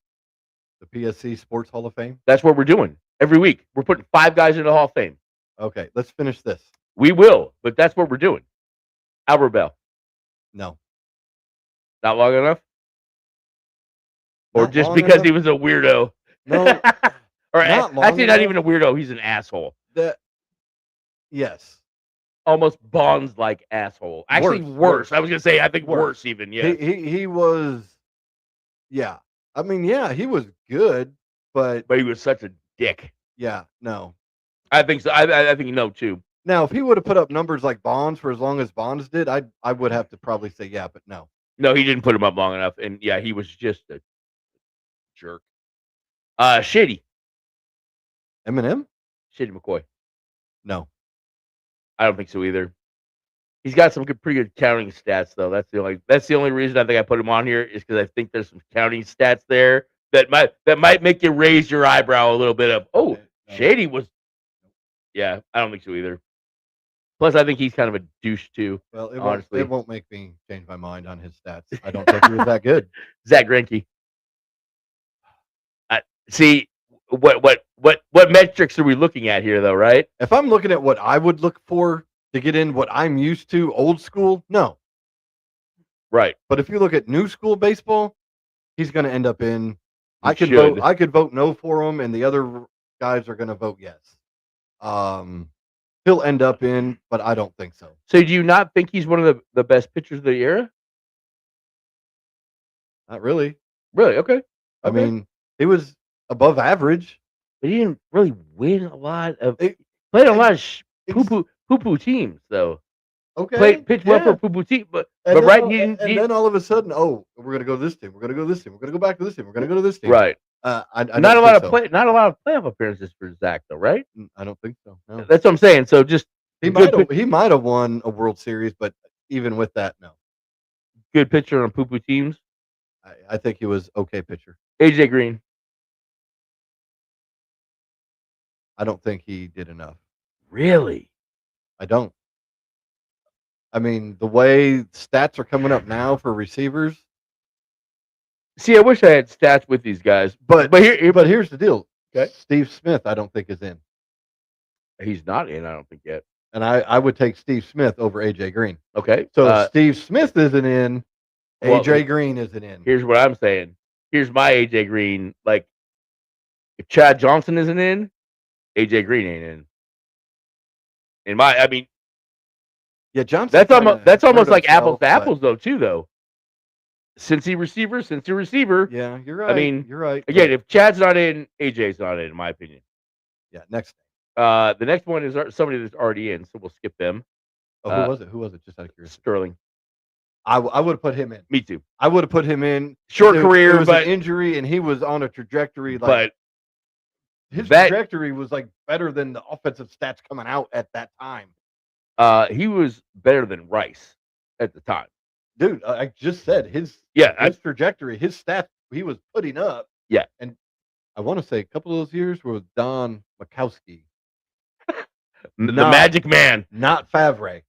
The PSC Sports Hall of Fame? That's what we're doing. Every week. We're putting 5 guys in the Hall of Fame. Okay, let's finish this. We will, but that's what we're doing. Albert Bell. No. Not long enough? Or Not just long because enough? he was a weirdo? No. Or Not long actually, not enough. even a weirdo. He's an asshole. Yes. Almost Bonds-like asshole. Actually, worse. I was going to say, I think worse even, yeah. He was, yeah. I mean, yeah, he was good, but he was such a dick. Yeah, no. I think so. I think no, too. Now, if he would have put up numbers like Bonds for as long as Bonds did, I would have to probably say yeah, but no. No, he didn't put him up long enough, and yeah, he was just a jerk. Shady. Eminem? Shady McCoy. No. I don't think so either. He's got some pretty good counting stats, though. That's the only reason I think I put him on here is because I think there's some counting stats there that might make you raise your eyebrow a little bit of, oh, Shady was. Yeah, I don't think so either. Plus, I think he's kind of a douche too. Well, honestly, it won't make me change my mind on his stats. I don't think he was that good. Zach Greinke. See what metrics are we looking at here, though? Right? If I'm looking at what I would look for to get in what I'm used to, old school, no. Right. But if you look at new school baseball, he's going to end up in. I could vote no for him, and the other guys are going to vote yes. He'll end up in, but I don't think so. So do you not think he's one of the best pitchers of the era? Not really. Really? Okay. I mean, he was above average. But he didn't really win a lot of played on a lot of poo-poo teams, though. Okay. Pitched well for a poo-poo team, but then right, then all of a sudden, oh, we're gonna go to this team. We're gonna go to this team. We're gonna go back to this team. We're gonna go to this team. Right. Not a lot of playoff appearances for Zach, though, right? I don't think so. No. That's what I'm saying. So just he might have won a World Series, but even with that, no. Good pitcher on poo-poo teams. I think he was okay pitcher. AJ Green. I don't think he did enough. Really? I don't. I mean, the way stats are coming up now for receivers. See, I wish I had stats with these guys, but here's the deal. Okay, Steve Smith, I don't think is in. He's not in. I don't think yet. And I would take Steve Smith over AJ Green. Okay, so if Steve Smith isn't in, AJ Green isn't in. Here's what I'm saying. Here's my AJ Green. Like, if Chad Johnson isn't in, AJ Green ain't in. Yeah, Johnson. That's almost like apples to apples, though, too, though. Since you're receiver. Yeah, you're right. I mean, you're right. Again, if Chad's not in, AJ's not in my opinion. Yeah, next. The next one is somebody that's already in, so we'll skip them. Oh, who was it? Who was it? Just out of curiosity. Sterling. I would have put him in. Me too. I would have put him in. Short career, it was but an injury, and he was on a trajectory. But his trajectory was like better than the offensive stats coming out at that time. He was better than Rice at the time. Dude, I just said his trajectory, his stats he was putting up. Yeah. And I want to say a couple of those years were with Don Makowski. The Magic Man. Not Favre.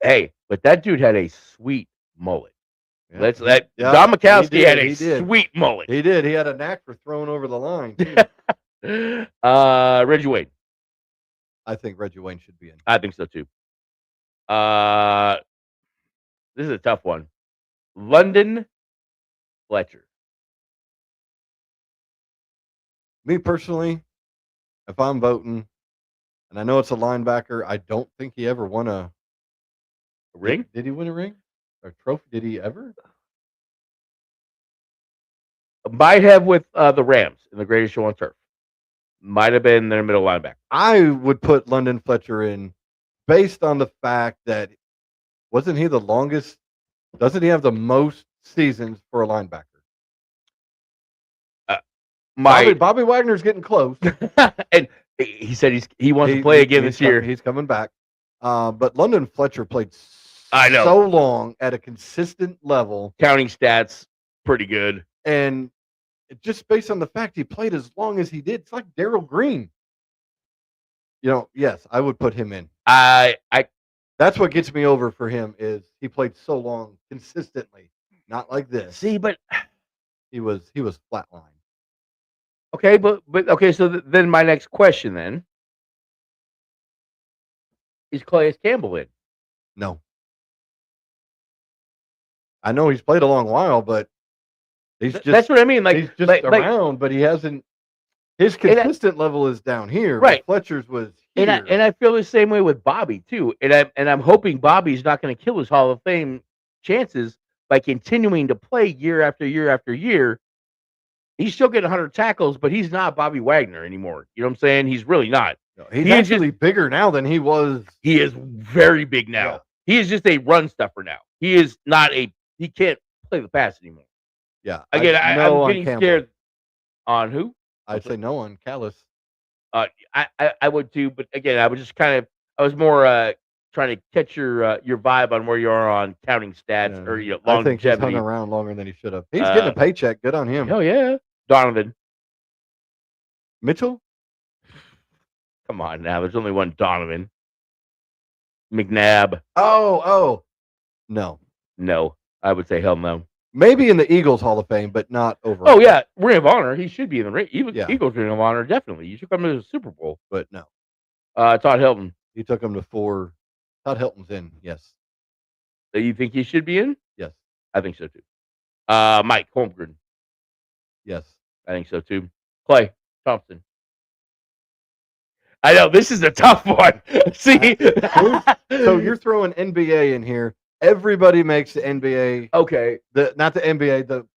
Hey, but that dude had a sweet mullet. Yeah. Don Makowski had a sweet mullet. He did. He had a knack for throwing over the line. Reggie Wayne. I think Reggie Wayne should be in. I think so too. This is a tough one. London Fletcher. Me personally, if I'm voting, and I know it's a linebacker, I don't think he ever won a ring. Did he win a ring? Or trophy? Did he ever? Might have with the Rams in the Greatest Show on Turf. Might have been their middle linebacker. I would put London Fletcher in based on the fact that wasn't he the longest? Doesn't he have the most seasons for a linebacker? Bobby Wagner's getting close, and he said he wants to play again this year. He's coming back, but London Fletcher played so long at a consistent level, counting stats pretty good, and just based on the fact he played as long as he did, it's like Darryl Green. Yes, I would put him in. That's what gets me over for him is he played so long consistently, not like this. See, but he was flatline. Okay, but okay. So then my next question then is Calais Campbell in? No, I know he's played a long while, but that's what I mean. Like he's just around, but he hasn't. His consistent level is down here. Right, Fletcher's was here. And I feel the same way with Bobby too. And I'm hoping Bobby's not going to kill his Hall of Fame chances by continuing to play year after year after year. He's still getting 100 tackles, but he's not Bobby Wagner anymore. You know what I'm saying? He's really not. No, he's actually bigger now than he was. He is very big now. Yeah. He is just a run stuffer now. He is not he can't play the pass anymore. Yeah. Again, I'm getting scared. On who? I'd say no on Callis. I would too, but again, I was just I was more trying to catch your vibe on where you are on counting stats or longevity. I think he's hung around longer than he should have. He's getting a paycheck. Good on him. Oh yeah, Donovan Mitchell. Come on now, there's only one Donovan. McNabb. Oh, no. I would say hell no. Maybe in the Eagles Hall of Fame, but not overall. Oh yeah, Ring of Honor. He should be in the Eagles Ring of Honor. Definitely, you should come to the Super Bowl. But no. Todd Hilton. He took him to 4. Todd Hilton's in. Yes. So you think he should be in? Yes. I think so too. Mike Holmgren. Yes. I think so too. Clay Thompson. I know this is a tough one. See, so you're throwing NBA in here. Everybody makes the NBA. Okay, not the NBA.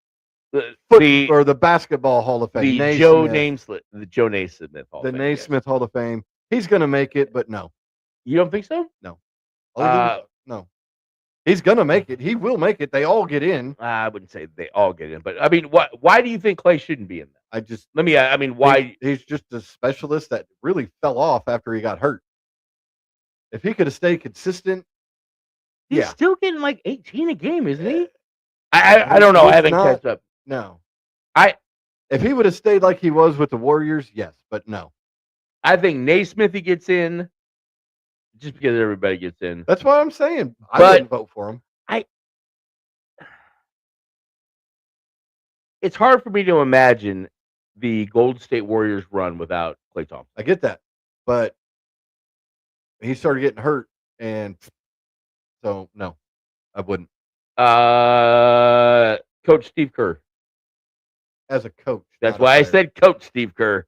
The basketball Hall of Fame. The Joe Naismith Hall. The Naismith Hall of Fame. He's going to make it, but no. You don't think so? No. No. He's going to make it. He will make it. They all get in. I wouldn't say they all get in, but I mean, why do you think Clay shouldn't be in that? Why? He's just a specialist that really fell off after he got hurt. If he could have stayed consistent. He's still getting like 18 a game, isn't he? I don't know. I haven't catch up. No. If he would have stayed like he was with the Warriors, yes, but no. I think Naismith he gets in just because everybody gets in. That's what I'm saying. I wouldn't vote for him. It's hard for me to imagine the Golden State Warriors run without Klay Thompson. I get that. But he started getting hurt, and so no, I wouldn't. Coach Steve Kerr. As a coach. That's why I said Coach Steve Kerr.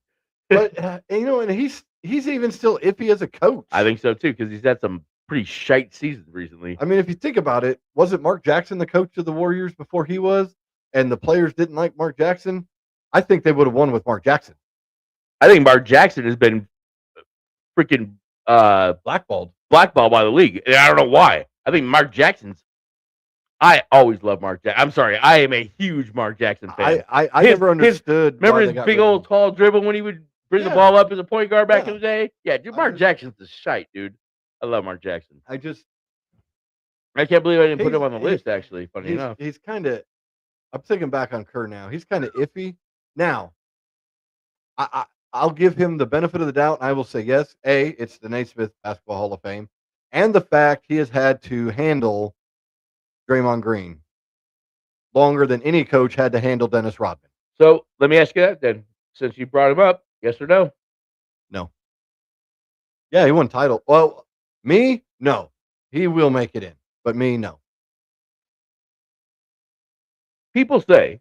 But and he's even still iffy as a coach. I think so too, because he's had some pretty shite seasons recently. I mean, if you think about it, wasn't Mark Jackson the coach of the Warriors before he was, and the players didn't like Mark Jackson? I think they would have won with Mark Jackson. I think Mark Jackson has been freaking blackballed by the league, and I don't know why. I think Mark Jackson's. I always love Mark Jackson. I'm sorry, I am a huge Mark Jackson fan. I never understood. Remember his big old tall dribble when he would bring the ball up as a point guard back in the day? Yeah, dude, Mark Jackson's the shite, dude. I love Mark Jackson. I just I can't believe I didn't put He's- him on the he- list. Actually, funny enough. he's kind of. I'm thinking back on Kerr now. He's kind of iffy. Now, I'll give him the benefit of the doubt, and I will say yes. It's the Naismith Basketball Hall of Fame, and the fact he has had to handle Draymond Green longer than any coach had to handle Dennis Rodman. So let me ask you that then, since you brought him up, yes or no? No. Yeah, he won title. Well, me, no. He will make it in, but me, no. People say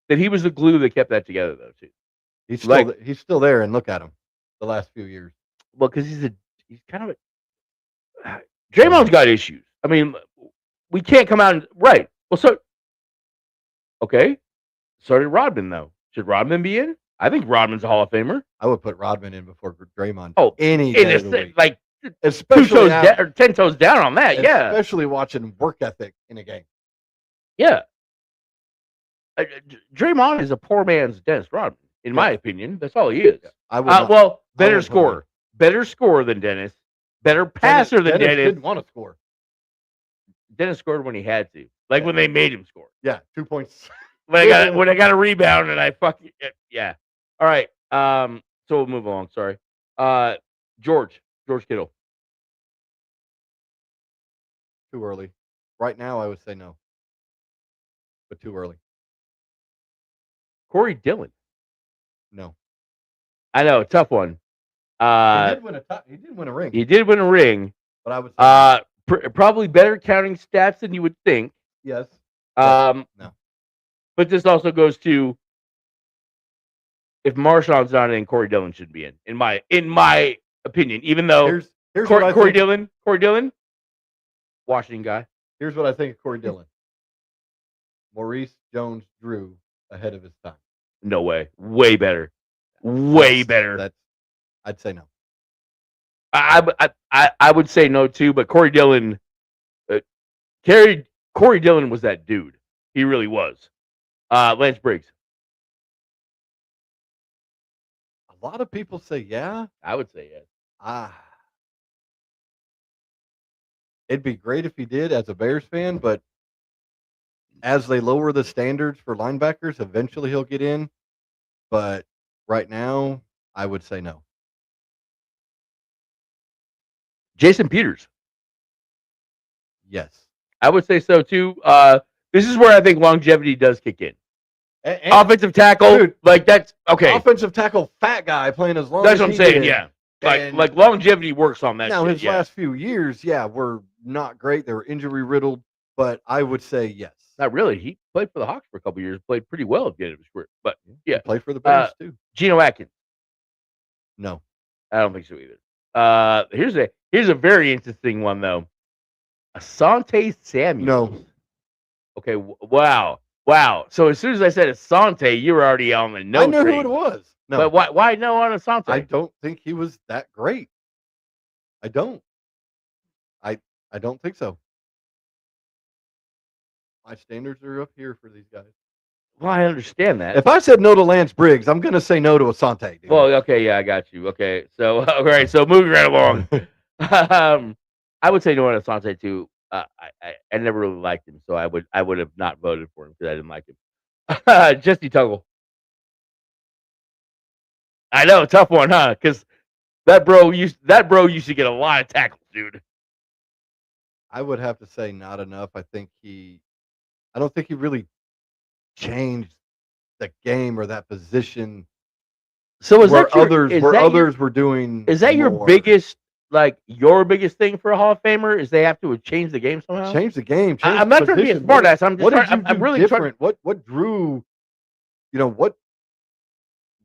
that he was the glue that kept that together, though, too. He's still there, and look at him the last few years. Well, because he's kind of a Draymond's got issues. I mean, we can't come out and right. Well, so okay, so did Rodman though. Should Rodman be in? I think Rodman's a Hall of Famer. I would put Rodman in before Draymond. Oh, any in day a of the week. like 2 especially toes after- down or 10 toes down on that. Yeah, especially watching work ethic in a game. yeah. Draymond is a poor man's Dennis Rodman, in my opinion. That's all he is. I would not- Well, better wouldn't put him in. better scorer than Dennis, better passer than Dennis Dennis. didn't want to score. Dennis scored when he had to, like when they made him score. Yeah, 2 points. When I got a rebound and I fucking yeah. All right. So we'll move along. Sorry. George Kittle. Too early. Right now, I would say no, but too early. Corey Dillon. No. I know, tough one. He did win a ring. He did win a ring. But I would say Probably better counting stats than you would think. yes. No. No. But this also goes to if Marshawn's not in, Corey Dillon should be in my opinion. Even though Here's what I Corey think. Dillon, Washington guy. Here's what I think of Corey Dillon. Maurice Jones-Drew ahead of his time. No way. Way better. Way better. I'd say no. I would say no too, but Corey Dillon, Corey Dillon was that dude. He really was. Lance Briggs. A lot of people say yeah. I would say yes. It'd be great if he did as a Bears fan, but as they lower the standards for linebackers, eventually he'll get in. But right now, I would say no. Jason Peters. Yes. I would say so too. This is where I think longevity does kick in. And Offensive tackle, dude, like that's okay. offensive tackle, fat guy playing as long That's as what I'm he saying. did. Yeah, And like longevity works on that. now shit, his yeah. last few years, were not great. They were injury riddled, but I would say yes. Not really. He played for the Hawks for a couple years. Played pretty well at the end of his career. But yeah, He played for the Bears too. Geno Atkins. No. I don't think so either. Here's a very interesting one though. Asante Samuel. No. Okay. Wow. So as soon as I said Asante, you were already on the no I knew train. who it was. No. But why no on Asante? I don't think he was that great. I don't. I don't think so. My standards are up here for these guys. Well, I understand that. If I said no to Lance Briggs, I'm going to say no to Asante. Dude. Well, okay, yeah, I got you. Okay, so all right, so moving right along. I would say no on Asante too. I never really liked him, so I would have not voted for him because I didn't like him. Jesse Tuggle. I know, tough one, huh? Because that bro used to get a lot of tackles, dude. I would have to say not enough. I don't think he really changed the game or that position So is where that your, others is where that your- others were doing. Is that your more. biggest thing for a Hall of Famer? Is they have to change the game somehow? Change the game? Change I'm the not trying to be a position. smart ass. I'm just What did trying, you I'm do really trying. different? What drew?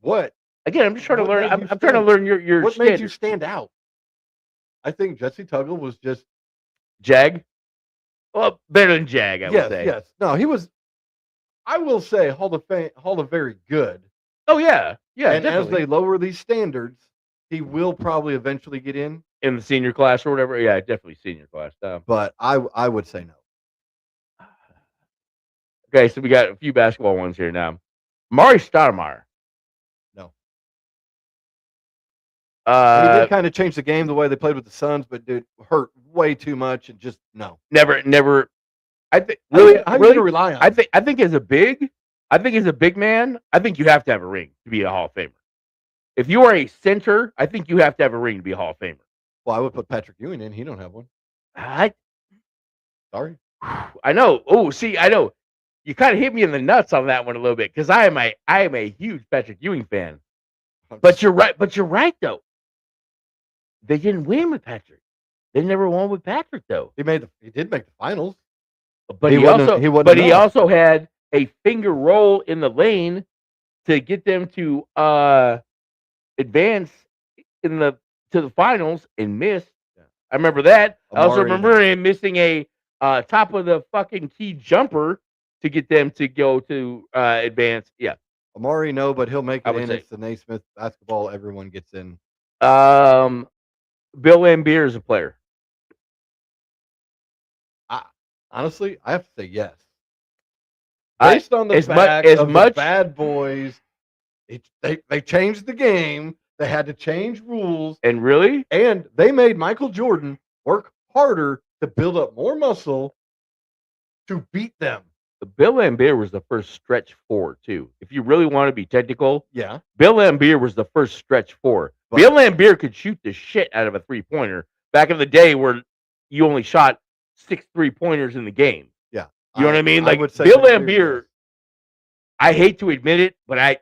What Again, I'm just trying to What learn. made I'm you trying to stand- learn your what made you standards. stand out? I think Jesse Tuggle was just Jag. Well, better than Jag, I would yes, say. yes. No, he was. I will say Hall of Very good. Oh yeah, yeah. and as Definitely. they lower these standards, he will probably eventually get in. In the senior class or whatever. Yeah, definitely senior class. But I would say no. Okay, so we got a few basketball ones here now. Mari Stoudemire. No. He did kind of change the game the way they played with the Suns, but dude, hurt way too much and just no. never. I think How you really, gonna rely on? I think as a big man, I think you have to have a ring to be a Hall of Famer. If you are a center, I think you have to have a ring to be a Hall of Famer. Well, I would put Patrick Ewing in. He don't have one. I Sorry. know. Oh, see, I know. You kind of hit me in the nuts on that one a little bit because I am a huge Patrick Ewing fan. But you're right. But you're right though. They didn't win with Patrick. They never won with Patrick though. He did make the finals. But He wasn't also had a finger roll in the lane to get them to advance to the finals and missed. Yeah. I remember that. I also Amari. remember him missing a top of the fucking key jumper to get them to go to advance. Yeah. Amari, no, but he'll make I it would in. say. It's the Naismith basketball. Everyone gets in. Bill Laimbeer is a player. Honestly, I have to say yes. I- Based on the as mu- fact as of much- the bad boys, they changed the game. They had to change rules, And really, and they made Michael Jordan work harder to build up more muscle to beat them. Bill Laimbeer was the first stretch four too. If you really want to be technical, Yeah, Bill Laimbeer was the first stretch four. But- Bill Laimbeer could shoot the shit out of a 3-pointer back in the day where you only shot 6 3-pointers in the game. yeah. You know what I mean? Like would say Bill Laimbeer, Laimbeer, yes. I hate to admit it, but I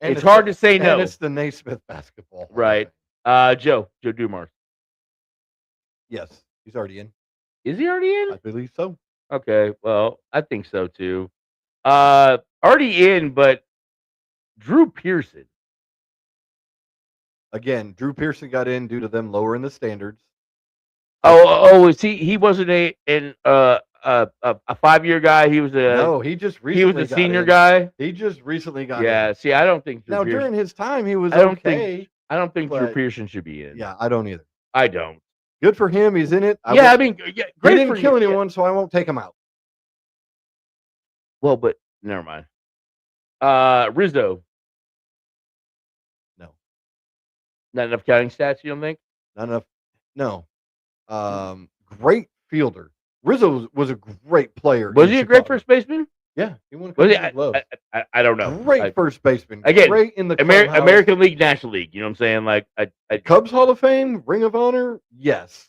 And it's hard to say and no. it's the Naismith basketball. Hall of Right. Fame. Joe Dumars. Yes, he's already in. Is he already in? I believe so. Okay, well, I think so too. Already in, but Drew Pearson. Again, Drew Pearson got in due to them lowering the standards. Is he wasn't a 5-year guy. He was No, he just he recently was a got senior in. guy. He just recently got in. Yeah. See, I don't think Drew Now Pearson, during his time, he was I don't okay. I don't think Drew but- Pearson should be in. Yeah, I don't either. I don't. Good for him. He's in it. I would- mean, yeah, he great didn't for kill you. anyone, so I won't take him out. Well, but never mind. Rizzo, No, not enough counting stats. You don't think? not enough. No. Great fielder. Rizzo was a great player. Was in he a great Chicago. first baseman? Yeah, he won a Was couple he? of gloves. I don't know. Great first baseman. Again, great in the clubhouse. American League, National League. You know what I'm saying? Like, Cubs Hall of Fame, Ring of Honor, yes.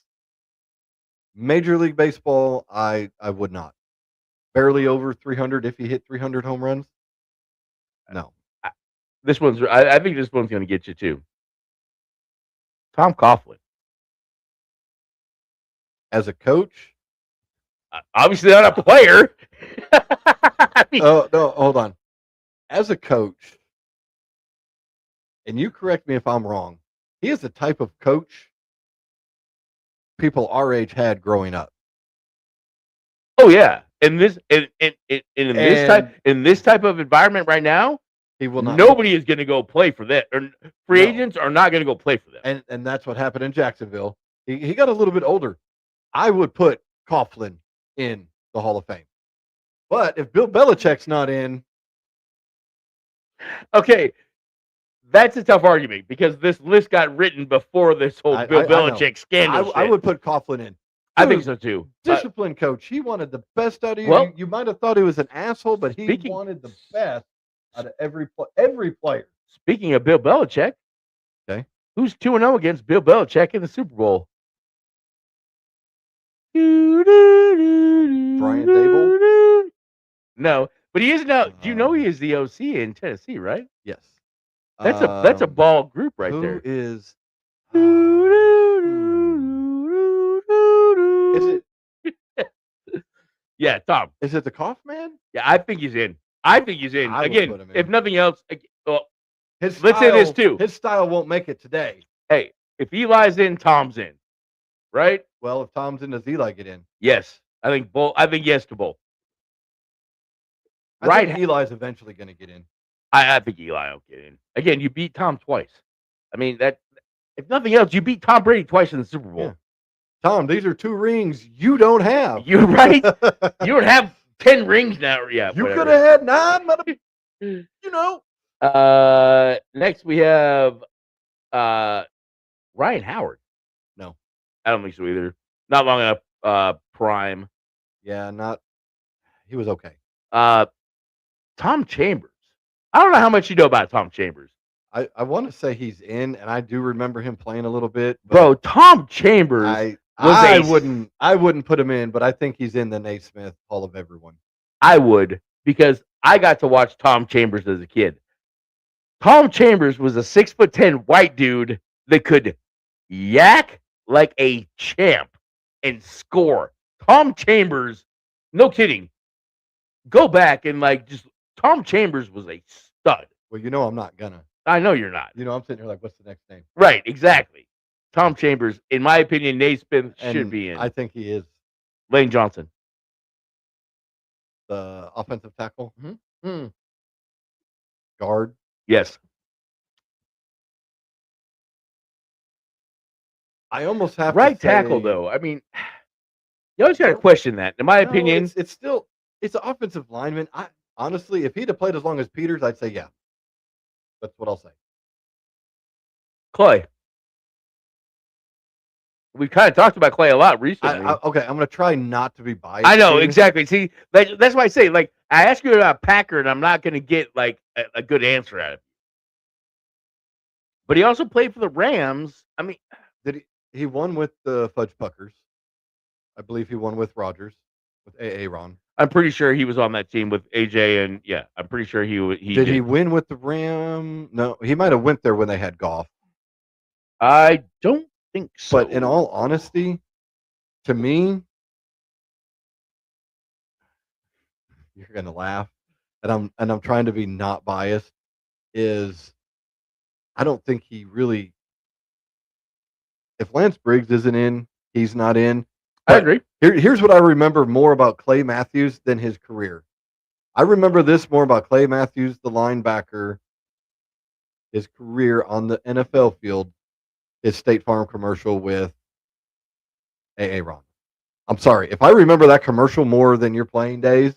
Major League Baseball, I would not. Barely over 300 if he hit 300 home runs. No. this one's. I think this one's going to get you too. Tom Coughlin. As a coach, Obviously not a player. I mean, oh no, hold on. As a coach, and you correct me if I'm wrong, he is the type of coach people our age had growing up. oh yeah, in this in this And- type of environment right now, He will not. nobody is going to go play for that. Or free No. agents are not going to go play for them. And that's what happened in Jacksonville. He got a little bit older. I would put Coughlin in the Hall of Fame. But if Bill Belichick's not in, Okay, that's a tough argument because this list got written before this whole I- Bill I know. Belichick scandal. I shit. would put Coughlin in. I think Dude, so too. Disciplined coach. He wanted the best out of you. Well- You might have thought he was an asshole, but he Speaking- wanted the best out of every player. Speaking of Bill Belichick, Okay. who's 2-0 against Bill Belichick in the Super Bowl? Brian Dable? No, but he is now. Do you know he is the OC in Tennessee, right? Yes. That's a ball group right who there. is? Yeah, Tom. Is it the Kaufman? Yeah, I think he's in. I think he's in. I would Again, put him in. if nothing else, well, His Let's say this, too. His style won't make it today. hey, if Eli's in, Tom's in, right? Well, if Tom's in, does Eli get in? Yes, I think both. I think yes to both. I Right. think Eli's eventually going to get in. I think Eli will get in. Again, you beat Tom twice. I mean that. If nothing else, you beat Tom Brady twice in the Super Bowl. Yeah. Tom, these are 2 rings you don't have. You're right. You don't have 10 rings now. Yeah, You whatever. could have had 9, but you know. Next we have Ryan Howard. No. I don't think so either. Not long enough. Prime. Yeah, he was okay. Tom Chambers. I don't know how much you know about Tom Chambers. I want to say he's in, and I do remember him playing a little bit. Bro, Tom Chambers I wouldn't put him in, but I think he's in the Naismith Hall of Everyone. I would, because I got to watch Tom Chambers as a kid. Tom Chambers was a 6'10" white dude that could yak like a champ and score. Tom Chambers, no kidding. Go back and Tom Chambers was a stud. Well, you know I'm not gonna. I know you're not. You know, I'm sitting here like, what's the next name? Right, exactly. Tom Chambers, in my opinion, Naismith should be in. I think he is. Lane Johnson. The offensive tackle. Mm-hmm. Guard. Yes. I almost have right to say, tackle, though. I mean, you always got to question that. In my opinion, it's an offensive lineman. Honestly, if he'd have played as long as Peters, I'd say yeah. That's what I'll say. Clay. We've kind of talked about Clay a lot recently. Okay, I'm going to try not to be biased. I know, exactly. See, that's why I say, I ask you about Packer, and I'm not going to get, a good answer out of it. But he also played for the Rams. I mean, he won with the Fudge Puckers. I believe he won with Rodgers, with A.A. Ron. I'm pretty sure he was on that team with AJ, and yeah, I'm pretty sure he did. He win with the Ram? No, he might have went there when they had Goff. I don't think so. But in all honesty, to me, you're gonna laugh, and I'm trying to be not biased. I don't think he really. If Lance Briggs isn't in, he's not in. I agree. Here's what I remember more about Clay Matthews than his career. I remember this more about Clay Matthews, the linebacker, his career on the NFL field, his State Farm commercial with A.A. Ron. I'm sorry. If I remember that commercial more than your playing days,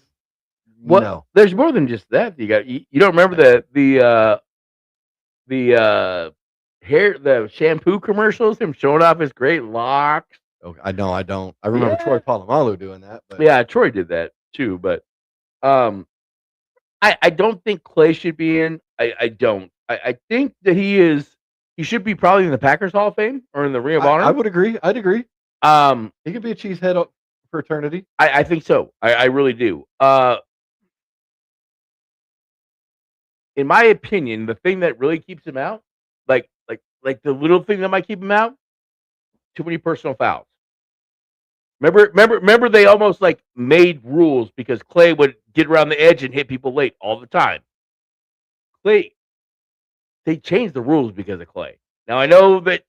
no. There's more than just that. You don't remember the shampoo commercials, him showing off his great locks. Okay, I know I don't. I remember Troy Polamalu doing that. But. Yeah, Troy did that too. But I don't think Clay should be in. I don't. I think that he should be probably in the Packers Hall of Fame or in the Ring of Honor. I would agree. I'd agree. He could be a cheesehead for eternity. I think so. I really do. In my opinion, the thing that really keeps him out, like the little thing that might keep him out, too many personal fouls. Remember they almost made rules because Clay would get around the edge and hit people late all the time. They changed the rules because of Clay. Now I know that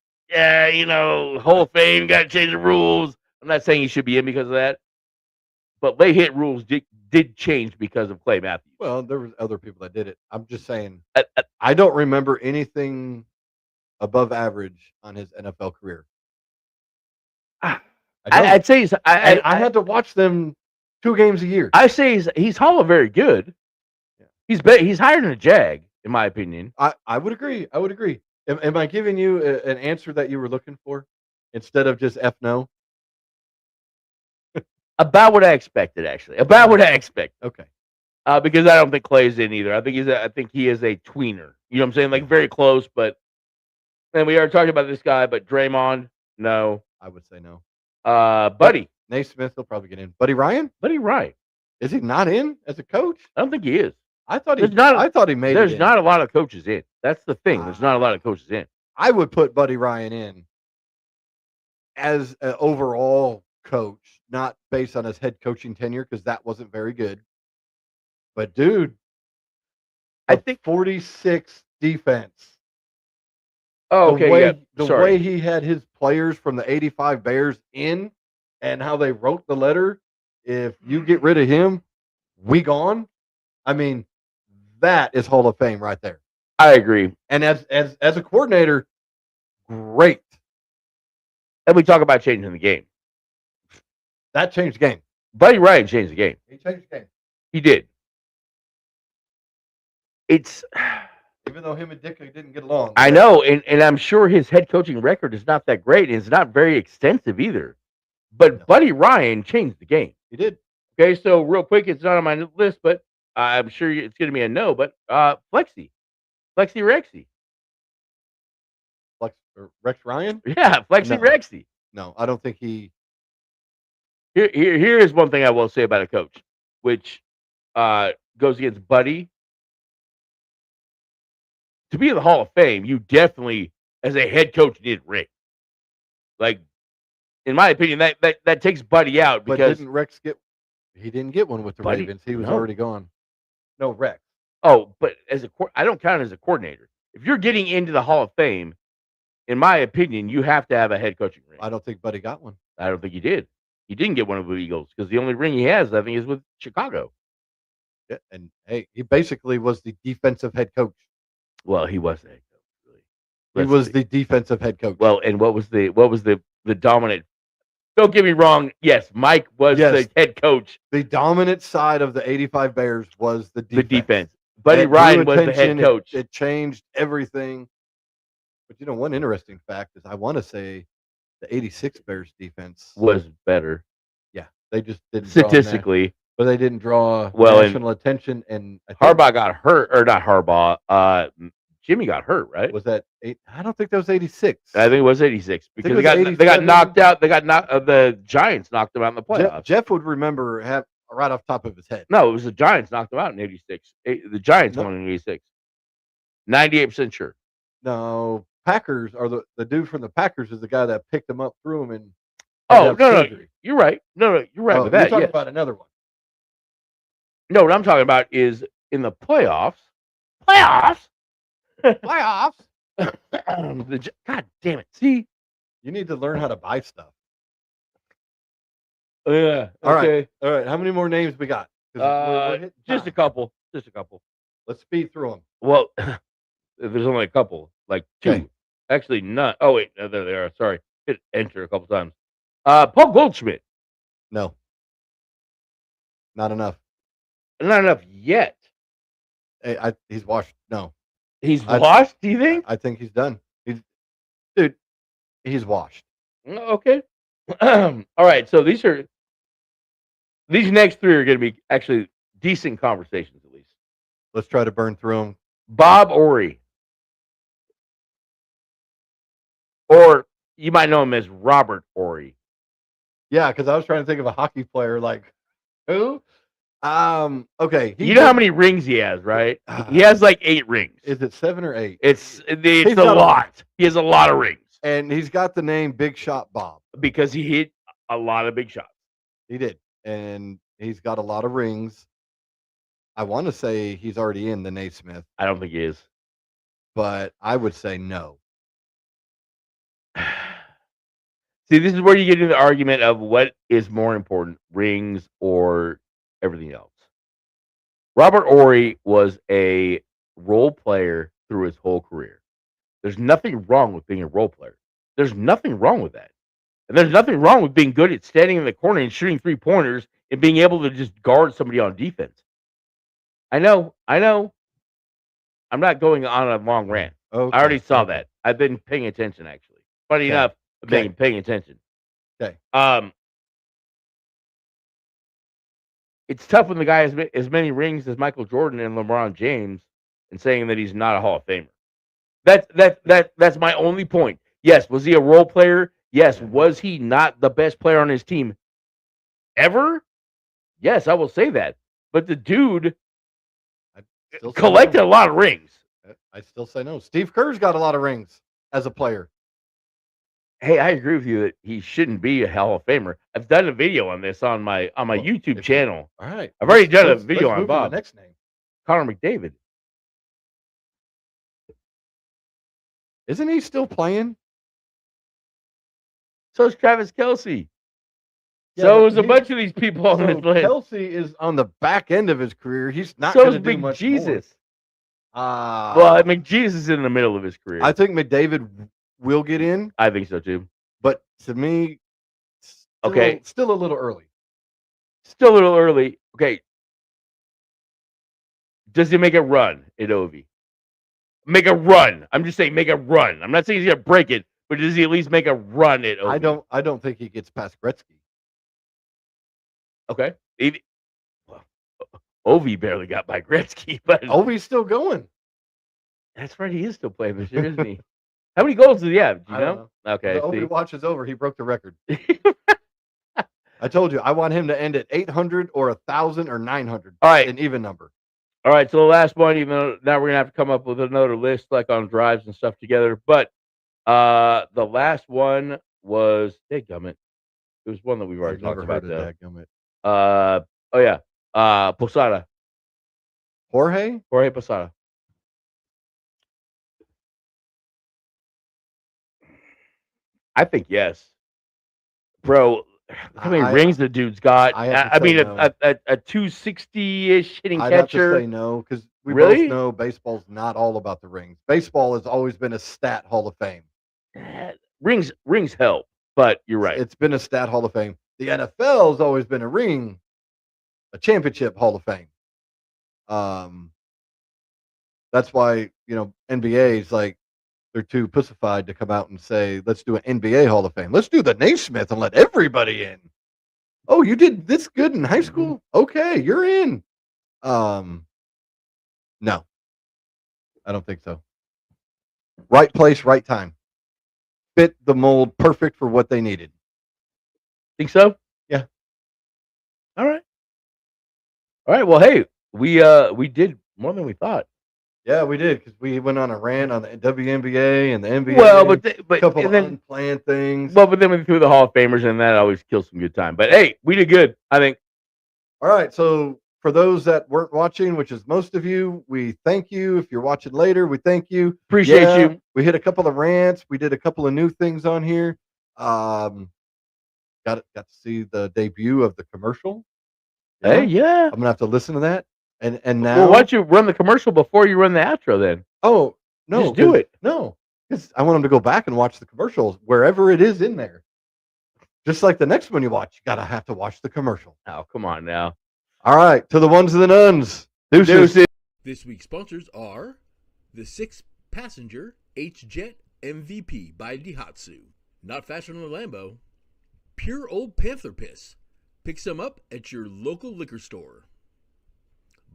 Hall of Fame got to change the rules. I'm not saying he should be in because of that. But late hit rules did change because of Clay Matthews. Well, there was other people that did it. I'm just saying I don't remember anything above average on his NFL career. I'd say I had to watch them 2 games a year. I say he's Hall of very good. Yeah. He's higher than a Jag, in my opinion. I would agree. Am I giving you an answer that you were looking for instead of just F no? About what I expected, actually. About what I expected. Okay. Because I don't think Clay's in either. I think he is a tweener. You know what I'm saying? Very close, but. And we already talked about this guy, but Draymond, no. I would say no. Buddy. Naismith, he'll probably get in. Buddy Ryan? Buddy Ryan. Is he not in as a coach? I don't think he is. I thought he made it. There's not a lot of coaches in. That's the thing. There's not a lot of coaches in. I would put Buddy Ryan in as an overall coach, not based on his head coaching tenure, because that wasn't very good. But dude, I think 46 defense. Oh, okay. The way he had his players from the 85 Bears in and how they wrote the letter, if you get rid of him, we gone. I mean, that is Hall of Fame right there. I agree. And as a coordinator, great. And we talk about changing the game. That changed the game. Buddy Ryan changed the game. He changed the game. He did. Even though him and Ditka didn't get along. I know, and I'm sure his head coaching record is not that great, and it's not very extensive either. But No. Buddy Ryan changed the game. He did. Okay, so real quick, it's not on my list, but I'm sure it's going to be a no. But Flexi Rexy, Rex Ryan? yeah, Flexi No. Rexy. No, I don't think he. Here is one thing I will say about a coach, which goes against Buddy. To be in the Hall of Fame, you definitely, as a head coach, need ring. Like, in my opinion, that takes Buddy out But because didn't Rex get? He didn't get one with the Buddy- Ravens. He was no. already gone. No, Rex. but I don't count as a coordinator. If you're getting into the Hall of Fame, in my opinion, you have to have a head coaching ring. I don't think Buddy got one. I don't think he did. He didn't get one of the Eagles because the only ring he has, I think, is with Chicago. Yeah, and hey, he basically was the defensive head coach. Well, he was the head coach. Really. He Let's was see. the defensive head coach. Well, and what was the dominant? Don't get me wrong. Yes, Mike was Yes. the head coach. The dominant side of the '85 Bears was the defense. The defense. Buddy That Ryan drew was the head attention. coach. It changed everything. But one interesting fact is I want to say the '86 Bears defense was better they just didn't draw statistically. but they didn't draw Well, and national attention. And I think, Harbaugh got hurt, or not Harbaugh. Jimmy got hurt, right? was that eight? I don't think that was '86. I think it was 86 because it they got was they got 87. knocked out. They got knocked. The Giants knocked them out in the playoffs. Jeff would remember right off the top of his head. No, it was the Giants knocked them out in 86. The Giants No. won in 86. 98% sure. No, Packers are the dude from the Packers is the guy that picked him up, threw him, and Oh no, you're right. No, you're right with You're that. talking Yes. about another one. No, what I'm talking about is in the playoffs. Playoffs. Playoffs. God damn it! See, You need to learn how to buy stuff. yeah. All right. Okay. All right. How many more names we got? 'Cause we're hitting Just a time. couple. Just a couple. Let's speed through them. Well, there's only a couple, like two. Okay. Actually, none. Oh wait, no, there they are. Sorry, hit enter a couple times. Paul Goldschmidt. No. Not enough. Not enough yet. Hey, he's washed. No. He's I- washed. Do you think? I think he's done. He's washed. Okay. All right. So these next three are going to be actually decent conversations, at least. Let's try to burn through them. Bob Orry, or you might know him as Robert Orry. Yeah, because I was trying to think of a hockey player like who? Okay. You know how many rings he has, right? He has like 8 rings. Is it 7 or 8? It's a got lot. He has a lot of rings And he's got the name Big Shot Bob. because he hit a lot of big shots. He did. And he's got a lot of rings. I want to say he's already in the Naismith, I don't think he is. but I would say no. See, this is where you get into the argument of what is more important, rings or everything else. Robert Orry was a role player through his whole career. There's nothing wrong with being a role player. There's nothing wrong with that. And there's nothing wrong with being good at standing in the corner and shooting 3-pointers and being able to just guard somebody on defense. I know. I'm not going on a long rant. Okay. I already saw that. I've been paying attention, actually. Funny Okay. enough, I've been Okay. paying attention. Okay. It's tough when the guy has as many rings as Michael Jordan and LeBron James, and saying that he's not a Hall of Famer. That's my only point. Yes, was he a role player? Yes. Yeah. Was he not the best player on his team ever? Yes, I will say that. But the dude Still say collected a no. lot of rings. I still say no. Steve Kerr's got a lot of rings as a player. Hey, I agree with you that he shouldn't be a Hall of Famer. I've done a video on this on my Well, YouTube if you- channel. All right. I've already done a Let's video on move to Bob. the next name. Connor McDavid. Isn't he still playing? So is Travis Kelce. Yeah, So but is a he- bunch of these people on So this list. Kelsey is on the back end of his career. He's not So going is to do much McJesus. more. Well, McJesus is in the middle of his career. I think McDavid will get in, I think so too. but to me, Okay. still a little early. Still a little early. Okay. Does he make a run at Ovi? make a run. I'm just saying make a run. I'm not saying he's gonna break it, but does he at least make a run at Ovi? I don't think he gets past Gretzky. Okay. Well, Ovi barely got by Gretzky, but Ovi's still going. that's right. He is still playing this year, isn't he? How many goals does he have? Do you I don't know? Okay. The Ovi watch is over. He broke the record. I told you I want him to end at 800 or 1,000 or 900. All right. An even number. All right. So the last one, even though now we're gonna have to come up with another list like on drives and stuff together. But the last one was dadgummit. It was one that we've already I've talked never about. heard of dadgummit. Oh yeah. Posada. Jorge Posada. I think yes, bro. Look how many rings the dude's got. I mean, no. a 260-ish hitting I'd have catcher. to say no because we Really? both know baseball's not all about the rings. Baseball has always been a stat Hall of Fame. Rings help, but you're right. It's been a stat Hall of Fame. The NFL has always been a championship Hall of Fame. That's why NBA is like they're too pussified to come out and say let's do an NBA Hall of Fame. Let's do the Naismith and let everybody in. Oh, you did this good in high school? Okay, you're in. No, I don't think so. Right place, right time. Fit the mold perfect for what they needed. Think so? Yeah. All right. Well, hey, we did more than we thought. Yeah, we did because we went on a rant on the WNBA and the NBA. Well, a but couple and of then unplanned things. well, but then we threw the Hall of Famers, and that always kills some good time. But hey, we did good, I think. All right, so for those that weren't watching, which is most of you, we thank you. If you're watching later, we thank you. Appreciate you. We hit a couple of rants. We did a couple of new things on here. Got to see the debut of the commercial. Hey, yeah. I'm gonna have to listen to that. And now, Well, why don't you run the commercial before you run the outro? Then oh no, just do it. No, because I want them to go back and watch the commercials wherever it is in there. Just like the next one you watch, you have to watch the commercial. Oh, come on now. All right, to the ones and the nuns. Deuces. This week's sponsors are the 6-passenger H-Jet MVP by Daihatsu. Not faster than a Lambo. Pure old panther piss. Pick some up at your local liquor store.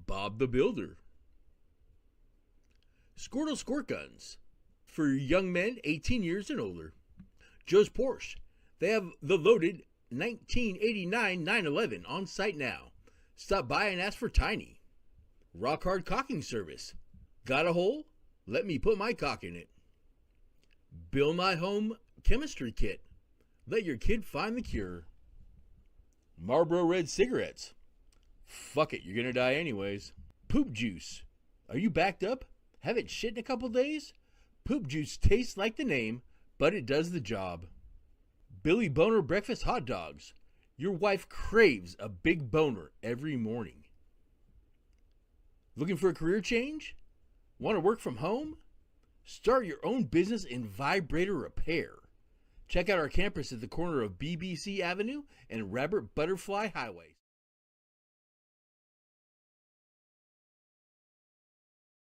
Bob the Builder. Squirtle Squirt Guns for young men 18 years and older. Joe's Porsche. They have the loaded 1989 911 on site now. Stop by and ask for Tiny. Rock Hard Cocking Service. Got a hole? Let me put my cock in it. Bill Nye Home Chemistry Kit. Let your kid find the cure. Marlboro Red Cigarettes. Fuck it, you're gonna die anyways. Poop Juice. Are you backed up? Haven't shit in a couple days? Poop Juice tastes like the name, but it does the job. Billy Boner Breakfast Hot Dogs. Your wife craves a big boner every morning. Looking for a career change? Want to work from home? Start your own business in vibrator repair. Check out our campus at the corner of BBC Avenue and Rabbit Butterfly Highway.